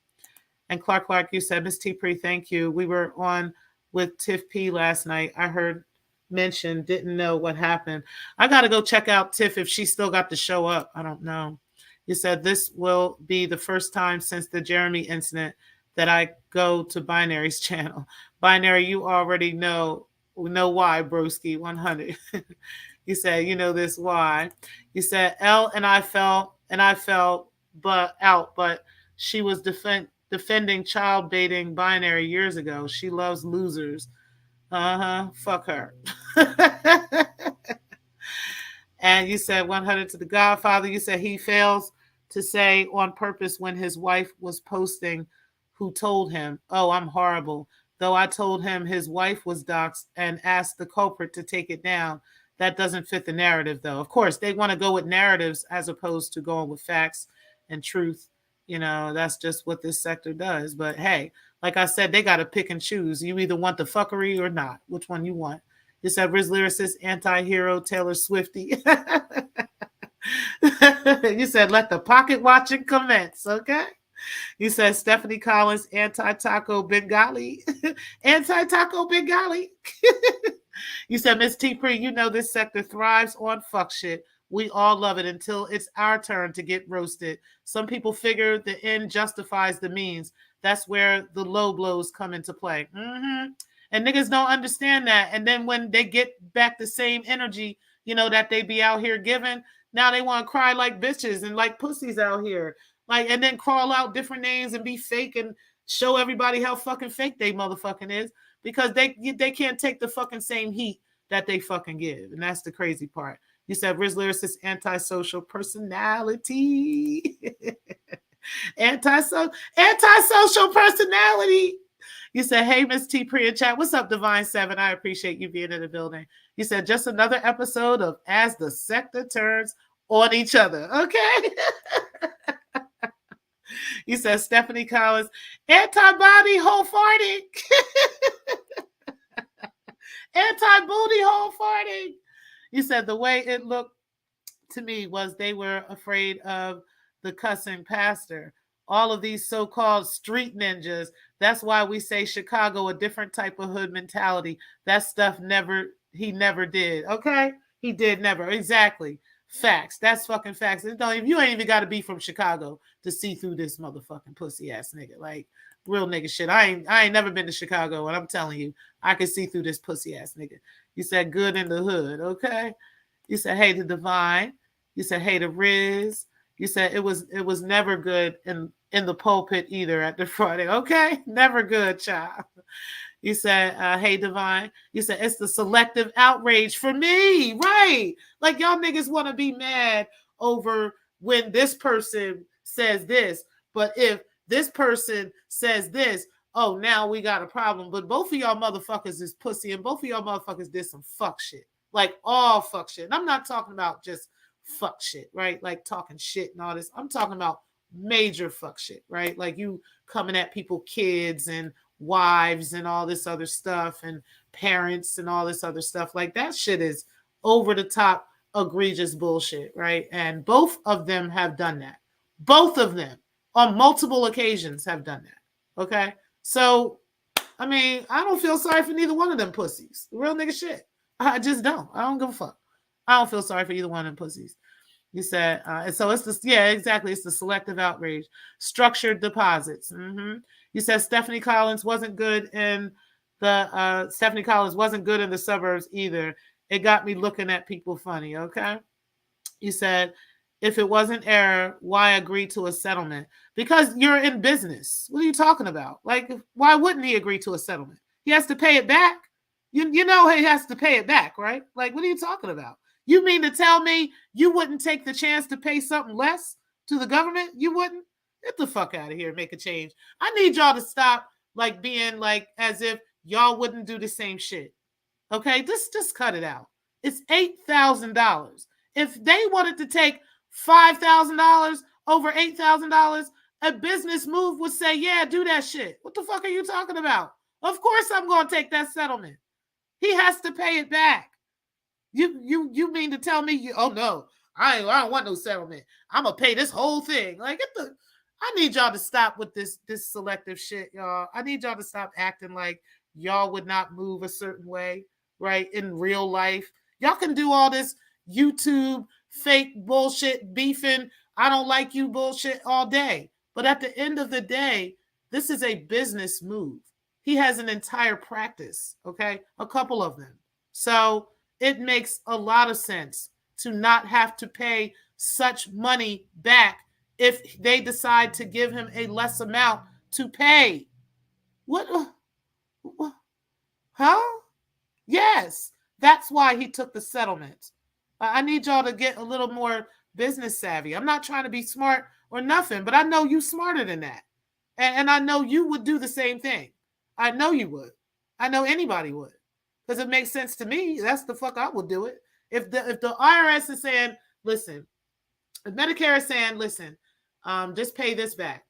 And Clark, you said, Miss T-Pre, thank you. We were on with Tiff P last night. I heard mentioned, didn't know what happened. I got to go check out Tiff if she still got to show up. I don't know. You said this will be the first time since the Jeremy incident that I go to Binary's channel. Binary, you already know why, broski 100. You said, this why. You said L and I fell but she was defending child baiting Binary years ago. She loves losers. Fuck her. And you said 100 to the Godfather. You said he fails to say on purpose when his wife was posting who told him, "Oh, I'm horrible." Though I told him his wife was doxxed and asked the culprit to take it down. That doesn't fit the narrative, though. Of course, they want to go with narratives as opposed to going with facts and truth. That's just what this sector does. But hey, like I said, they got to pick and choose. You either want the fuckery or not. Which one you want? You said Riz Lyricist, anti-hero, Taylor Swifty. You said let the pocket watching commence, okay? You said Stephanie Collins, anti-taco Bengali. Anti-taco Bengali. You said Miss T. Pre, this sector thrives on fuck shit. We all love it until it's our turn to get roasted. Some people figure the end justifies the means. That's where the low blows come into play. And niggas don't understand that. And then when they get back the same energy, that they be out here giving, now they want to cry like bitches and like pussies out here. And then crawl out different names and be fake and show everybody how fucking fake they motherfucking is because they can't take the fucking same heat that they fucking give. And that's the crazy part. You said Riz Lyricist, antisocial personality. Antisocial personality. You said, hey, Miss T. Priya Chat. What's up, Divine 7? I appreciate you being in the building. You said, just another episode of As the Sector Turns on Each Other. Okay. You said, Stephanie Collins, anti-body hole farting. Anti-booty hole farting. You said, the way it looked to me was they were afraid of the cussing pastor. All of these so-called street ninjas. That's why we say Chicago, a different type of hood mentality. That stuff he never did. Okay? He did never. Exactly. Facts. That's fucking facts. You ain't even got to be from Chicago to see through this motherfucking pussy ass nigga. Like real nigga shit. I ain't never been to Chicago, and I'm telling you, I can see through this pussy ass nigga. You said good in the hood. Okay? You said hey to Divine. You said hey to Riz. You said it was never good in the pulpit either at the Friday. Okay? Never good, child. You said, hey, Divine. You said, it's the selective outrage for me. Right. Like y'all niggas want to be mad over when this person says this. But if this person says this, oh, now we got a problem. But both of y'all motherfuckers is pussy and both of y'all motherfuckers did some fuck shit. Like all fuck shit. And I'm not talking about just fuck shit, right? Like talking shit and all this. I'm talking about major fuck shit, right? Like you coming at people, kids and wives and all this other stuff and parents and all this other stuff. Like that shit is over the top egregious bullshit, right? And both of them have done that. Both of them on multiple occasions have done that. Okay? So, I mean, I don't feel sorry for neither one of them pussies. Real nigga shit. I just don't. I don't give a fuck. I don't feel sorry for either one of them pussies. You said, and so it's the, yeah, exactly. It's the selective outrage. Structured deposits. You said Stephanie Collins wasn't good in the suburbs either. It got me looking at people funny. Okay. You said, if it wasn't error, why agree to a settlement? Because you're in business. What are you talking about? Like, why wouldn't he agree to a settlement? He has to pay it back. You know he has to pay it back, right? Like, what are you talking about? You mean to tell me you wouldn't take the chance to pay something less to the government? You wouldn't? Get the fuck out of here and make a change. I need y'all to stop like being like as if y'all wouldn't do the same shit. Okay? Just cut it out. It's $8,000. If they wanted to take $5,000 over $8,000, a business move would say, yeah, do that shit. What the fuck are you talking about? Of course I'm going to take that settlement. He has to pay it back. You mean to tell me oh no, I don't want no settlement. I'm gonna pay this whole thing. Like I need y'all to stop with this selective shit, y'all. I need y'all to stop acting like y'all would not move a certain way, right? In real life. Y'all can do all this YouTube fake bullshit beefing, I don't like you bullshit all day. But at the end of the day, this is a business move. He has an entire practice, okay? A couple of them. So it makes a lot of sense to not have to pay such money back if they decide to give him a less amount to pay. What? Huh? Yes. That's why he took the settlement. I need y'all to get a little more business savvy. I'm not trying to be smart or nothing, but I know you smarter than that. And I know you would do the same thing. I know you would. I know anybody would. Because it makes sense to me. That's the fuck I would do it. If the IRS is saying, listen, if Medicare is saying, listen, just pay this back.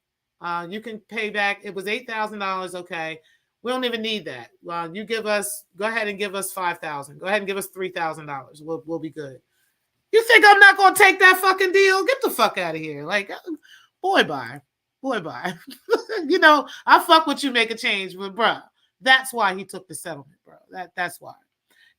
You can pay back. It was $8,000. Okay. We don't even need that. You go ahead and give us $5,000. Go ahead and give us $3,000. We'll be good. You think I'm not going to take that fucking deal? Get the fuck out of here. Like, boy, bye. You know, I fuck with you, make a change, but bruh, that's why he took the settlement, bro. That's why.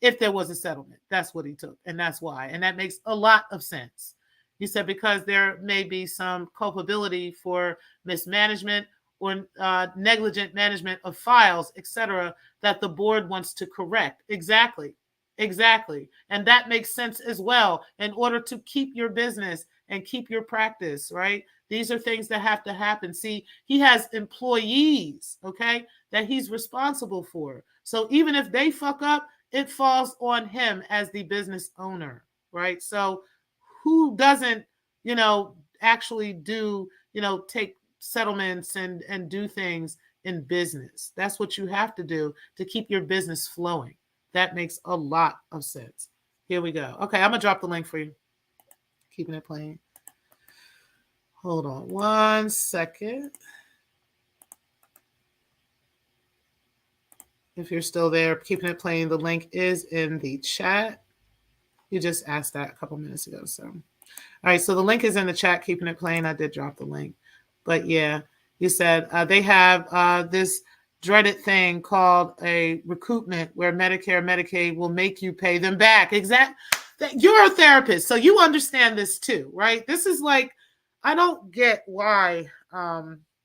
If there was a settlement, that's what he took. And that's why. And that makes a lot of sense. You said because there may be some culpability for mismanagement or negligent management of files, etc., that the board wants to correct. Exactly. And that makes sense as well in order to keep your business and keep your practice, right? These are things that have to happen. See, he has employees, okay, that he's responsible for. So even if they fuck up, it falls on him as the business owner, right? So who doesn't, you know, actually do, you know, take settlements and do things in business? That's what you have to do to keep your business flowing. That makes a lot of sense. Here we go. Okay, I'm going to drop the link for you. Keeping it playing. Hold on 1 second. If you're still there, keeping it playing, the link is in the chat. You just asked that a couple minutes ago. So, all right, so the link is in the chat, keeping it playing. I did drop the link. But yeah, you said they have this dreaded thing called a recoupment where Medicare, Medicaid will make you pay them back. Exactly. You're a therapist, so you understand this too, right? This is like, I don't get why,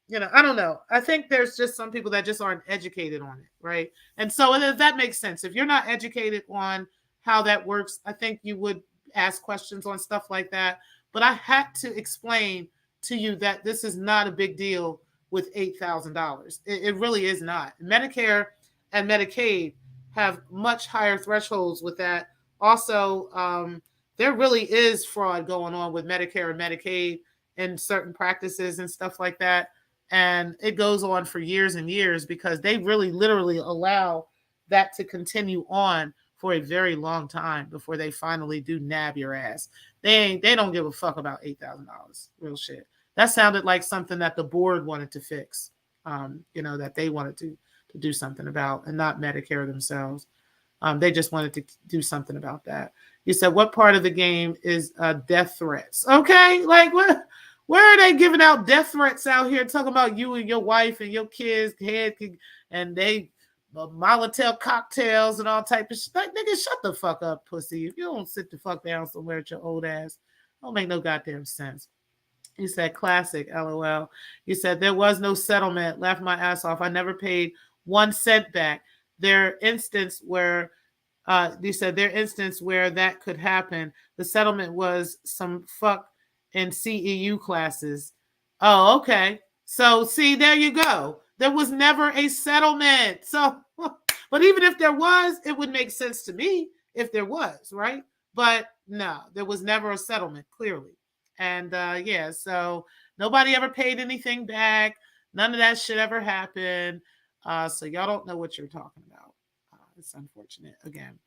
you know, I don't know. I think there's just some people that just aren't educated on it, right? And so that makes sense. If you're not educated on how that works, I think you would ask questions on stuff like that. But I had to explain to you that this is not a big deal with $8,000. It really is not. Medicare and Medicaid have much higher thresholds with that. Also, there really is fraud going on with Medicare and Medicaid in certain practices and stuff like that. And it goes on for years and years because they really literally allow that to continue on for a very long time before they finally do nab your ass. They don't give a fuck about $8,000. Real shit. That sounded like something that the board wanted to fix, you know, that they wanted to do something about, and not Medicare themselves. They just wanted to do something about that. You said, what part of the game is death threats? Okay, like what? Where are they giving out death threats out here, talking about you and your wife and your kids' head, and they Molotov cocktails and all type of shit? Like, nigga, shut the fuck up, pussy. If you don't sit the fuck down somewhere at your old ass, don't make no goddamn sense. You said classic, LOL. You said there was no settlement. Laughed my ass off. I never paid 1 cent back. You said their instance where that could happen. The settlement was some fuck in CEU classes. Oh, okay. So see, there you go. There was never a settlement. So, but even if there was, it would make sense to me if there was, right? But no, there was never a settlement, clearly. And yeah, so nobody ever paid anything back. None of that shit ever happened. So y'all don't know what you're talking about. It's unfortunate. Again,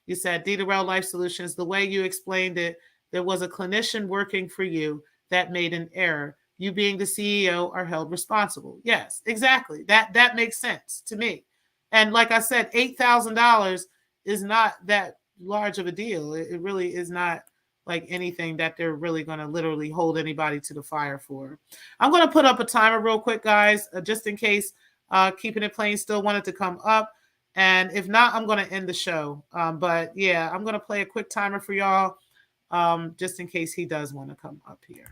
you said D2Rel Life Solutions, the way you explained it, there was a clinician working for you that made an error. You being the CEO are held responsible. Yes, exactly. That makes sense to me. And like I said, $8,000 is not that large of a deal. It really is not like anything that they're really going to literally hold anybody to the fire for. I'm going to put up a timer real quick, guys, just in case Keeping It Plain still wanted to come up. And if not, I'm going to end the show. But yeah, I'm going to play a quick timer for y'all, just in case he does want to come up here.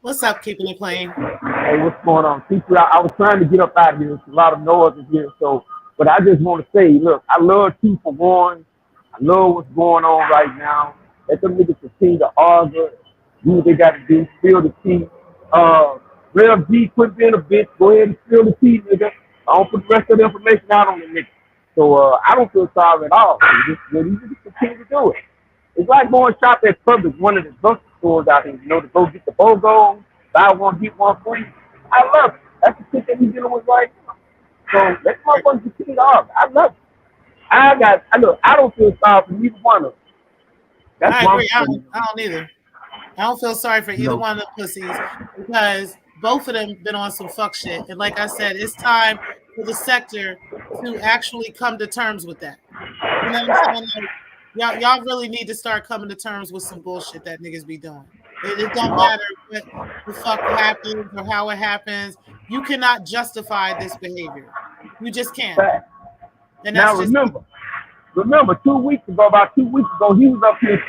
What's up, keeping it plain? Hey, what's going on? I was trying to get up out of here. There's a lot of noise in here. So, but I just want to say, look, I love 2 for 1. I love what's going on right now. Let them niggas continue to argue. Do what they got to do. Spill the tea. Rev G, quit being a bitch. Go ahead and spill the tea, nigga. I don't put the rest of the information out on the nigga. So, I don't feel sorry at all. You just continue to do it. It's like going shop at Publix, one of the grocery stores out here, you know, to go get the BOGO, buy one, get one free. I love it. That's the shit that we dealing with right now. So let's motherfuckers continue to argue. I love it. I don't feel sorry for either one of them. That's I agree. I don't either. I don't feel sorry for either one of the pussies because both of them been on some fuck shit. And like I said, it's time for the sector to actually come to terms with that. You know what I'm saying? Like, y'all really need to start coming to terms with some bullshit that niggas be doing. It don't matter what the fuck happens or how it happens. You cannot justify this behavior. You just can't. And now remember, about 2 weeks ago, he was up here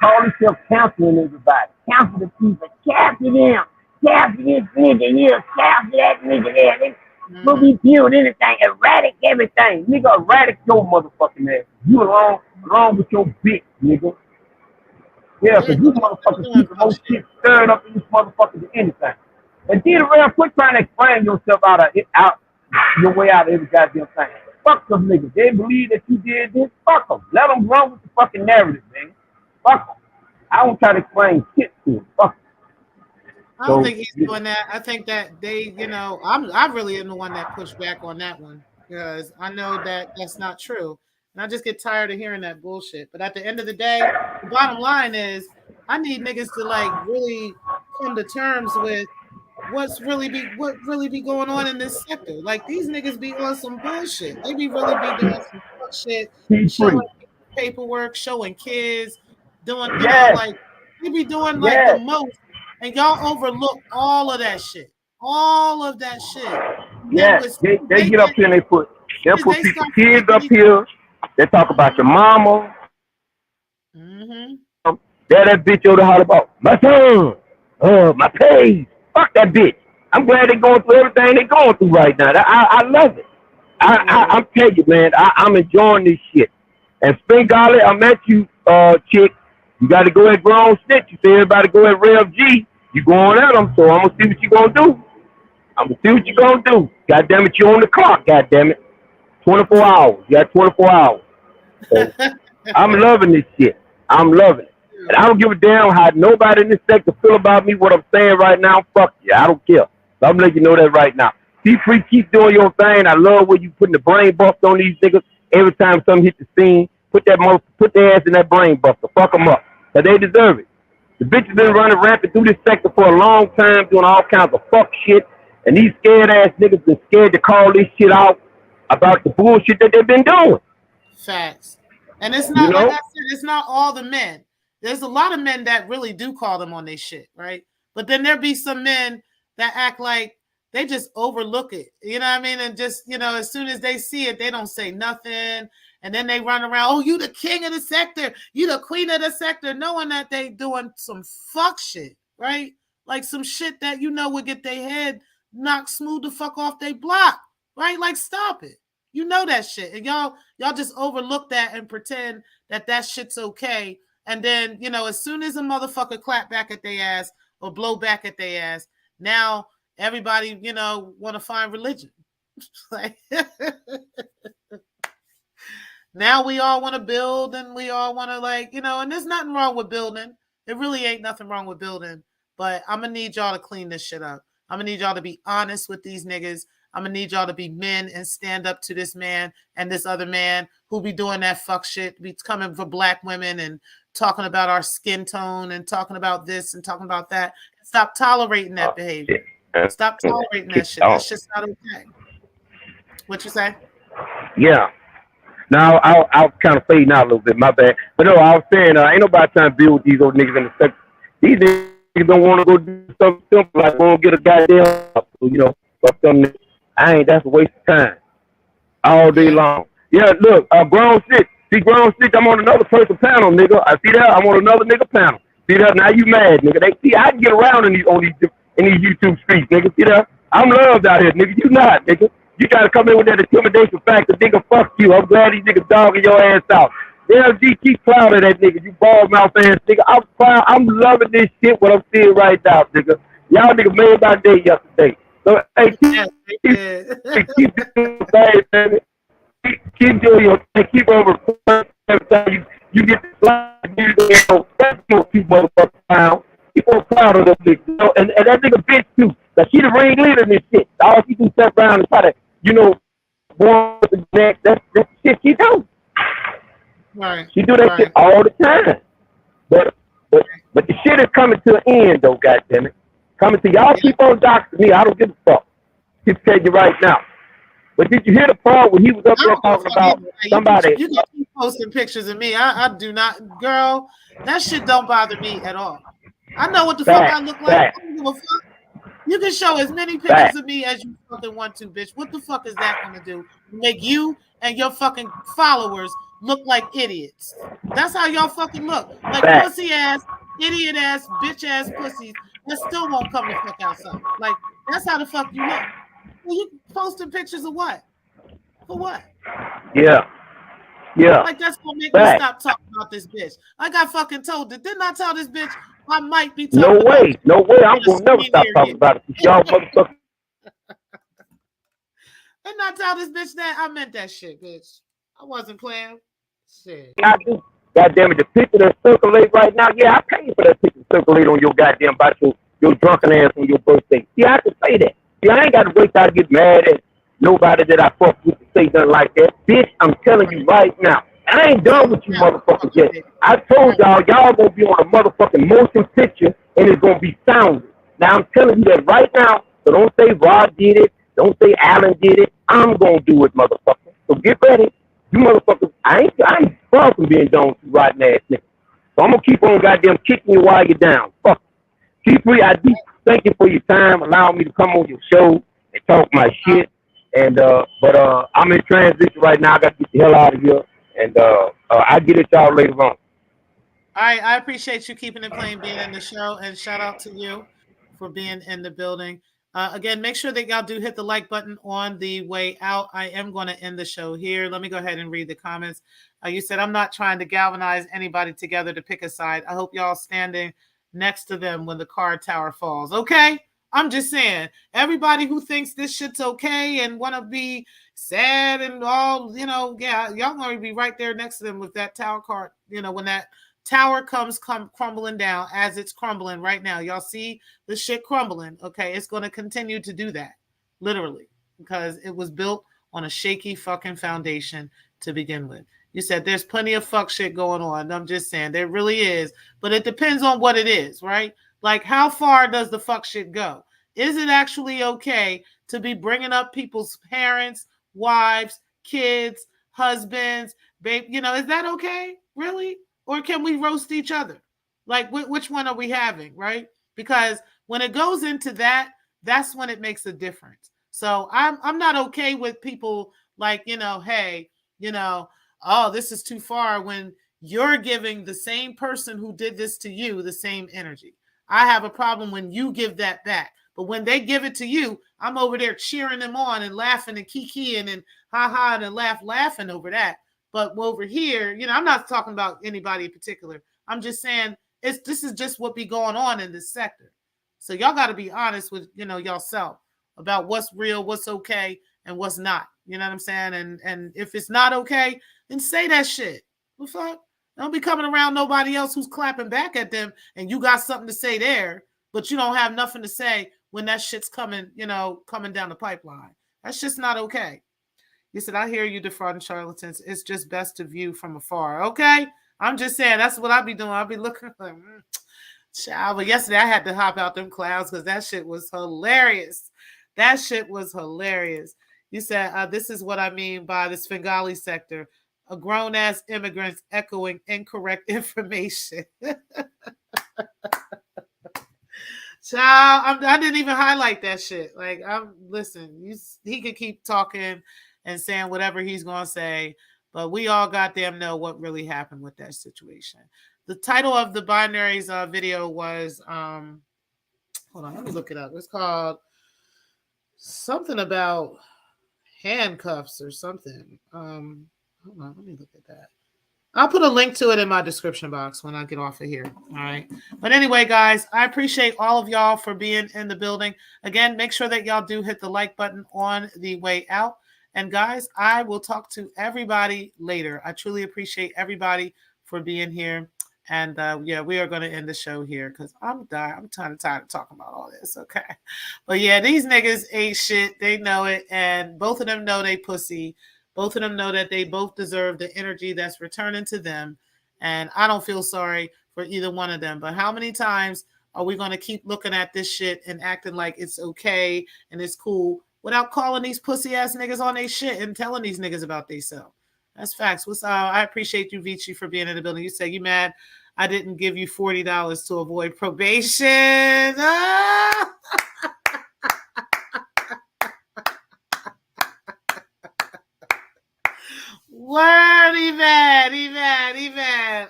calling himself counseling everybody. Counsel the people. Counsel them. Counsel this nigga here. Counsel that nigga there. We'll be build anything. Eradicate everything. Nigga, eradicate your motherfucking ass. You along with your bitch, nigga. Yeah, because these motherfuckers keep whole shit stirred up in this motherfucker to anything. And then around, quit trying to explain yourself out your way out of every goddamn thing. Fuck them niggas. They believe that you did this. Fuck them. Let them run with the fucking narrative, man. Fuck them. I don't try to explain shit to them. Fuck them. I don't think he's doing that. I think that they, I really am the one that pushed back on that one because I know that that's not true. And I just get tired of hearing that bullshit. But at the end of the day, the bottom line is I need niggas to like really come to terms with what really be going on in this sector. Like these niggas be on some bullshit. They be really be doing some fuck shit, showing paperwork, showing kids, doing like they be doing like the most. And y'all overlook all of that shit. All of that shit. Yeah, they get up here and they'll put people's kids up here. They talk about your mama. Mm-hmm. That bitch over the holler about my son, my page. Fuck that bitch. I'm glad they're going through everything they're going through right now. I love it. I'm telling you, man, I'm enjoying this shit. And Spingali, I met you, chick. You got to go at Grownb'Tch. You say everybody go at Rev G. You going at them, so I'm going to see what you going to do. I'm going to see what you going to do. God damn it, you on the clock, god damn it. 24 hours. You got 24 hours. So, I'm loving this shit. I'm loving it. And I don't give a damn how nobody in this sector feel about me, what I'm saying right now. Fuck you. I don't care. So I'm letting you know that right now. Be free, keep doing your thing. I love when you putting the brain buster on these niggas. Every time something hit the scene, put their ass in that brain buster. Fuck them up. Because they deserve it. The bitches been running rampant through this sector for a long time, doing all kinds of fuck shit. And these scared ass niggas been scared to call this shit out about the bullshit that they've been doing. Facts. And it's not, like I said, it's not all the men. There's a lot of men that really do call them on their shit, right? But then there be some men that act like they just overlook it. You know what I mean? And just, as soon as they see it, they don't say nothing. And then they run around, oh, you the king of the sector. You the queen of the sector, knowing that they doing some fuck shit, right? Like some shit that would get their head knocked smooth the fuck off their block, right? Like, stop it. You know that shit. And y'all just overlook that and pretend that shit's okay. And then, as soon as a motherfucker clap back at their ass or blow back at their ass, now everybody, want to find religion. Like, now we all want to build and we all want to and there's nothing wrong with building. There really ain't nothing wrong with building. But I'm going to need y'all to clean this shit up. I'm going to need y'all to be honest with these niggas. I'm going to need y'all to be men and stand up to this man and this other man who be doing that fuck shit, be coming for black women and talking about our skin tone and talking about this and talking about that. Stop tolerating that behavior. Stop tolerating that shit. That's just not okay. What you say? Yeah. Now, I'll kind of fade out a little bit, my bad. But no, I was saying, ain't nobody trying to build with these old niggas in the sector. These niggas don't want to go do something simple, like go get a goddamn, fuck them niggas. That's a waste of time. All day long. Yeah, look, Grownb'Tch. See, Grownb'Tch, I'm on another person panel, nigga. I see that? I'm on another nigga panel. See that? Now you mad, nigga. They see I can get around in these YouTube streets, nigga. See that? I'm loved out here, nigga. You not, nigga. You gotta come in with that intimidation factor, nigga. Fuck you. I'm glad these niggas dogging your ass out. LG, keep proud of that nigga. You bald mouth ass nigga. I'm proud. I'm loving this shit. What I'm seeing right now, nigga. Y'all nigga made my day yesterday. So hey, keep doing your thing, man. Keep doing your thing. Keep on recording every time you get the slide. You don't keep motherfuckers around. Keep on proud of them niggas. You know? And that nigga bitch too. Cause she the ringleader in this shit. All she do is step around and try to, warm up the neck. That's shit she do. Right. She do that shit all the time. But the shit is coming to an end though, goddammit. Coming to y'all keep on doxing me. I don't give a fuck. Just tell you right now. But did you hear the part when he was up there talking about somebody? You can keep posting pictures of me. I do not, girl. That shit don't bother me at all. I know what the fuck I look like. I don't give a fuck. You can show as many pictures of me as you fucking want to, bitch. What the fuck is that gonna do? Make you and your fucking followers look like idiots. That's how y'all fucking look. Like pussy ass, idiot ass, bitch ass pussies that still won't come the fuck outside. Like that's how the fuck you look. Well, you posting pictures of what? For what? Yeah. Like that's gonna make me stop talking about this bitch. Like I fucking told it. Didn't I tell this bitch I might be talking No way. I'm gonna never stop talking about it. Y'all motherfuckers. Didn't I tell this bitch that? I meant that shit, bitch. I wasn't playing. Shit. I do. Goddamn it, the picture that circulate right now, yeah, I paid for that picture to circulate on your goddamn about your drunken ass on your birthday. See, I can say that. See, I ain't got to wait till I get mad at nobody that I fuck with to say nothing like that. Bitch, I'm telling you right now. I ain't done with you motherfuckers yet. I told y'all gonna be on a motherfucking motion picture and it's gonna be sounded. Now I'm telling you that right now, so don't say Rod did it, don't say Alan did it. I'm gonna do it, motherfucker. So get ready. You motherfuckers, I ain't far from being done with you rotten ass niggas. So I'm gonna keep on goddamn kicking you while you're down. Fuck. Keep free. I do thank you for your time, allowing me to come on your show and talk my shit. And but I'm in transition right now. I got to get the hell out of here. And I'll get it y'all later on. All right, I appreciate you keeping it plain, being in the show, and shout out to you for being in the building. Again, make sure that y'all do hit the like button on the way out. I am going to end the show here. Let me go ahead and read the comments. You said, I'm not trying to galvanize anybody together to pick a side. I hope y'all standing next to them when the card tower falls. Okay? I'm just saying, everybody who thinks this shit's okay and want to be sad and all, y'all going to be right there next to them with that tower card, when that tower comes crumbling down as it's crumbling right now. Y'all see the shit crumbling, okay? It's going to continue to do that, literally, because it was built on a shaky fucking foundation to begin with. You said there's plenty of fuck shit going on. I'm just saying, there really is, but it depends on what it is, right? Like, how far does the fuck shit go? Is it actually okay to be bringing up people's parents, wives, kids, husbands, babe? Is that okay? Really? Or can we roast each other? Like, which one are we having, right? Because when it goes into that, that's when it makes a difference. So I'm not okay with people like, hey, oh, this is too far when you're giving the same person who did this to you the same energy. I have a problem when you give that back. But when they give it to you, I'm over there cheering them on and laughing and kikiing and ha-ha and laughing over that. But over here, I'm not talking about anybody in particular. I'm just saying this is just what be going on in this sector. So y'all got to be honest with, yourself about what's real, what's okay, and what's not. You know what I'm saying? And if it's not okay, then say that shit. What the fuck? Don't be coming around nobody else who's clapping back at them and you got something to say there, but you don't have nothing to say when that shit's coming down the pipeline. That's just not okay. You said, I hear you defrauding charlatans. It's just best to view from afar. Okay? I'm just saying, that's what I be doing. I'll be looking like, child. But yesterday I had to hop out them clouds because that shit was hilarious. That shit was hilarious. You said, this is what I mean by the Svengali sector. A grown-ass immigrants echoing incorrect information. Child, I didn't even highlight that shit. Like, he could keep talking and saying whatever he's going to say, but we all goddamn know what really happened with that situation. The title of the Binary's video was, hold on, let me look it up. It's called something about handcuffs or something. Hold on, let me look at that. I'll put a link to it in my description box when I get off of here. All right. But anyway, guys, I appreciate all of y'all for being in the building. Again, make sure that y'all do hit the like button on the way out. And guys, I will talk to everybody later. I truly appreciate everybody for being here. And yeah, we are going to end the show here because I'm tired of talking about all this. Okay. But yeah, these niggas ain't shit. They know it. And both of them know they pussy. Both of them know that they both deserve the energy that's returning to them. And I don't feel sorry for either one of them. But how many times are we going to keep looking at this shit and acting like it's okay and it's cool without calling these pussy ass niggas on their shit and telling these niggas about themselves? That's facts. I appreciate you, Vici, for being in the building. You say you mad I didn't give you $40 to avoid probation. Ah! Word, even.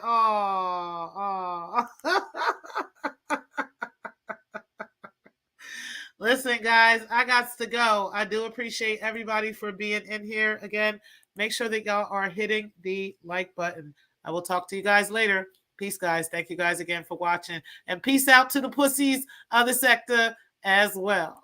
Oh. Listen, guys, I got to go. I do appreciate everybody for being in here. Again, make sure that y'all are hitting the like button. I will talk to you guys later. Peace, guys. Thank you guys again for watching. And peace out to the pussies of the sector as well.